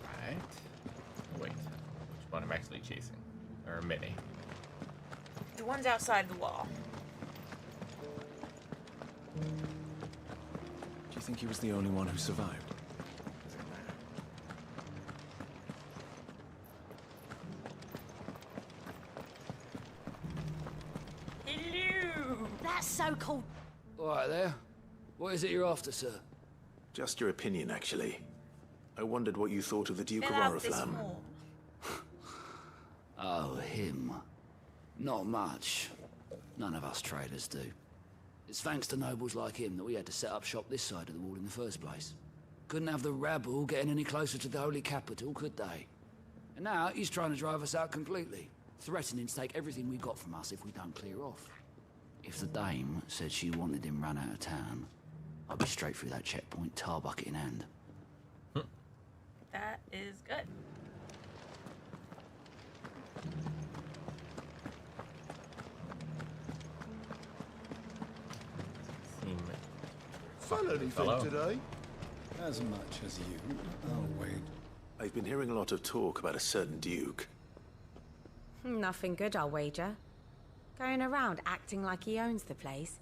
Right. Wait. Which one I'm actually chasing? Or Minnie? The ones outside the wall. Do you think he was the only one who survived? Hello! That's so cool. All right there. What is it you're after, sir? Just your opinion, actually. I wondered what you thought of the Duke of Fill out this Oriflamme. form. Oh, him. Not much. None of us traders do. It's thanks to nobles like him that we had to set up shop this side of the wall in the first place. Couldn't have the rabble getting any closer to the holy capital, could they? And now he's trying to drive us out completely, threatening to take everything we got from us if we don't clear off. If the dame said she wanted him run out of town, I'd be straight through that checkpoint, tar bucket in hand. That is good. Fell anything fellow. today? As much as you. Oh, wait. I've been hearing a lot of talk about a certain duke. Nothing good, I'll wager. Going around acting like he owns the place.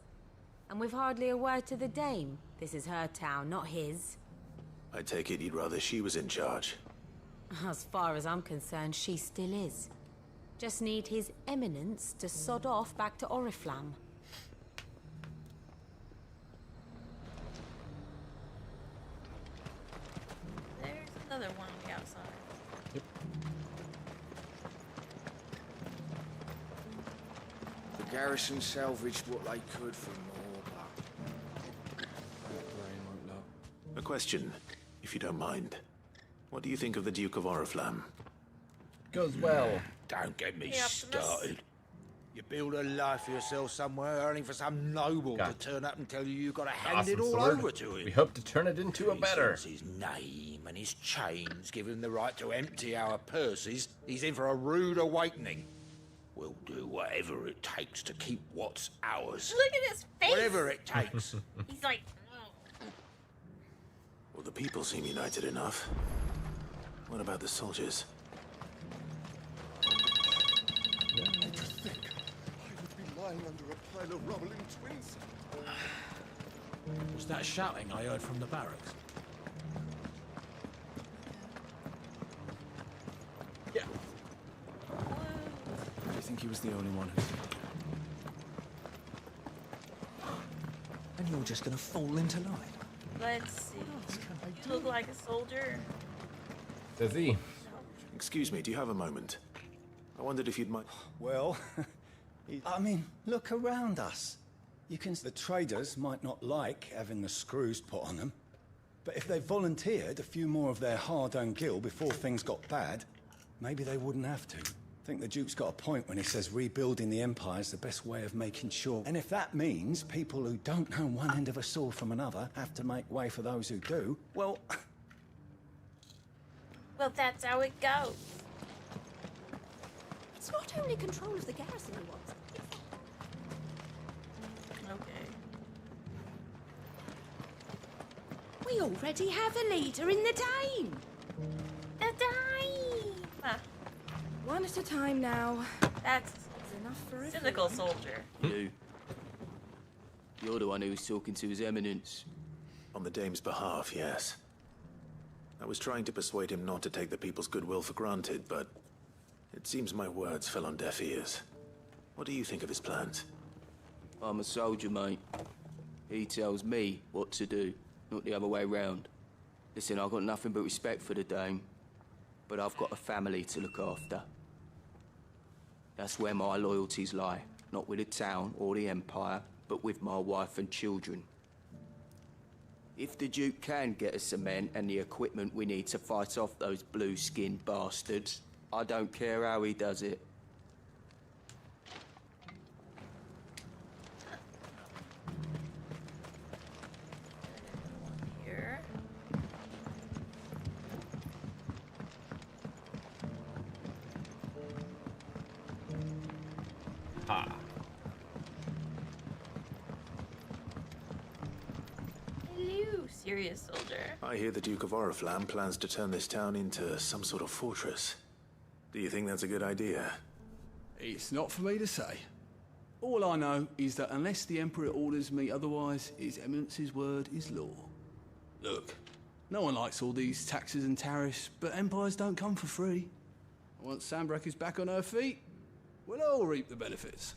And with hardly a word to the dame. This is her town, not his. I take it you'd rather she was in charge. As far as I'm concerned, she still is. Just need his eminence to sod off back to Oriflamme. There's another one on the outside. Yep. The garrison salvaged what they could from Morba. A question, if you don't mind. What do you think of the Duke of Oriflamme? Goes well. Don't get me Hey, Optimus. started. You build a life for yourself somewhere, earning for some noble to turn up and tell you you've got to hand it Awesome all sword. over to him. We hope to turn it into a better. Since his name and his chains give him the right to empty our purses, he's in for a rude awakening. We'll do whatever it takes to keep what's ours. Look at his face. Whatever it takes. He's like, Well, the people seem united enough. What about the soldiers? Lying under a pile of rubble in Twins. Was that shouting I heard from the barracks? Yeah. Do you think he was the only one who... And you're just gonna fall into line? let's see. You look like a soldier. Does he? Excuse me, do you have a moment? I wondered if you'd mind... Well, I mean, look around us. You can... The traders might not like having the screws put on them, but if they volunteered a few more of their hard-earned gil before things got bad, maybe they wouldn't have to. I think the Duke's got a point when he says rebuilding the Empire is the best way of making sure. And if that means people who don't know one end of a sword from another have to make way for those who do, well... Well, that's how it goes. It's not only control of the garrison he wants. Okay. We already have a leader in the Dame. The Dame! One at a time now. That's enough for cynical soldier. You. You're the one who was talking to His Eminence. On the Dame's behalf, yes. I was trying to persuade him not to take the people's goodwill for granted, but it seems my words fell on deaf ears. What do you think of his plans? I'm a soldier, mate. He tells me what to do, not the other way round. Listen, I've got nothing but respect for the Dame, but I've got a family to look after. That's where my loyalties lie, not with the town or the Empire, but with my wife and children. If the Duke can get us cement and the equipment we need to fight off those blue-skinned bastards, I don't care how he does it. Here. Ha. Hello, serious soldier. I hear the Duke of Oriflamme plans to turn this town into some sort of fortress. Do you think that's a good idea? It's not for me to say. All I know is that unless the Emperor orders me otherwise, His Eminence's word is law. Look, no one likes all these taxes and tariffs, but empires don't come for free. Once Sanbreque is back on her feet, we'll all reap the benefits.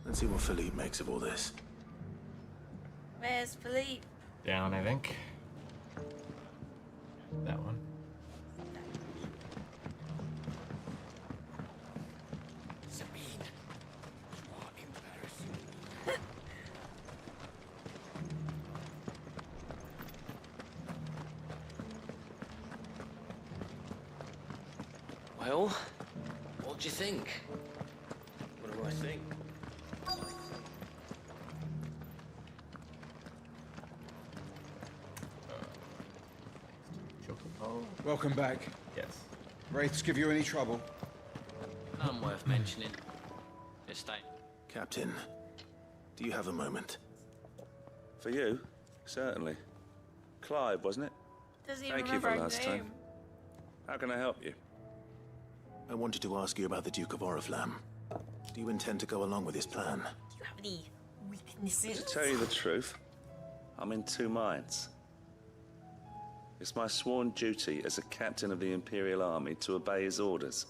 Let's see what Philippe makes of all this. Where's Philippe? Down, I think. That one. Well, what do you think? What do I think? Welcome back. Yes. Wraiths give you any trouble? None worth mentioning. Just stay. Captain, Do you have a moment? For you? Certainly. Clive, wasn't it? Doesn't even Thank you remember for our last name. time. How can I help you? I wanted to ask you about the Duke of Oriflamme. Do you intend to go along with his plan? Do you have any weaknesses? To tell you the truth, I'm in two minds. It's my sworn duty as a captain of the Imperial Army to obey his orders.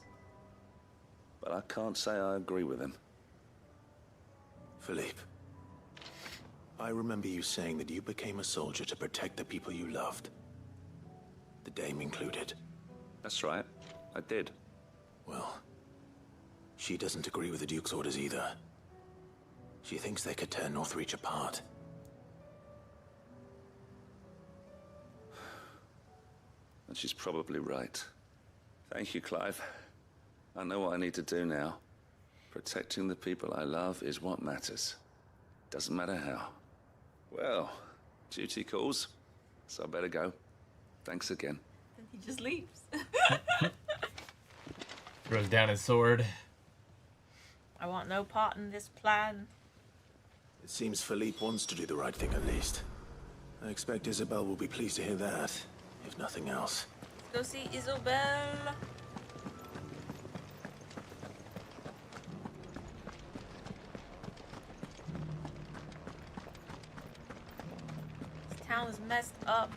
But I can't say I agree with him. Philippe, I remember you saying that you became a soldier to protect the people you loved. The Dame included. That's right, I did. Well, she doesn't agree with the Duke's orders either. She thinks they could tear Northreach apart. And she's probably right. Thank you, Clive. I know what I need to do now. Protecting the people I love is what matters. Doesn't matter how. Well, duty calls, so I better go. Thanks again. And he just leaves. Throws down his sword. I want no part in this plan. It seems Philippe wants to do the right thing at least. I expect Isabel will be pleased to hear that, if nothing else. Let's go see Isabel. This town is messed up.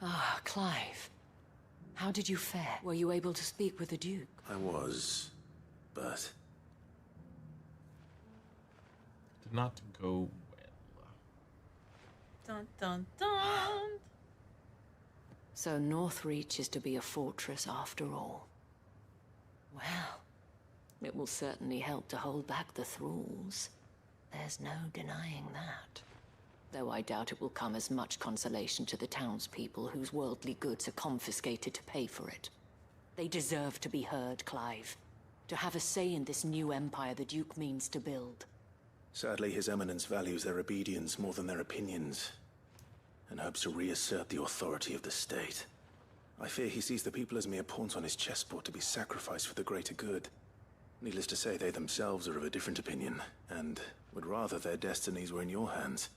Ah, Clive. How did you fare? Were you able to speak with the Duke? I was, but... Did not go well. Dun dun dun. So Northreach is to be a fortress after all. Well, it will certainly help to hold back the thralls. There's no denying that. Though I doubt it will come as much consolation to the townspeople whose worldly goods are confiscated to pay for it. They deserve to be heard, Clive. To have a say in this new empire the Duke means to build. Sadly, His Eminence values their obedience more than their opinions, and hopes to reassert the authority of the state. I fear he sees the people as mere pawns on his chessboard to be sacrificed for the greater good. Needless to say, they themselves are of a different opinion, and would rather their destinies were in your hands.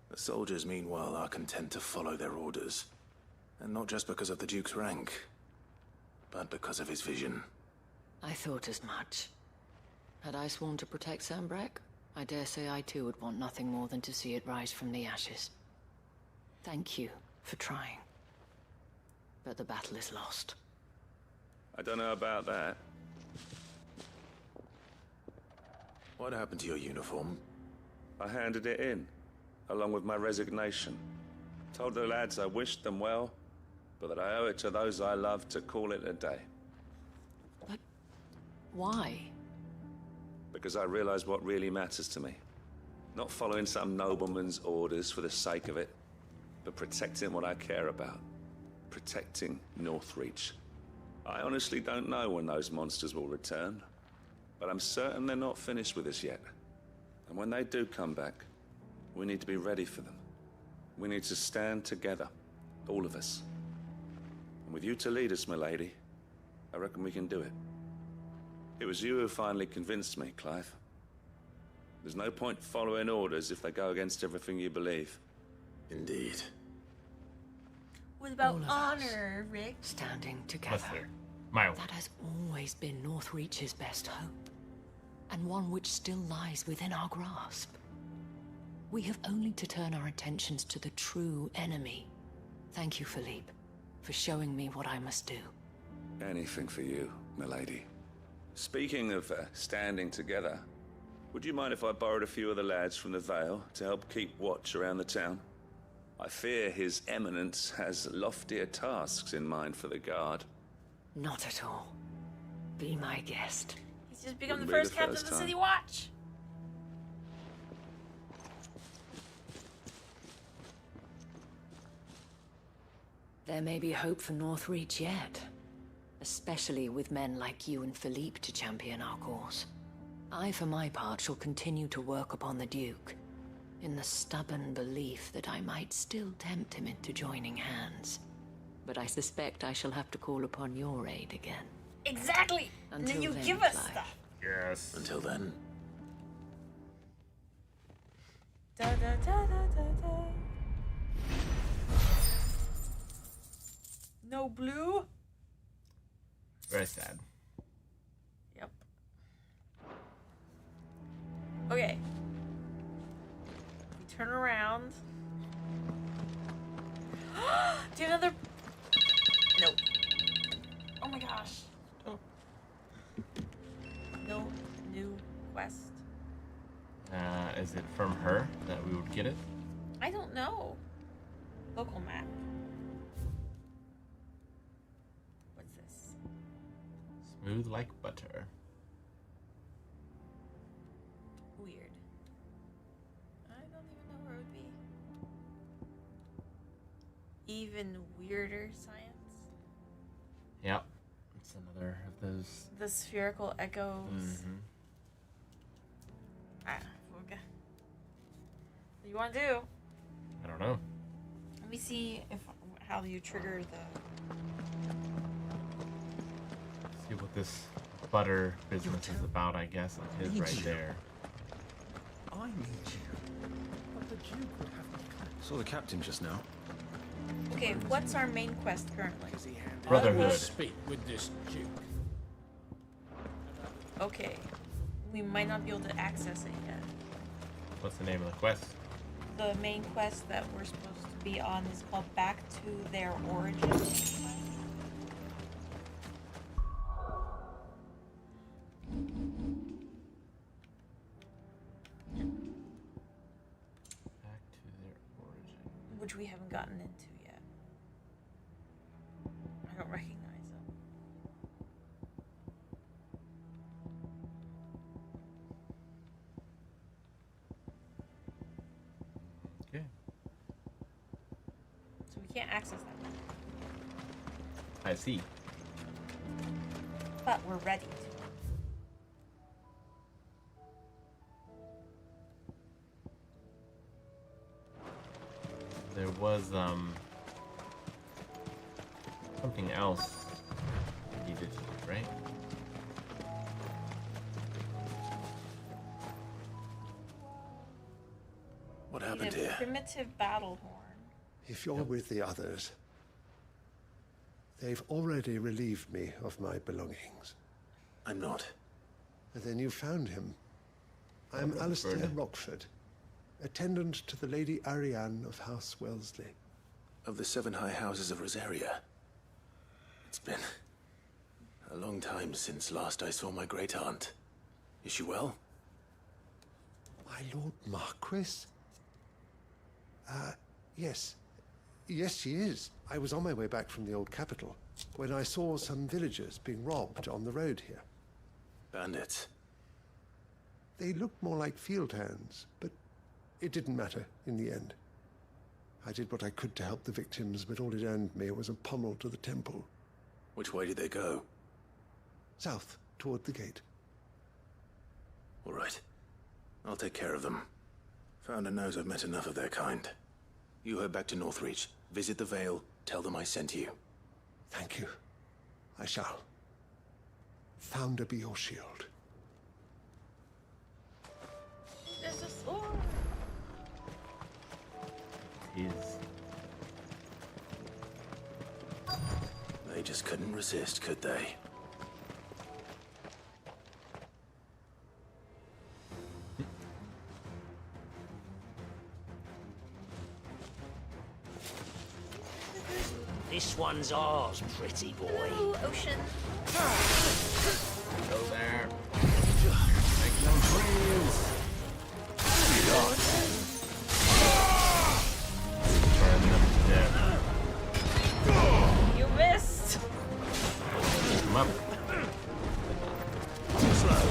The soldiers, meanwhile, are content to follow their orders. And not just because of the Duke's rank, but because of his vision. I thought as much. Had I sworn to protect Sanbreque, I dare say I too would want nothing more than to see it rise from the ashes. Thank you for trying. But the battle is lost. I don't know about that. What happened to your uniform? I handed it in, along with my resignation. Told the lads I wished them well, but that I owe it to those I love to call it a day. But why? Because I realize what really matters to me. Not following some nobleman's orders for the sake of it, but protecting what I care about. Protecting Northreach. I honestly don't know when those monsters will return, but I'm certain they're not finished with us yet. And when they do come back, we need to be ready for them. We need to stand together, all of us. And with you to lead us, milady, I reckon we can do it. It was you who finally convinced me, Clive. There's no point following orders if they go against everything you believe. Indeed. What about honor, Rick? Standing together. That has always been Northreach's best hope, and one which still lies within our grasp. We have only to turn our attentions to the true enemy. Thank you, Philippe, for showing me what I must do. Anything for you, milady. Speaking of standing together, would you mind if I borrowed a few of the lads from the Vale to help keep watch around the town? I fear His Eminence has loftier tasks in mind for the guard. Not at all. Be my guest. He's just become the Wouldn't be first the captain first of the time. City Watch. There may be hope for Northreach yet. Especially with men like you and Philippe to champion our cause. I, for my part, shall continue to work upon the Duke. in the stubborn belief that I might still tempt him into joining hands. But I suspect I shall have to call upon your aid again. Exactly! And then you give us stuff. Yes. Until then. Da, da, da, da, da, da. No blue? Very sad. Yep. Okay. We turn around. Do another. Nope. Oh my gosh. Oh. No new quest. Is it from her that we would get it? I don't know. Local map. What's this? Smooth like butter. Weird. I don't even know where it would be. Even weirder science. Yep. It's another of those. The spherical echoes. Mm-hmm. Okay. What do you want to do? I don't know. Let me see how you trigger the. See what this butter business is about, I guess. It is right there. I need you. But the Duke would have me cut. Saw the captain just now. Okay, what's our main quest currently? Brotherhood. I will speak with this Duke. Okay. We might not be able to access it yet. What's the name of the quest? The main quest that we're supposed to be on is called Back to Their Origins. Back to their origin. Which we haven't gotten into yet. I don't recognize them. Okay. So we can't access that one. I see. But we're ready to. There was something else you did, right? What We happened need a here? primitive battle horn. If you're with the others, they've already relieved me of my belongings. I'm not. And then you found him. I'm Alistair Rockford, attendant to the Lady Ariane of House Wellesley. Of the 7 high houses of Rosaria. It's been a long time since last I saw my great-aunt. Is she well? My Lord Marquis? Yes. Yes, she is. I was on my way back from the old capital when I saw some villagers being robbed on the road here. Bandits? They looked more like field hands, but it didn't matter in the end. I did what I could to help the victims, but all it earned me was a pommel to the temple. Which way did they go? South, toward the gate. All right. I'll take care of them. Founder knows I've met enough of their kind. You head back to Northreach, visit the Vale, tell them I sent you. Thank you. I shall. Founder be your shield. There's a sword. They just couldn't resist, could they? This one's ours, pretty boy. Hello, ocean. Go there. Make no dreams. Burn them to death. You missed. Come up. Too slow.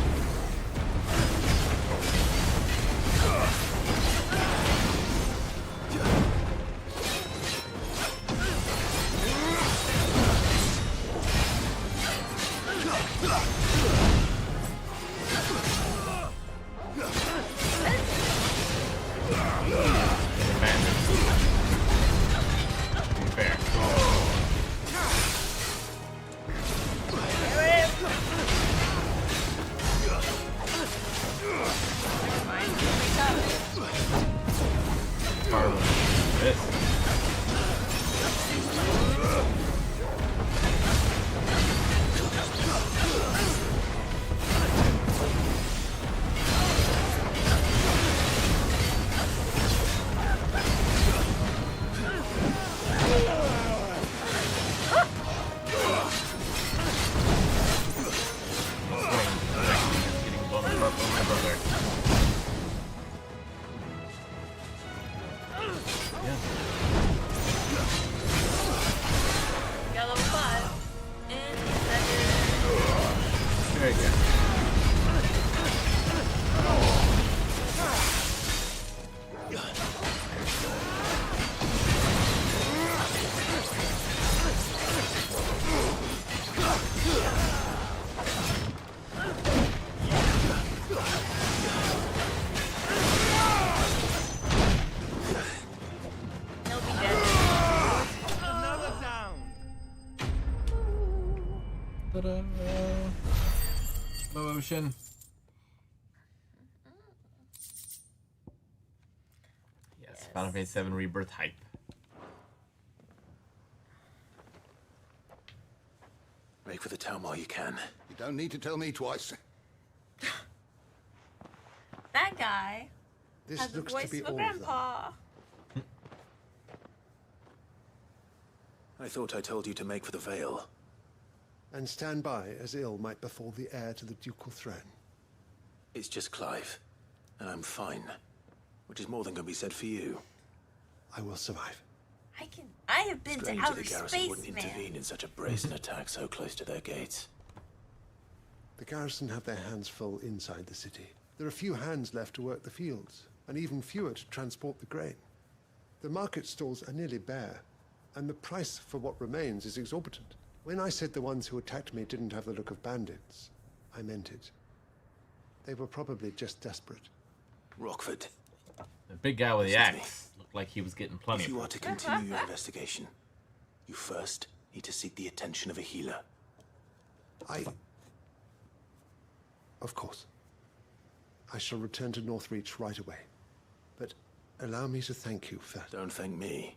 Very good. Ta-da. Motion. Yes, Final Fantasy VII Rebirth hype. Make for the town while you can. You don't need to tell me twice. That guy This has the looks to voice be of a all of them. grandpa. I thought I told you to make for the Vale. And stand by as ill might befall the heir to the ducal throne. It's just Clive, and I'm fine. Which is more than can be said for you. I will survive. I have been Strange to that outer the garrison space, wouldn't man. intervene in such a brazen attack so close to their gates. The garrison have their hands full inside the city. There are few hands left to work the fields, and even fewer to transport the grain. The market stalls are nearly bare, and the price for what remains is exorbitant. When I said the ones who attacked me didn't have the look of bandits, I meant it. They were probably just desperate. Rockford. The big guy with the Listen to me. axe looked like he was getting plenty If you of are to continue your investigation, you first need to seek the attention of a healer. Of course. I shall return to Northreach right away. But allow me to thank you first. Don't thank me.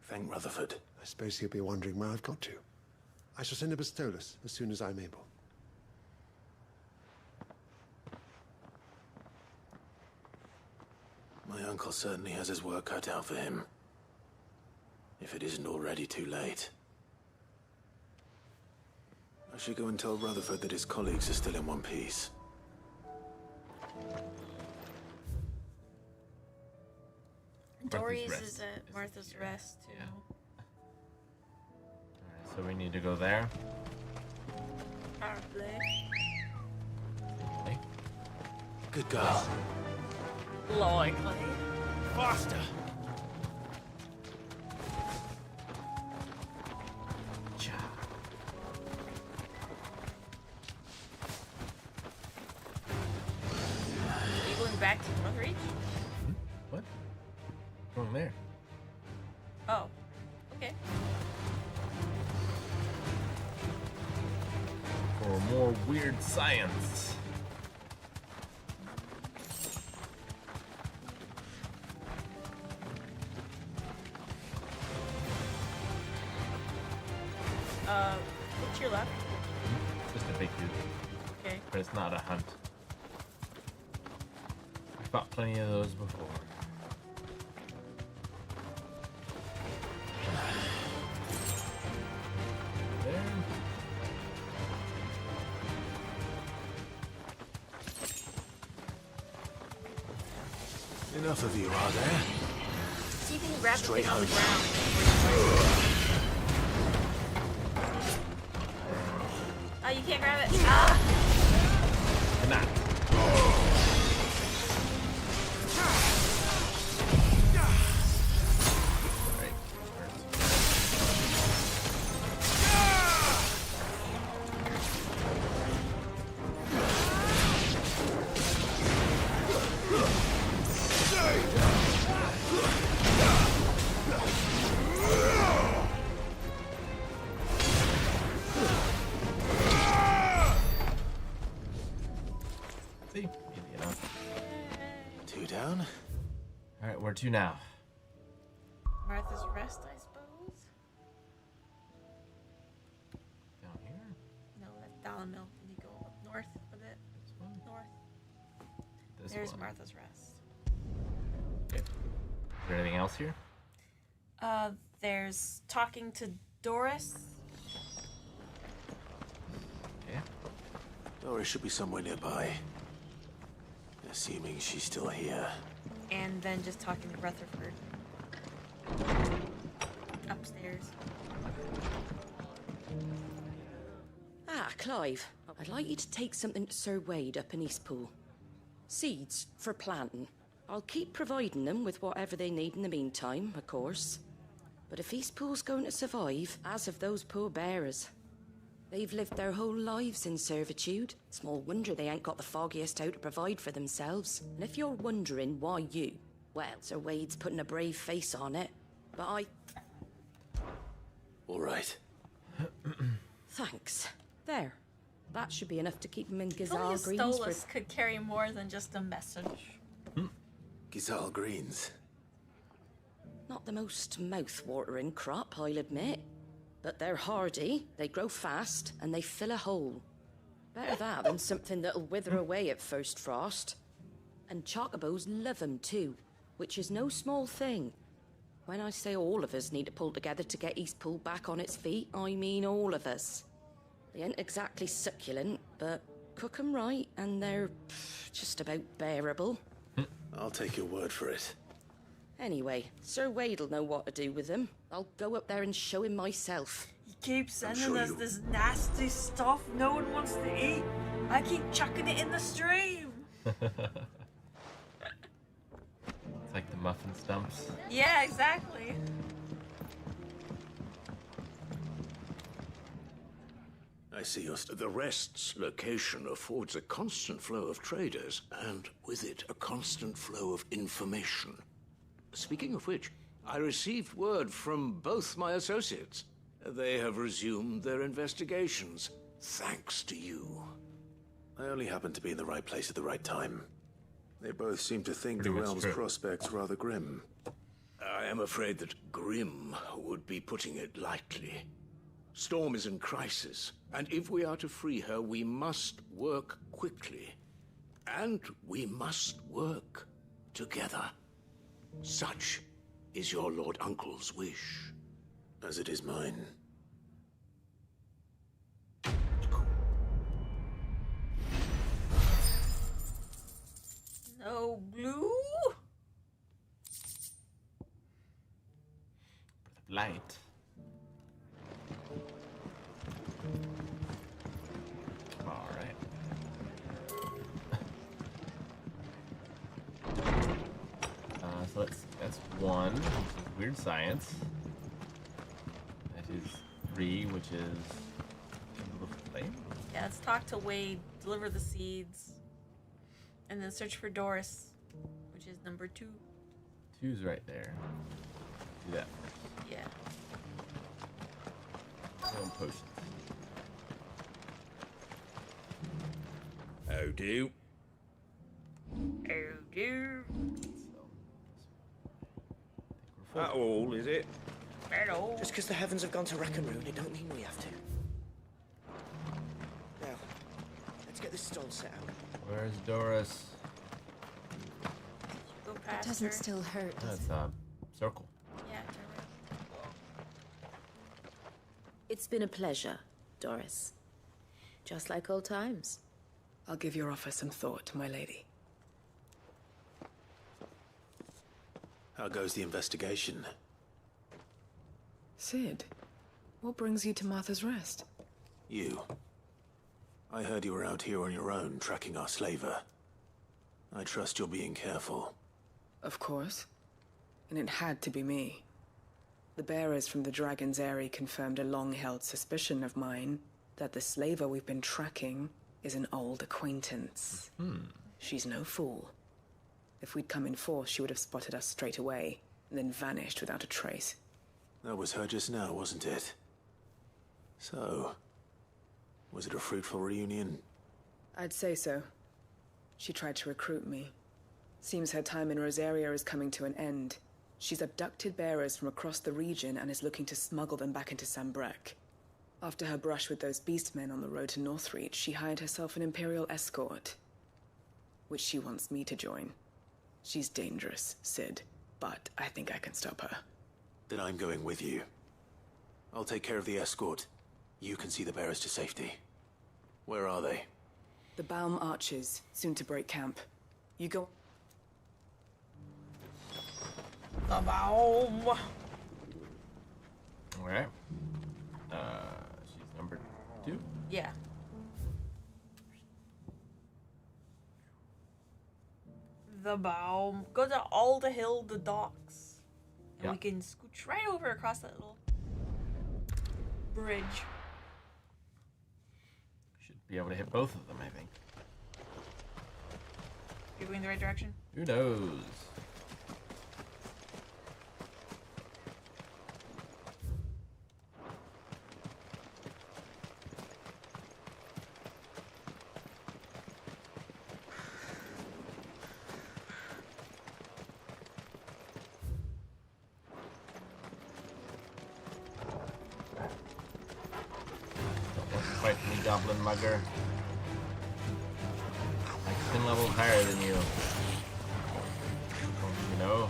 Thank Rutherford. I suppose he'll be wondering where I've got to. I shall send a Bastolus as soon as I'm able. My uncle certainly has his work cut out for him. If it isn't already too late. I should go and tell Rutherford that his colleagues are still in one piece. Dory's is at Martha's Rest, too. Yeah. Alright, so we need to go there. Probably. Good girl. Likely. Faster! Are you going back to Northreach? What? Going there. Oh. Okay. For more weird science. What's your left? Just a big dude. Okay. But it's not a hunt. I fought plenty of those before. There. Enough of you, are there? See if you can grab the Straight thing on the home. ground. Oh, you can't grab it. Ah! Nah. See? Easy enough. 2 down. Alright, where to now? Martha's Rest, I suppose. Down here? No, that's Dalamil. And you go up north a bit. This one? North. This There's one. Martha's Rest. Okay. Is there anything else here? There's talking to Doris. Yeah. Doris should be somewhere nearby. Assuming she's still here. And then just talking to Rutherford. Upstairs. Ah. Clive, I'd like you to take something to Sir Wade up in Eastpool. Seeds for planting. I'll keep providing them with whatever they need in the meantime, of course. But if Eastpool's going to survive, as have those poor bearers. They've lived their whole lives in servitude. Small wonder they ain't got the foggiest how to provide for themselves. And if you're wondering why you, well, Sir Wade's putting a brave face on it, but I... All right. Thanks. There. That should be enough to keep him in Only a Gazal Greens Stolas could carry more than just a message. Gizal Greens. Not the most mouth-watering crop, I'll admit. But they're hardy, they grow fast, and they fill a hole. Better that than something that'll wither away at first frost. And chocobos love 'em too, which is no small thing. When I say all of us need to pull together to get Eastpool back on its feet, I mean all of us. They ain't exactly succulent, but cook 'em right, and they're just about bearable. I'll take your word for it. Anyway, Sir Wade'll know what to do with them. I'll go up there and show him myself. He keeps sending us this nasty stuff no one wants to eat. I keep chucking it in the stream. It's like the muffin stumps. Yeah, exactly. I see your... The Rest's location affords a constant flow of traders, and with it, a constant flow of information. Speaking of which, I received word from both my associates. They have resumed their investigations, thanks to you. I only happened to be in the right place at the right time. They both seem to think Pretty the much realm's true. prospects rather grim. I am afraid that grim would be putting it lightly. Storm is in crisis, and if we are to free her, we must work quickly. And we must work together. Such is your Lord Uncle's wish. As it is mine. No glue? Light. Alright. So that's 1, which is weird science. That is 3, which is flame. Yeah, let's talk to Wade, deliver the seeds, and then search for Doris, which is number 2. 2's right there. Do that first. Yeah. One potion. Oh, do. Oh, dear. That all, is it? Hello. Just because the heavens have gone to Rackaroon, it don't mean we have to. Now, let's get this stall set out. Where's Doris? Go It past doesn't her. still hurt, does That's a circle. Yeah, turn around. It's been a pleasure, Doris. Just like old times. I'll give your offer some thought, my lady. How goes the investigation? Sid, what brings you to Martha's Rest? You. I heard you were out here on your own, tracking our slaver. I trust you're being careful. Of course. And it had to be me. The bearers from the Dragon's Eyrie confirmed a long-held suspicion of mine that the slaver we've been tracking is an old acquaintance. She's no fool. If we'd come in force, she would have spotted us straight away, and then vanished without a trace. That was her just now, wasn't it? So, was it a fruitful reunion? I'd say so. She tried to recruit me. Seems her time in Rosaria is coming to an end. She's abducted bearers from across the region and is looking to smuggle them back into Sambrek. After her brush with those beastmen on the road to Northreach, she hired herself an Imperial escort, which she wants me to join. She's dangerous, Sid, but I think I can stop her. Then I'm going with you. I'll take care of the escort. You can see the bearers to safety. Where are they? The Baum Archers, soon to break camp. You go... The Baum! Alright. She's number 2? Yeah. the Baum. Go to all the hill, the docks. And we can scooch right over across that little bridge. Should be able to hit both of them, I think. You're going the right direction? Who knows? Fight me, Goblin Mugger. Like 10 levels higher than you. Don't you know?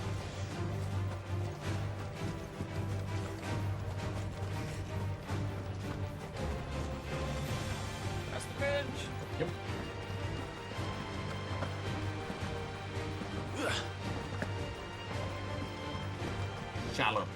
Across the bridge. Yep. Shallow.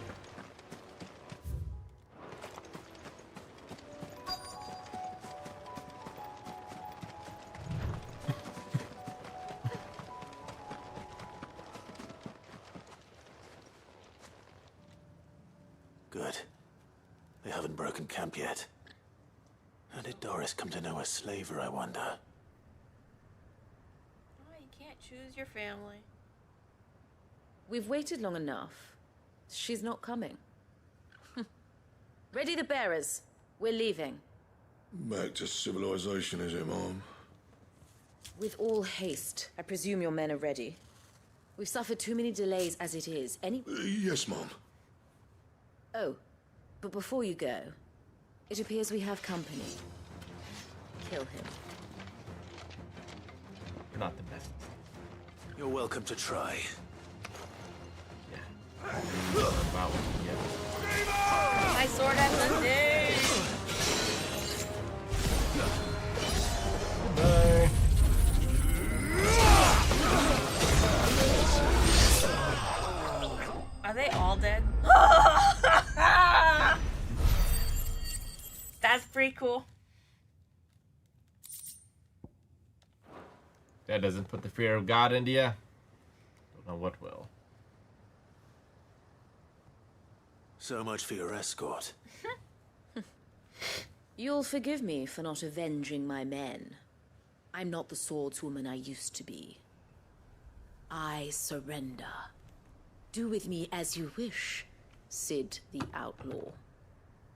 Good. They haven't broken camp yet. How did Doris come to know a slaver, I wonder? Oh, you can't choose your family. We've waited long enough. She's not coming. Ready the bearers. We're leaving. Back to civilization, is it, Mom? With all haste. I presume your men are ready. We've suffered too many delays as it is. Yes, Mom. Oh, but before you go, it appears we have company. Kill him. You're not the best. You're welcome to try. About what you get. My sword has a day. Bye. Are they all dead? That's pretty cool. That doesn't put the fear of God into you. Don't know what will. So much for your escort. You'll forgive me for not avenging my men. I'm not the swordswoman I used to be. I surrender. Do with me as you wish, Sid the Outlaw.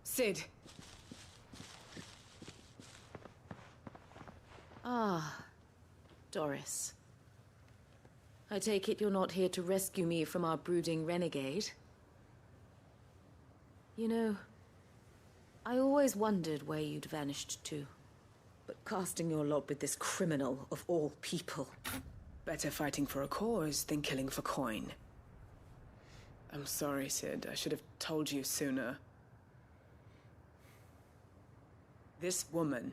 Sid. Ah, Doris. I take it you're not here to rescue me from our brooding renegade? You know, I always wondered where you'd vanished to. But casting your lot with this criminal of all people. Better fighting for a cause than killing for coin. I'm sorry, Sid. I should have told you sooner. This woman,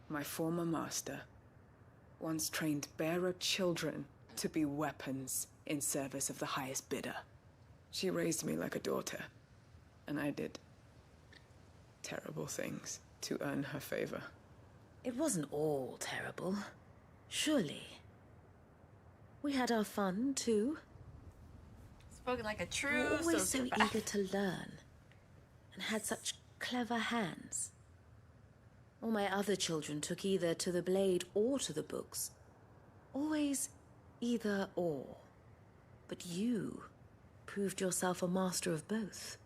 my former master, once trained bearer children to be weapons in service of the highest bidder. She raised me like a daughter, and I did terrible things to earn her favor. It wasn't all terrible, surely. We had our fun, too. Spoken like a true You're always so sociopath. eager to learn, and had such clever hands. All my other children took either to the blade or to the books. Always either or. But you proved yourself a master of both.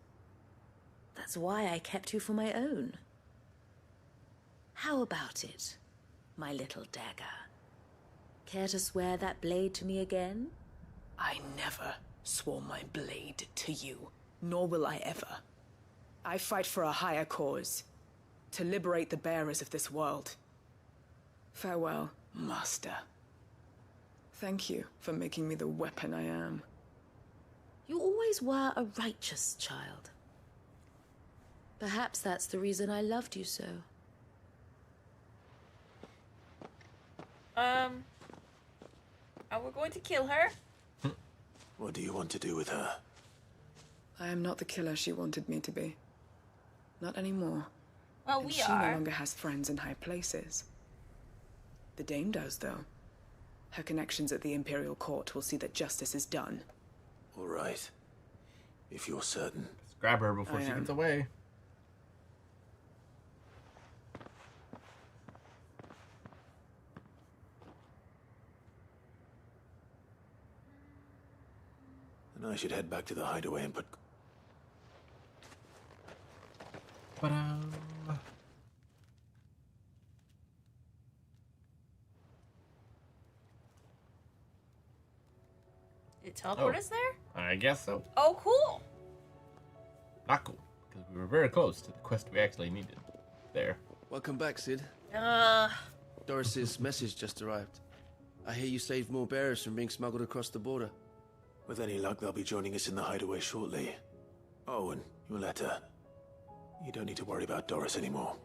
That's why I kept you for my own. How about it, my little dagger? Care to swear that blade to me again? I never swore my blade to you, nor will I ever. I fight for a higher cause, to liberate the bearers of this world. Farewell, Master. Thank you for making me the weapon I am. You always were a righteous child. Perhaps that's the reason I loved you so. Are we going to kill her? What do you want to do with her? I am not the killer she wanted me to be. Not anymore. Well, And we she no are. longer has friends in high places. The dame does, though. Her connections at the Imperial Court will see that justice is done. All right. If you're certain. Let's grab her before she gets away. And I should head back to the hideaway and put... It teleport us there? I guess so. Oh, cool. Not cool, because we were very close to the quest we actually needed. There. Welcome back, Sid. Doris's message just arrived. I hear you saved more bearers from being smuggled across the border. With any luck, they'll be joining us in the hideaway shortly. Oh, and your letter. You don't need to worry about Doris anymore.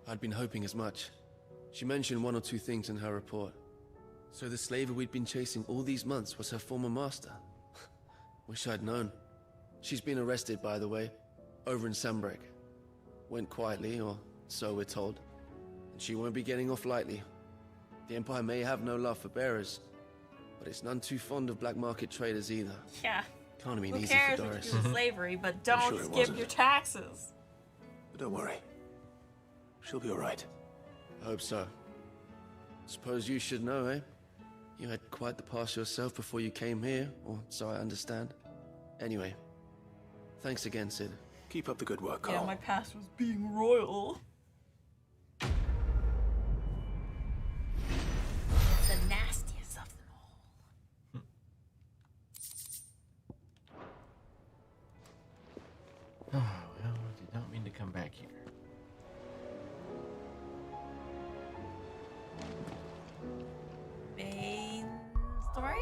I'd been hoping as much. She mentioned one or two things in her report. So the slaver we'd been chasing all these months was her former master. Wish I'd known. She's been arrested, by the way, over in Sambrek. Went quietly, or so we're told. And she won't be getting off lightly. The Empire may have no love for bearers, but it's none too fond of black market traders either. Yeah. Can't have been Who easy cares for what Doris. you do with slavery, but don't sure it skip wasn't. your taxes. But don't worry. She'll be all right. I hope so. Suppose you should know, eh? You had quite the past yourself before you came here, or so I understand. Anyway, thanks again, Sid. Keep up the good work, Yeah, Carl. my past was being royal. The nastiest of them all. Oh, well, I did not mean to come back here. Main story?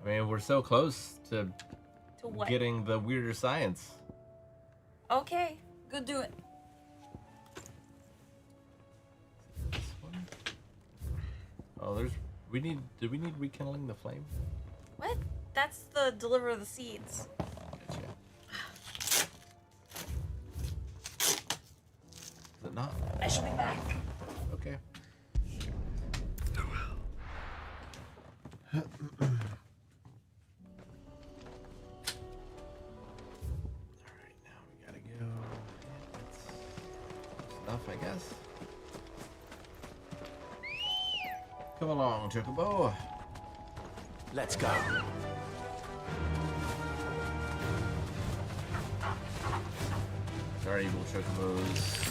I mean, we're so close to what? getting the weirder science. Okay, go do it. Oh, did we need rekindling the flame? What? That's the deliver the seeds. Gotcha. Is it not? I shall be back. Okay. Alright, now we gotta go. Stuff, I guess. Come along, Chocobo. Let's go. Sorry, evil Chocobos.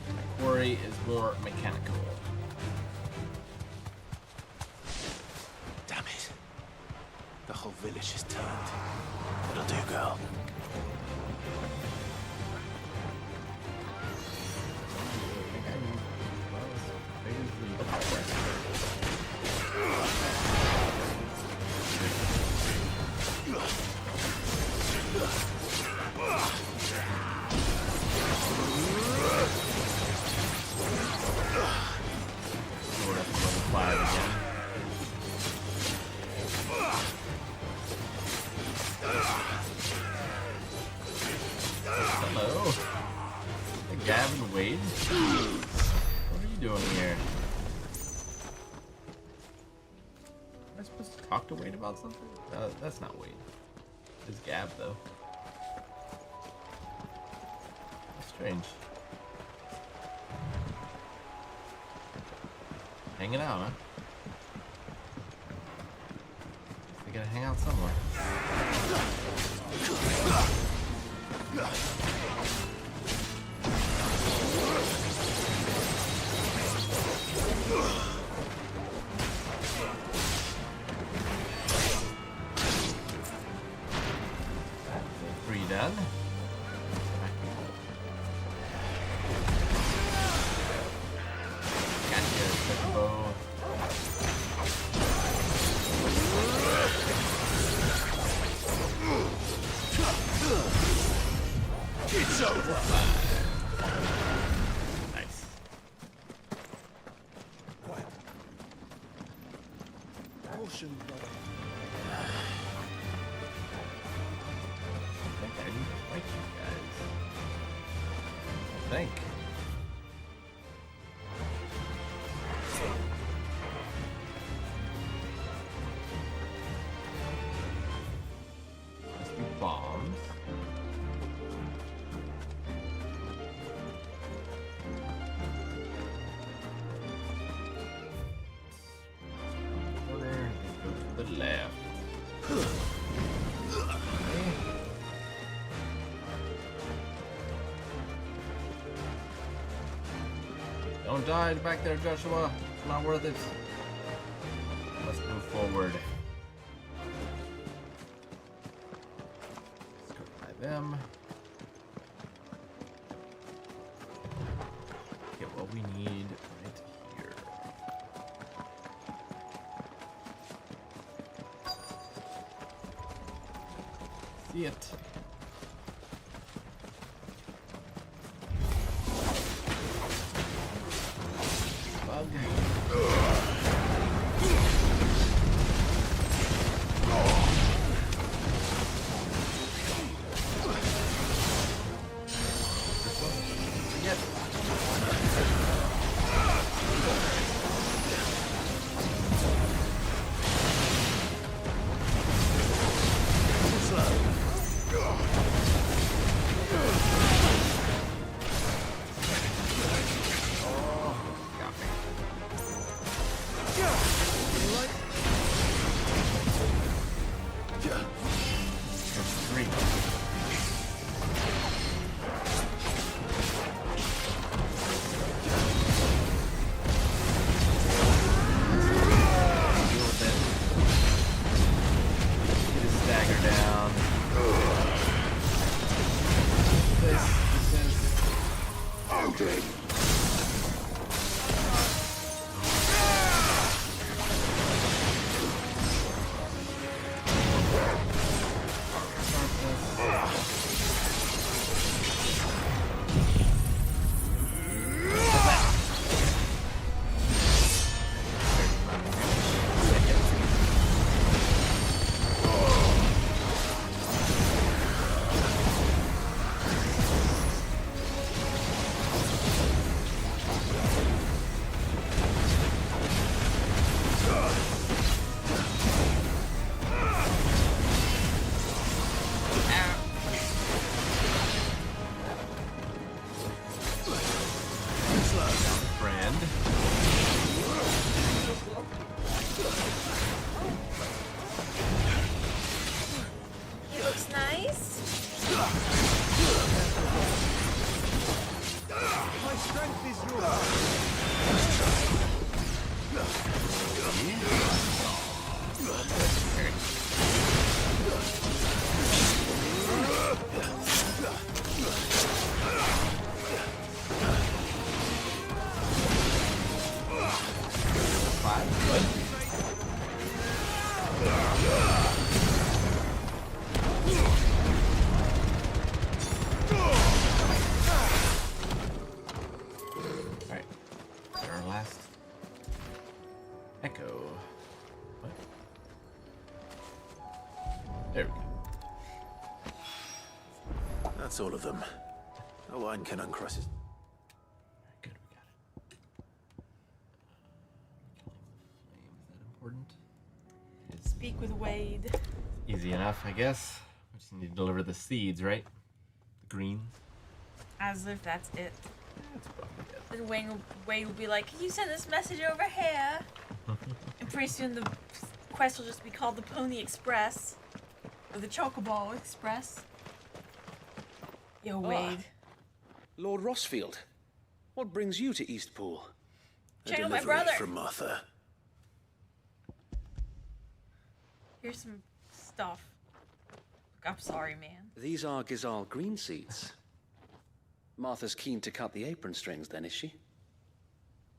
My quarry is more mechanical. Damn it. The whole village is turned. It'll do, girl. Hello. Hey, Gavin Wade? What are you doing here? Am I supposed to talk to Wade about something? That's not Wade. It's Gav, though. That's strange. Hanging out, huh? They gotta hang out somewhere. Three done. Gotcha, Chocobo. It's over. Nice. Quiet. Caution, brother. I think I need to fight you guys. I think. Don't die back there, Joshua. It's not worth it. Let's move forward. Let's go by them. Get what we need right here. See it. That's all of them. No one can uncross it. Good, we got it. Killing the flames, is that important? Speak with Wade. Easy enough, I guess. We just need to deliver the seeds, right? The greens. As if that's it. That's probably it. Then Wade will be like, "Can you send this message over here?" And pretty soon the quest will just be called the Pony Express. Or the Chocobo Express. Yo, Wade. Lord Rossfield, what brings you to Eastpool? Check out my Delivery brother. from Martha. Here's some stuff. Look, I'm sorry, man. These are Gizal green seeds. Martha's keen to cut the apron strings, then, is she?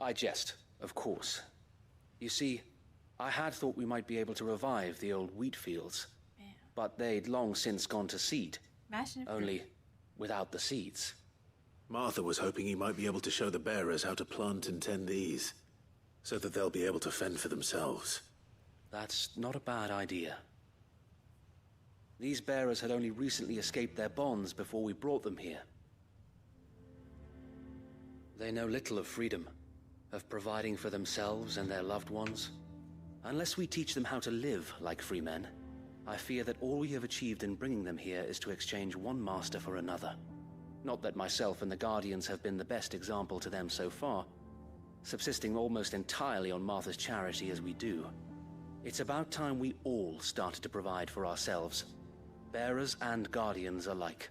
I jest, of course. You see, I had thought we might be able to revive the old wheat fields, but they'd long since gone to seed. Only without the seeds. Martha was hoping he might be able to show the bearers how to plant and tend these, so that they'll be able to fend for themselves. That's not a bad idea. These bearers had only recently escaped their bonds before we brought them here. They know little of freedom, of providing for themselves and their loved ones. Unless we teach them how to live like free men, I fear that all we have achieved in bringing them here is to exchange one master for another. Not that myself and the Guardians have been the best example to them so far, subsisting almost entirely on Martha's charity as we do. It's about time we all started to provide for ourselves, bearers and Guardians alike.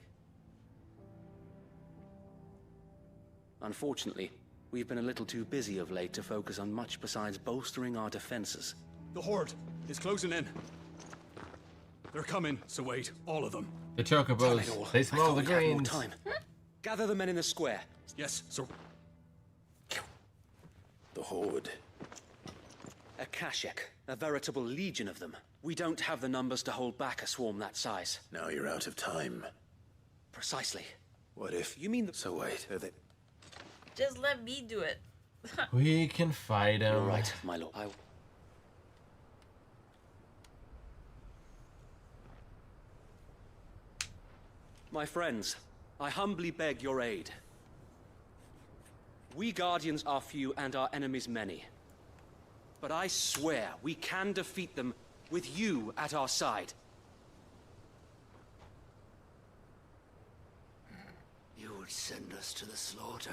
Unfortunately, We've been a little too busy of late to focus on much besides bolstering our defenses. The Horde is closing in. They're coming, so wait, all of them. The chocobos, they smell the greens. Gather the men in the square. Yes, sir. The Horde. Akashic, a veritable legion of them. We don't have the numbers to hold back a swarm that size. Now you're out of time. Precisely. What if... You mean the... So wait, are they... Just let me do it. We can fight him. You're right, my lord. My friends, I humbly beg your aid. We Guardians are few and our enemies many. But I swear we can defeat them with you at our side. You would send us to the slaughter.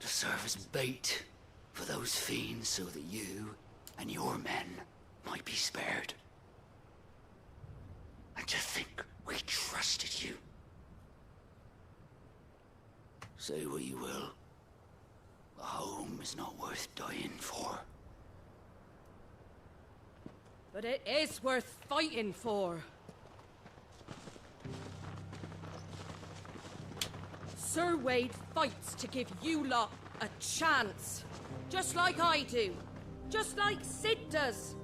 To serve as bait for those fiends so that you and your men might be spared. And to think we trusted you. Say what you will. A home is not worth dying for. But it is worth fighting for. Sir Wade fights to give you lot a chance. Just like I do. Just like Sid does.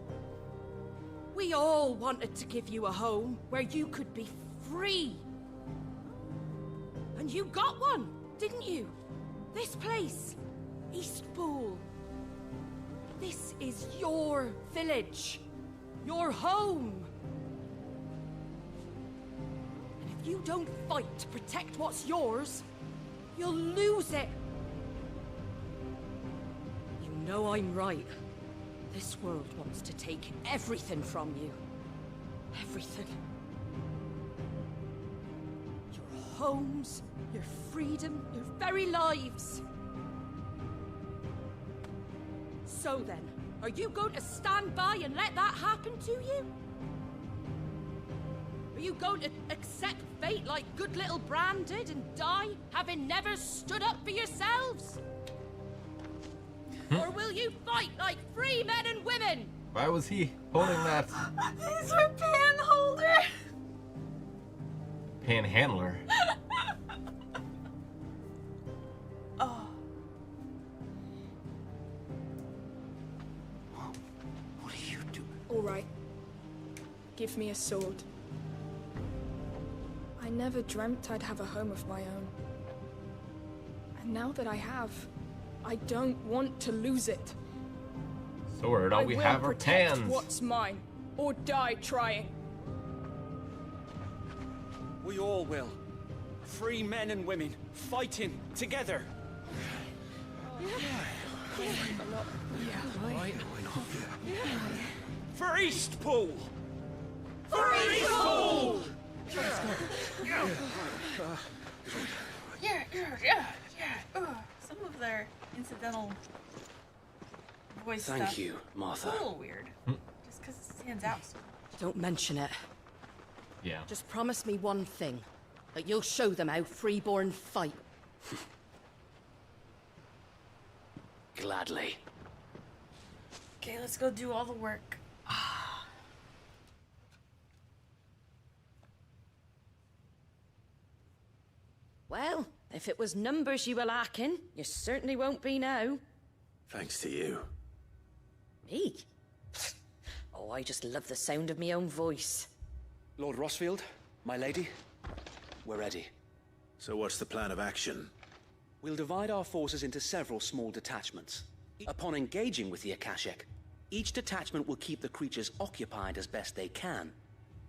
We all wanted to give you a home where you could be free. And you got one, didn't you? This place, Eastpool. This is your village. Your home. And if you don't fight to protect what's yours, you'll lose it. You know I'm right. This world wants to take everything from you. Everything. Your homes, your freedom, your very lives. So then, are you going to stand by and let that happen to you? Are you going to accept fate like good little Bran did and die, having never stood up for yourselves? Or will you fight like free men and women? Why was he holding that? He's her panholder. Panhandler. Oh. What are you doing? All right. Give me a sword. I never dreamt I'd have a home of my own. And now that I have, I don't want to lose it. Sword, all we have are protect pans. what's mine, or die trying. We all will. Free men and women, fighting together. For Eastpool! For Eastpool! Yeah. Some of their incidental voice stuff. Thank you, Martha. It's a little weird. Just because it stands out so much. Don't mention it. Yeah. Just promise me one thing. That you'll show them how freeborn fight. Gladly. Okay, let's go do all the work. Well, if it was numbers you were lacking, you certainly won't be now. Thanks to you. Me? Oh, I just love the sound of my own voice. Lord Rossfield, my lady, we're ready. So what's the plan of action? We'll divide our forces into several small detachments. Upon engaging with the Akashic, each detachment will keep the creatures occupied as best they can,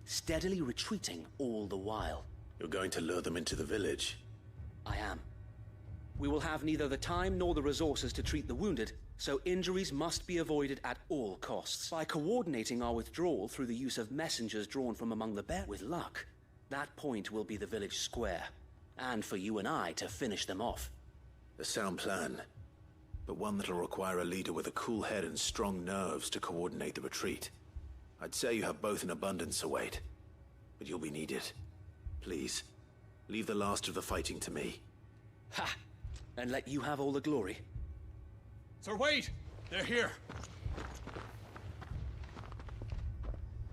steadily retreating all the while. You're going to lure them into the village? I am. We will have neither the time nor the resources to treat the wounded, so injuries must be avoided at all costs. By coordinating our withdrawal through the use of messengers drawn from among the bear, with luck, that point will be the village square, and for you and I to finish them off. A sound plan, but one that'll require a leader with a cool head and strong nerves to coordinate the retreat. I'd say you have both in abundance, Await, but you'll be needed. Please, leave the last of the fighting to me. Ha! and let you have all the glory. Sir Wade! They're here!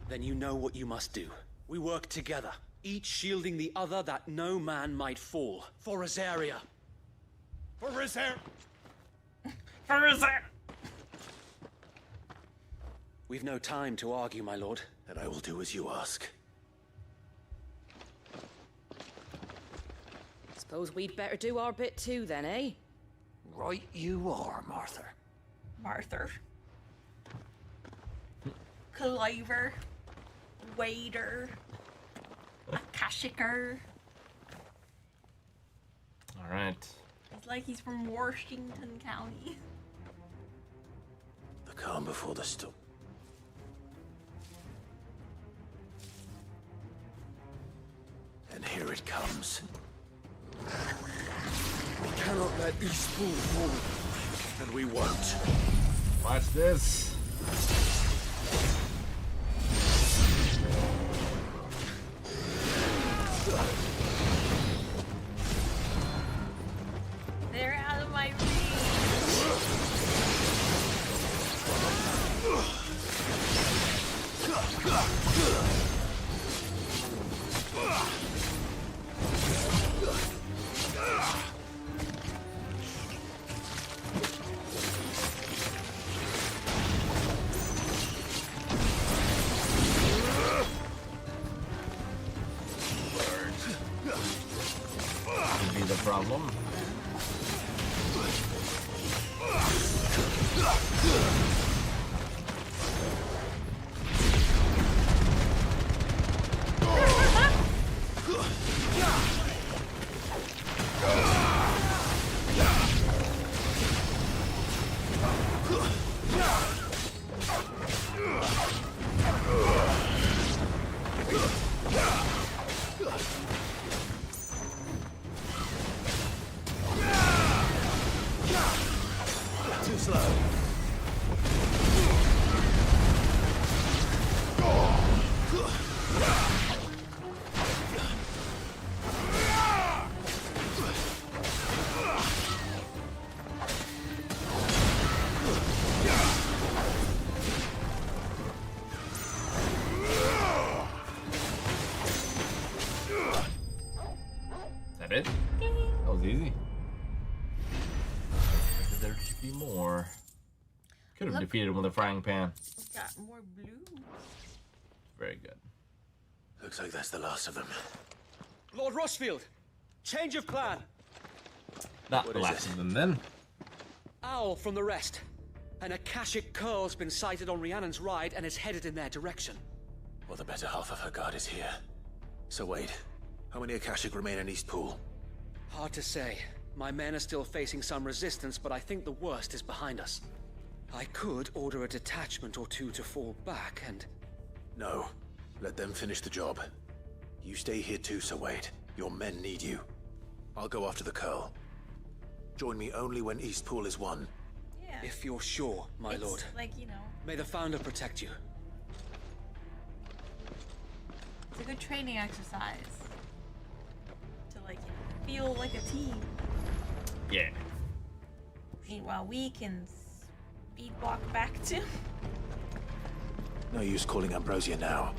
Then you know what you must do. We work together, each shielding the other that no man might fall. For Rosaria. For Rosaria! For Rosaria! We've no time to argue, my lord. And I will do as you ask. Suppose we'd better do our bit too, then, eh? Right you are, Martha. Martha. Cliver. Wader. Akashiker. Alright. It's like he's from Washington County. The calm before the storm. And here it comes. We cannot let Eastpool fall. And we won't. Watch this. They're out of my reach. Could be the problem. Too slow. Is that it? That was easy. There should be more. Could have defeated him with a frying pan. Got more blue. Very good. Looks like that's the last of them. Lord Rossfield, change of plan. Not What the is last it? of them then. Owl from the rest. An Akashic curl's been sighted on Rhiannon's ride and is headed in their direction. Well, the better half of her guard is here. So wait, how many Akashic remain in Eastpool? Hard to say. My men are still facing some resistance, but I think the worst is behind us. I could order a detachment or two to fall back and... No. Let them finish the job. You stay here too, Sir Wade. Your men need you. I'll go after the Curl. Join me only when Eastpool is won. Yeah. If you're sure, my It's lord. like, you know, May the Founder protect you. it's a good training exercise. To, like, you know, feel like a team. Yeah. Meanwhile, we can speed walk back to. No use calling Ambrosia now.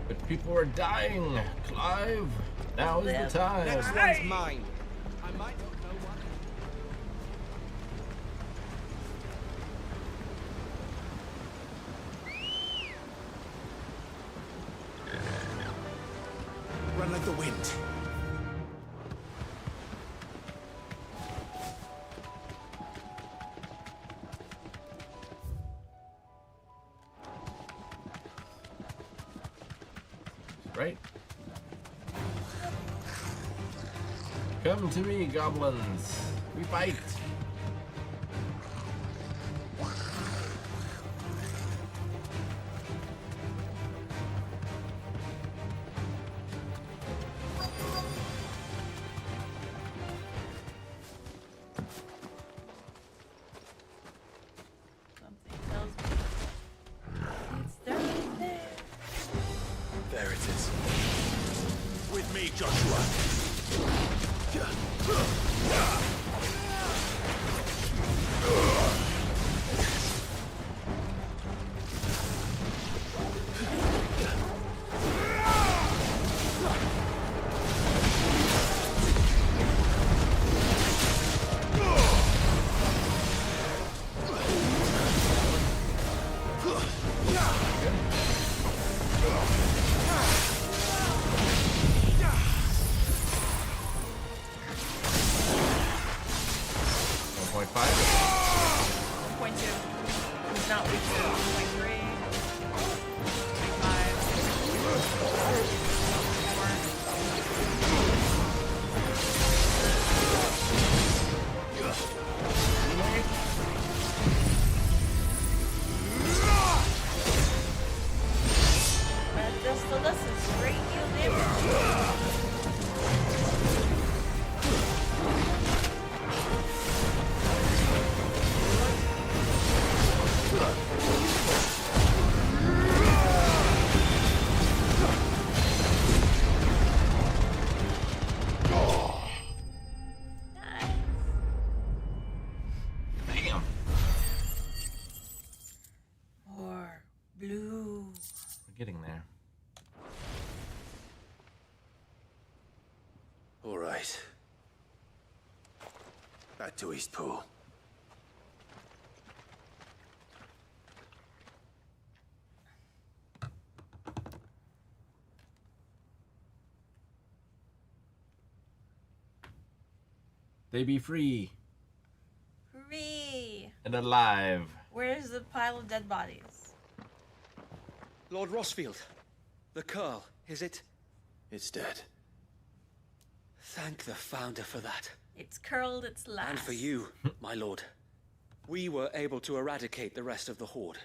But people are dying, Clive. Now is the time. Next one's mine. I might not know one. Run like the wind. Right? Come to me, goblins. We fight. Something tells me it's right there. There it is. With me, Joshua. Getting there. All right. Back to Eastpool. They be free. Free. And alive. Where's the pile of dead bodies? Lord Rossfield, the Curl, is it? It's dead. Thank the Founder for that. It's curled its last. And for you, my lord. We were able to eradicate the rest of the Horde.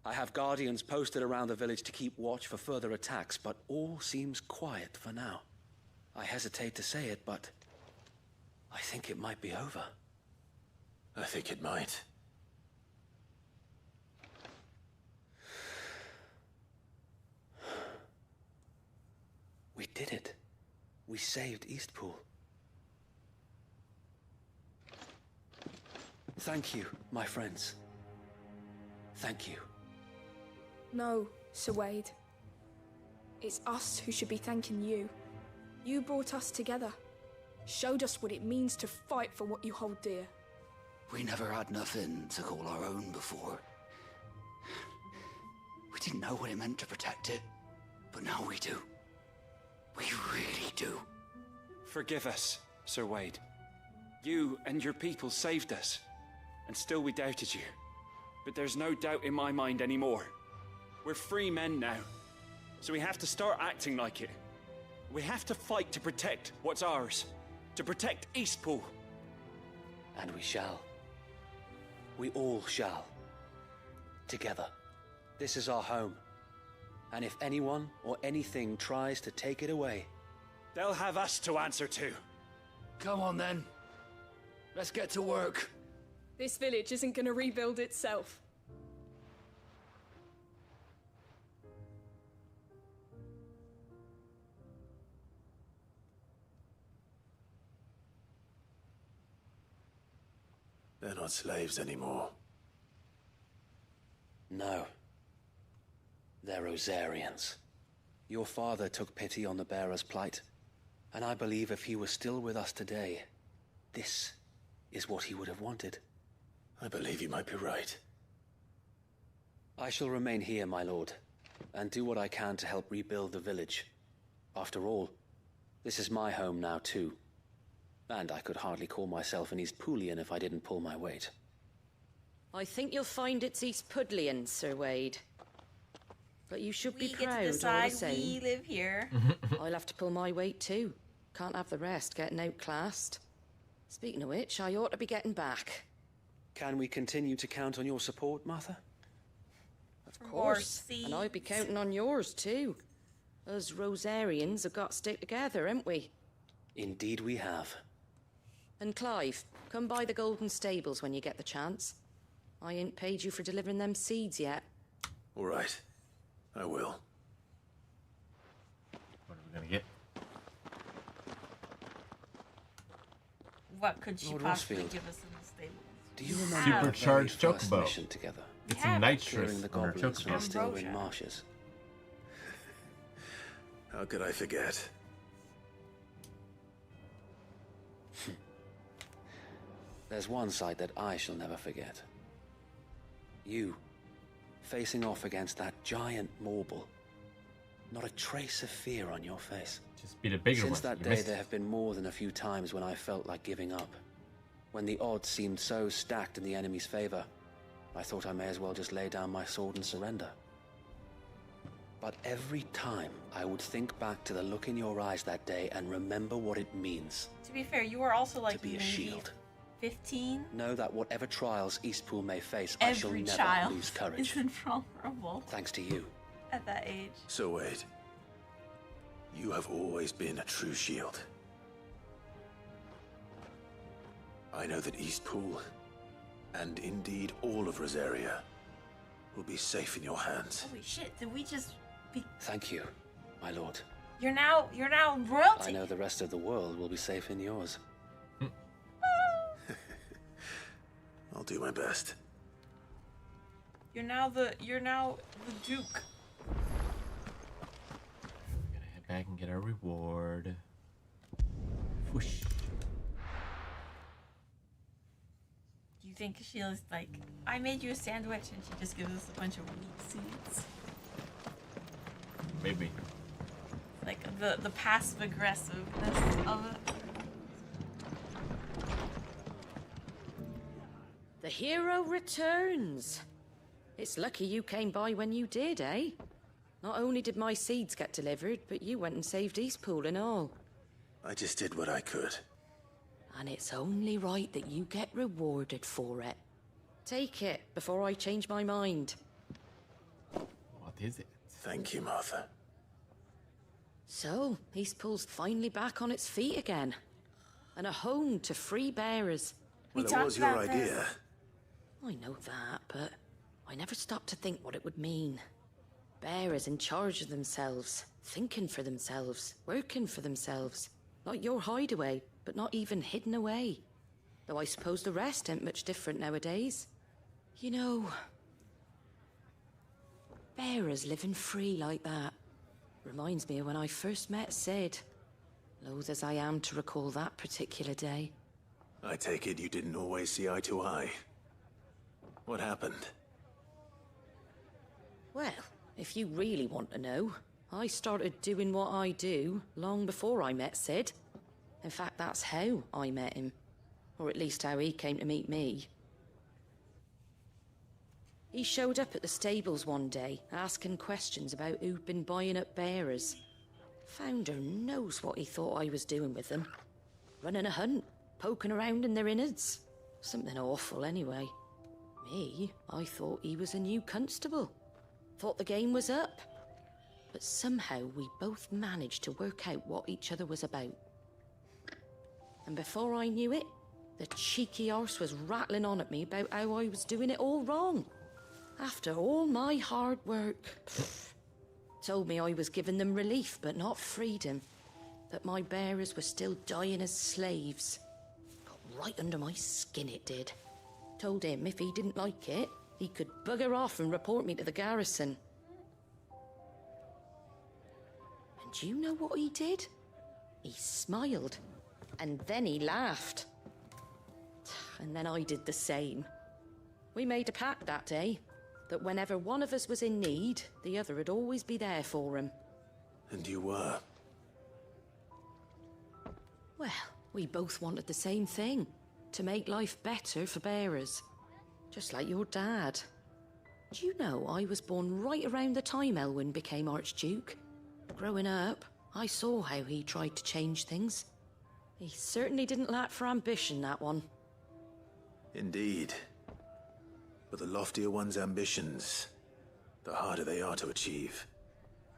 I have guardians posted around the village to keep watch for further attacks, but all seems quiet for now. I hesitate to say it, but I think it might be over. I think it might. We did it. We saved Eastpool. Thank you, my friends. Thank you. No, Sir Wade. It's us who should be thanking you. You brought us together. Showed us what it means to fight for what you hold dear. We never had nothing to call our own before. We didn't know what it meant to protect it, but now we do. We really do. Forgive us, Sir Wade. You and your people saved us, and still we doubted you. But there's no doubt in my mind anymore. We're free men now, so we have to start acting like it. We have to fight to protect what's ours, to protect Eastpool. And we shall. We all shall. Together. This is our home. And if anyone or anything tries to take it away, they'll have us to answer to. Come on then. Let's get to work. This village isn't going to rebuild itself. They're not slaves anymore. no. They're Rosarians. Your father took pity on the bearer's plight, and I believe if he was still with us today, this is what he would have wanted. I believe you might be right. I shall remain here, my lord, and do what I can to help rebuild the village. After all, this is my home now too. And I could hardly call myself an Eastpoolian if I didn't pull my weight. I think you'll find it's Eastpudlian, Sir Wade. But you should be We proud get to all the decide same. we live here. I'll have to pull my weight too. Can't have the rest getting outclassed. Speaking of which, I ought to be getting back. Can we continue to count on your support, Martha? Of course. And I'll be counting on yours too. Us Rosarians have got to stick together, haven't we? Indeed we have. And Clive, come by the Golden Stables when you get the chance. I ain't paid you for delivering them seeds yet. All right. I will. What are we gonna get? what could she Lord possibly Rossfield, give us in the stables? Do you remember Supercharged our very first chocobo. mission together? It's Yeah. nitrous Clearing the on our goblins from the chocobo. Stillwind marshes. How could I forget? There's one sight that I shall never forget. You, facing off against that giant Morble. Not a trace of fear on your face. Just be the bigger Since one. that You day, missed there it. have been more than a few times when I felt like giving up. When the odds seemed so stacked in the enemy's favor, I thought I may as well just lay down my sword and surrender. But every time, I would think back to the look in your eyes that day and remember what it means To be fair, you were also like to be a maybe shield. 15. Know that whatever trials Eastpool may face, I shall Every never child lose courage. is invulnerable Thanks to you. at that age. So Wade, you have always been a true shield. I know that Eastpool, and indeed all of Rosaria, will be safe in your hands. Holy shit! Did we just be? Thank you, my lord. You're now royalty. I know the rest of the world will be safe in yours. I'll do my best. You're now the Duke. Gotta head back and get our reward. Whoosh. Do you think she's like, I made you a sandwich, and she just gives us a bunch of wheat seeds? Maybe. Like the passive aggressiveness of it. The hero returns. It's lucky you came by when you did, eh? Not only did my seeds get delivered, but you went and saved Eastpool and all. I just did what I could. And it's only right that you get rewarded for it. Take it before I change my mind. What is it? Thank you, Martha. So, Eastpool's finally back on its feet again. And a home to free bearers. Well, it was your idea. I know that, but I never stopped to think what it would mean. Bearers in charge of themselves, thinking for themselves, working for themselves. Like your hideaway, but not even hidden away. Though I suppose the rest ain't much different nowadays. You know, bearers living free like that reminds me of when I first met Sid. Loath as I am to recall that particular day. I take it you didn't always see eye to eye. What happened? Well, if you really want to know, I started doing what I do long before I met Sid. In fact, that's how I met him. Or at least how he came to meet me. He showed up at the stables one day, asking questions about who'd been buying up bearers. Founder knows what he thought I was doing with them. Running a hunt, poking around in their innards. Something awful, anyway. Me, I thought he was a new constable. Thought the game was up. But somehow we both managed to work out what each other was about. And before I knew it, the cheeky arse was rattling on at me about how I was doing it all wrong. After all my hard work. Told me I was giving them relief, but not freedom. That my bearers were still dying as slaves. Got right under my skin, it did. Told him if he didn't like it, he could bugger off and report me to the garrison. And do you know what he did? He smiled. And then he laughed. And then I did the same. We made a pact that day, that whenever one of us was in need, the other would always be there for him. And you were? Well, we both wanted the same thing. To make life better for bearers. Just like your dad. Do you know I was born right around the time Elwyn became Archduke? Growing up, I saw how he tried to change things. He certainly didn't lack for ambition, that one. Indeed. But the loftier one's ambitions, the harder they are to achieve.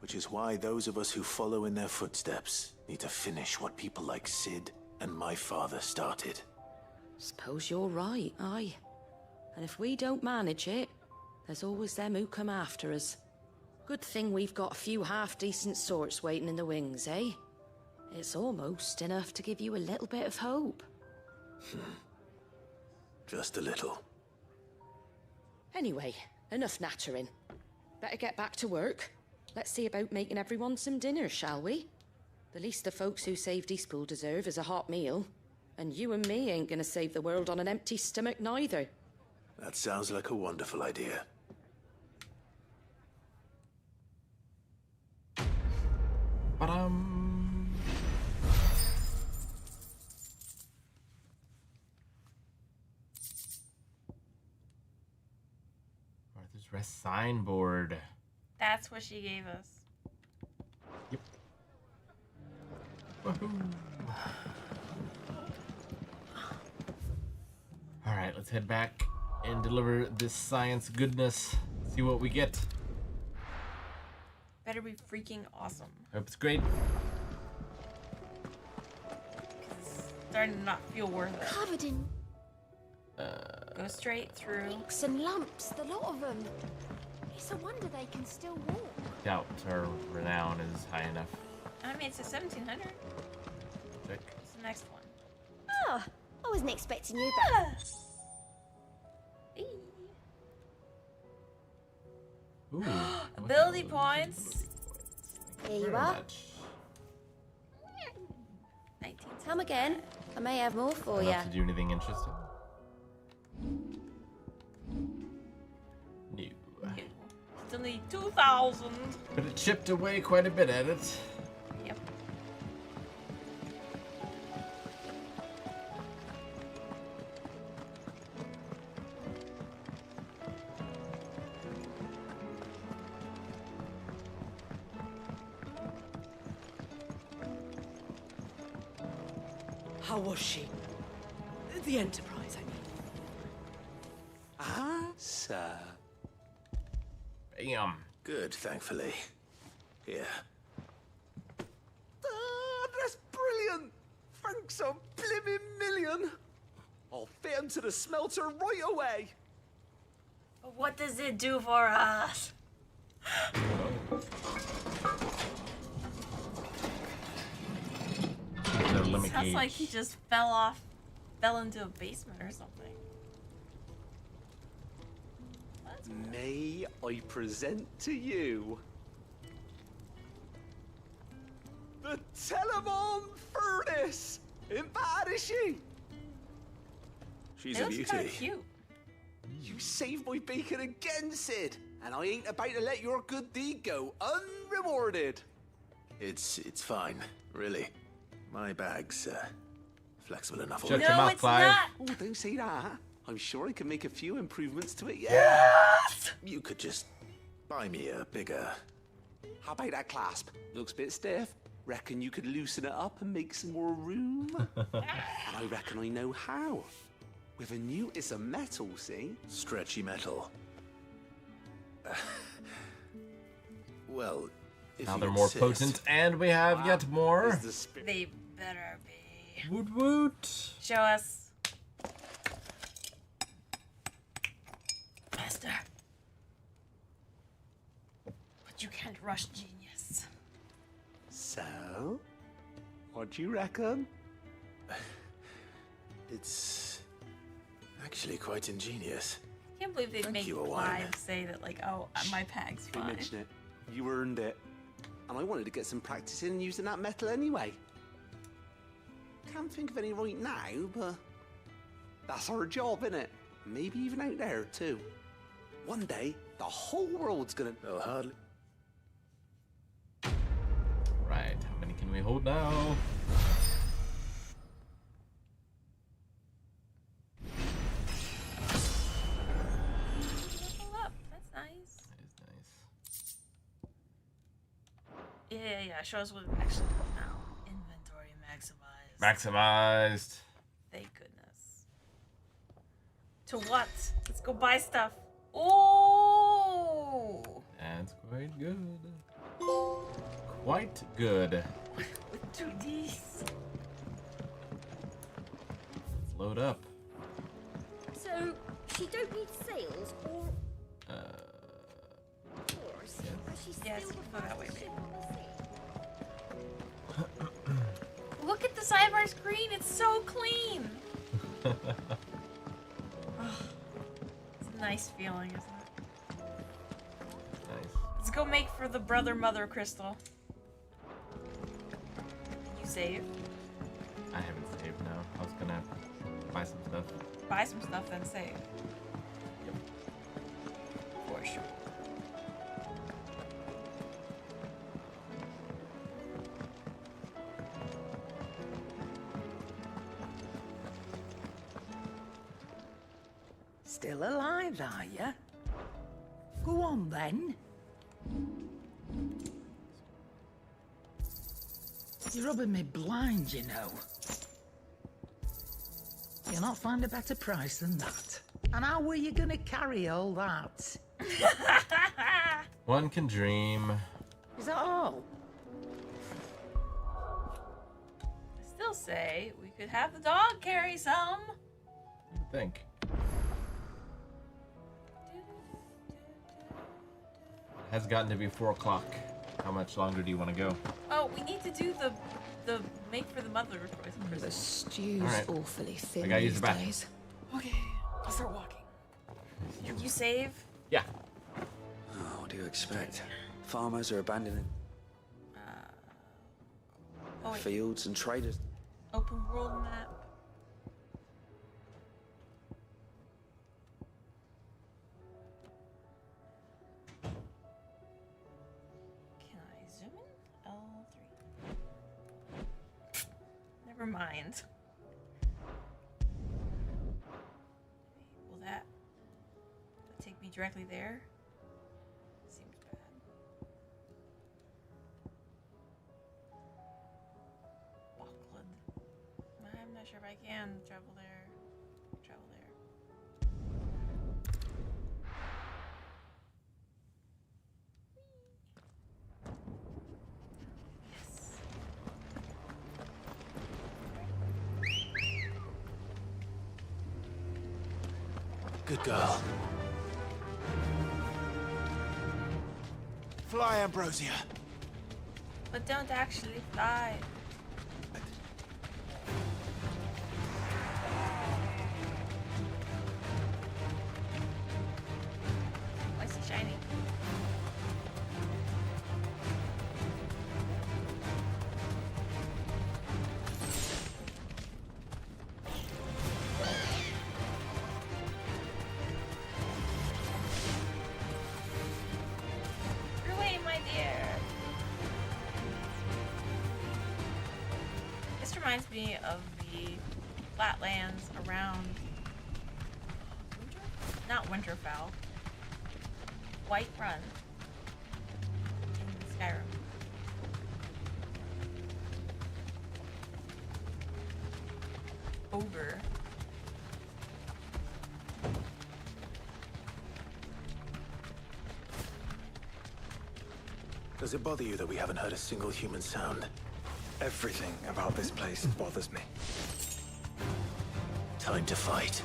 Which is why those of us who follow in their footsteps need to finish what people like Sid and my father started. Suppose you're right, aye. And if we don't manage it, there's always them who come after us. Good thing we've got a few half-decent sorts waiting in the wings, eh? It's almost enough to give you a little bit of hope. Just a little. Anyway, enough nattering. Better get back to work. Let's see about making everyone some dinner, shall we? The least the folks who saved Eastpool deserve is a hot meal. And you and me ain't gonna save the world on an empty stomach neither. That sounds like a wonderful idea. Arthur's Rest signboard. That's what she gave us. Yep. Woohoo. Alright, let's head back and deliver this science goodness. See what we get. Better be freaking awesome. Hope it's great. It's starting to not feel worth it. Covered in Go straight through. links and lumps, the lot of them. It's a wonder they can still walk. Doubt our renown is high enough. I mean, it's a 1700. Check. What's the next one? Oh, I wasn't expecting you back. Ooh. Ability points. Here you Very are. much. 19. Come again. I may have more for you. Enough to do anything interesting? No. Still need 2,000. But it chipped away quite a bit at it. Yep. How was she? The Enterprise, I mean. Ah, sir. Bam. Good, thankfully. Here. Ah, that's brilliant! Thanks a blimmin' million! I'll fit 'em to the smelter right away! But what does it do for us? Sounds like he just fell into a basement or something. May I present to you the Telemon furnace? Ain't bad, is she? She's It a looks beauty. kinda cute. You saved my bacon again, Sid, and I ain't about to let your good deed go unrewarded. It's fine, really. My bag's flexible enough. Shut your mouth, Clive. Oh, don't say that. I'm sure I can make a few improvements to it, yeah. Yes! You could just buy me a bigger. How about that clasp? Looks a bit stiff. Reckon you could loosen it up and make some more room? And I reckon I know how. With a new, it's a metal, see? Stretchy metal. Well, if Now you they're more insist. potent, and we have yet more. They better be. Woot woot. Show us. Master. But you can't rush genius. So, what do you reckon? It's actually quite ingenious. I can't believe they'd Thank make you, Owen. Clive say that, like, oh, my pag's Don't fine. mention it. You earned it. And I wanted to get some practice in using that metal anyway. Can't think of any right now, but that's our job, innit? Maybe even out there, too. One day, the whole world's gonna... Well, hardly. Right, how many can we hold now? Level up. That's nice. That is nice. Yeah. Show us what it actually does now. Inventory maximized. Maximized. Thank goodness. To what? Let's go buy stuff. Oh! That's quite good. Quite good. With 2Ds. Let's load up. So, she don't need sails or oars. But she's Yes, still you the can go that way, fastest babe. ship on the sea. Look at the sidebar screen. It's so clean. It's a nice feeling, isn't it? Nice. Let's go make for the brother-mother crystal. You save? I haven't saved, no. I was gonna buy some stuff. Buy some stuff, then save. Yep. For sure. Still alive, are you? Go on, then. You're rubbing me blind, you know. You'll not find a better price than that. And how were you gonna carry all that? One can dream. Is that all? I still say we could have the dog carry some. You would think. It has gotten to be 4 o'clock. How much longer do you want to go? Oh, we need to do the make for the mother request. The stew's awfully thin I gotta use these the bathroom. days. Okay, I'll start walking. You save? Yeah. Oh, what do you expect? Farmers are abandoning Oh, wait. fields and traders. Open world map. Can I zoom in? L3. Never mind. Will that take me directly there? Seems bad. Auckland. I'm not sure if I can travel there. Travel there. Good girl. Fly, Ambrosia. But don't actually fly. Why is he shiny? Away, my dear. This reminds me of the flatlands around not Winterfell. White Run in Skyrim. Ogre. Does it bother you that we haven't heard a single human sound? Everything about this place bothers me. Time to fight.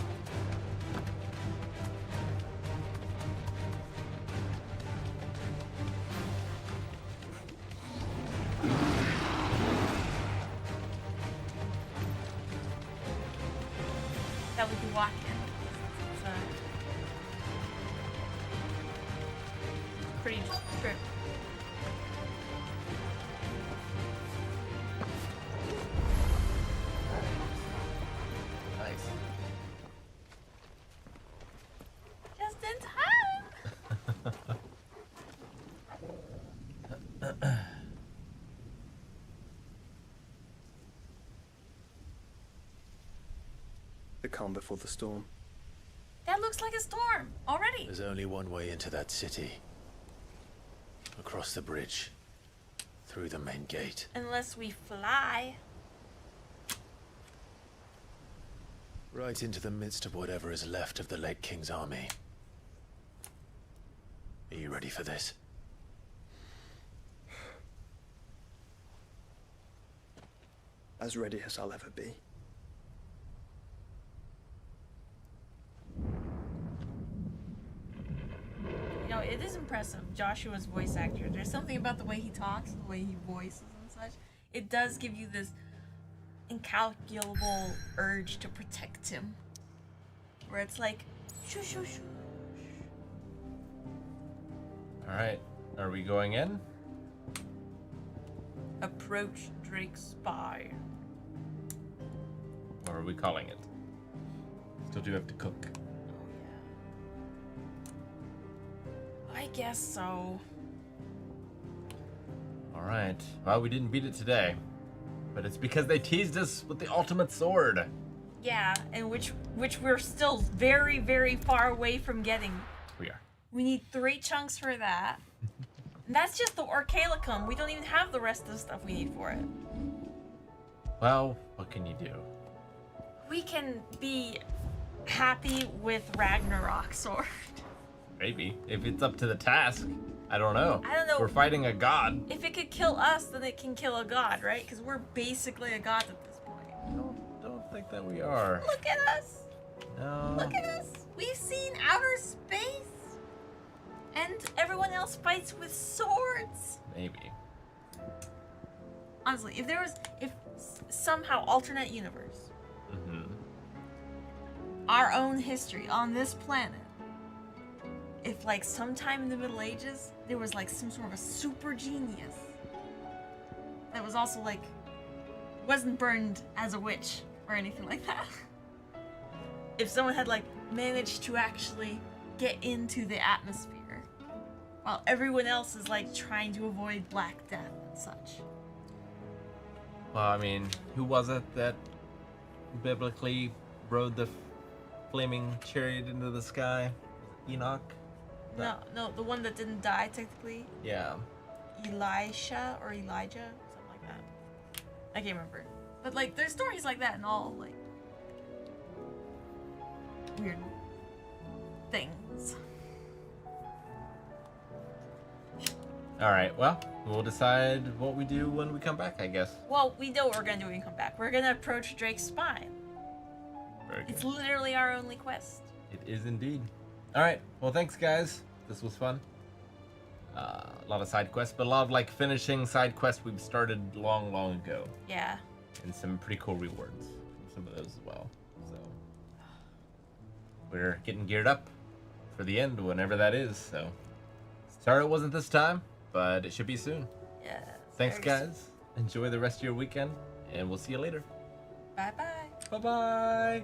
That we can walk in. It's pretty trip. Nice. Just in time. The calm before the storm. That looks like a storm already. There's only one way into that city. Across the bridge. Through the main gate. Unless we fly. Right into the midst of whatever is left of the late King's army. Are you ready for this? As ready as I'll ever be. You know, it is impressive, Joshua's voice actor. There's something about the way he talks, the way he voices and such. It does give you this incalculable urge to protect him. Where it's like, shoo shoo shoo. Alright, are we going in? Approach Drake's spy. Or are we calling it? Still do have to cook. I guess so. Alright, well, we didn't beat it today. But it's because they teased us with the ultimate sword. Yeah, and which we're still very, very far away from getting. We are. We need 3 chunks for that. And that's just the Orcalicum. We don't even have the rest of the stuff we need for it. Well, what can you do? We can be happy with Ragnarok sword. Maybe. If it's up to the task. I don't know. I don't know. We're fighting a god. If it could kill us, then it can kill a god, right? Because we're basically a god at this point. Don't think that we are. Look at us. No. Look at us. We've seen outer space. And everyone else fights with swords. Maybe. Honestly, if somehow alternate universe, our own history on this planet, if like sometime in the Middle Ages there was like some sort of a super genius that was also like wasn't burned as a witch or anything like that. If someone had like managed to actually get into the atmosphere while everyone else is like trying to avoid Black Death and such. Well, I mean, who was it that biblically rode the flaming chariot into the sky? Enoch? No, the one that didn't die technically. Yeah. Elisha or Elijah, something like that. I can't remember. But like, there's stories like that and all like weird things. Alright, well, we'll decide what we do when we come back, I guess. Well, we know what we're gonna do when we come back. We're gonna approach Drake's spine. Very good. It's literally our only quest. It is indeed. Alright, well, thanks, guys. This was fun. A lot of side quests, but a lot of like finishing side quests we've started long, long ago. Yeah. And some pretty cool rewards from some of those as well. So we're getting geared up for the end, whenever that is. So sorry it wasn't this time, but it should be soon. Yeah. Thanks, guys. Enjoy the rest of your weekend, and we'll see you later. Bye bye. Bye bye.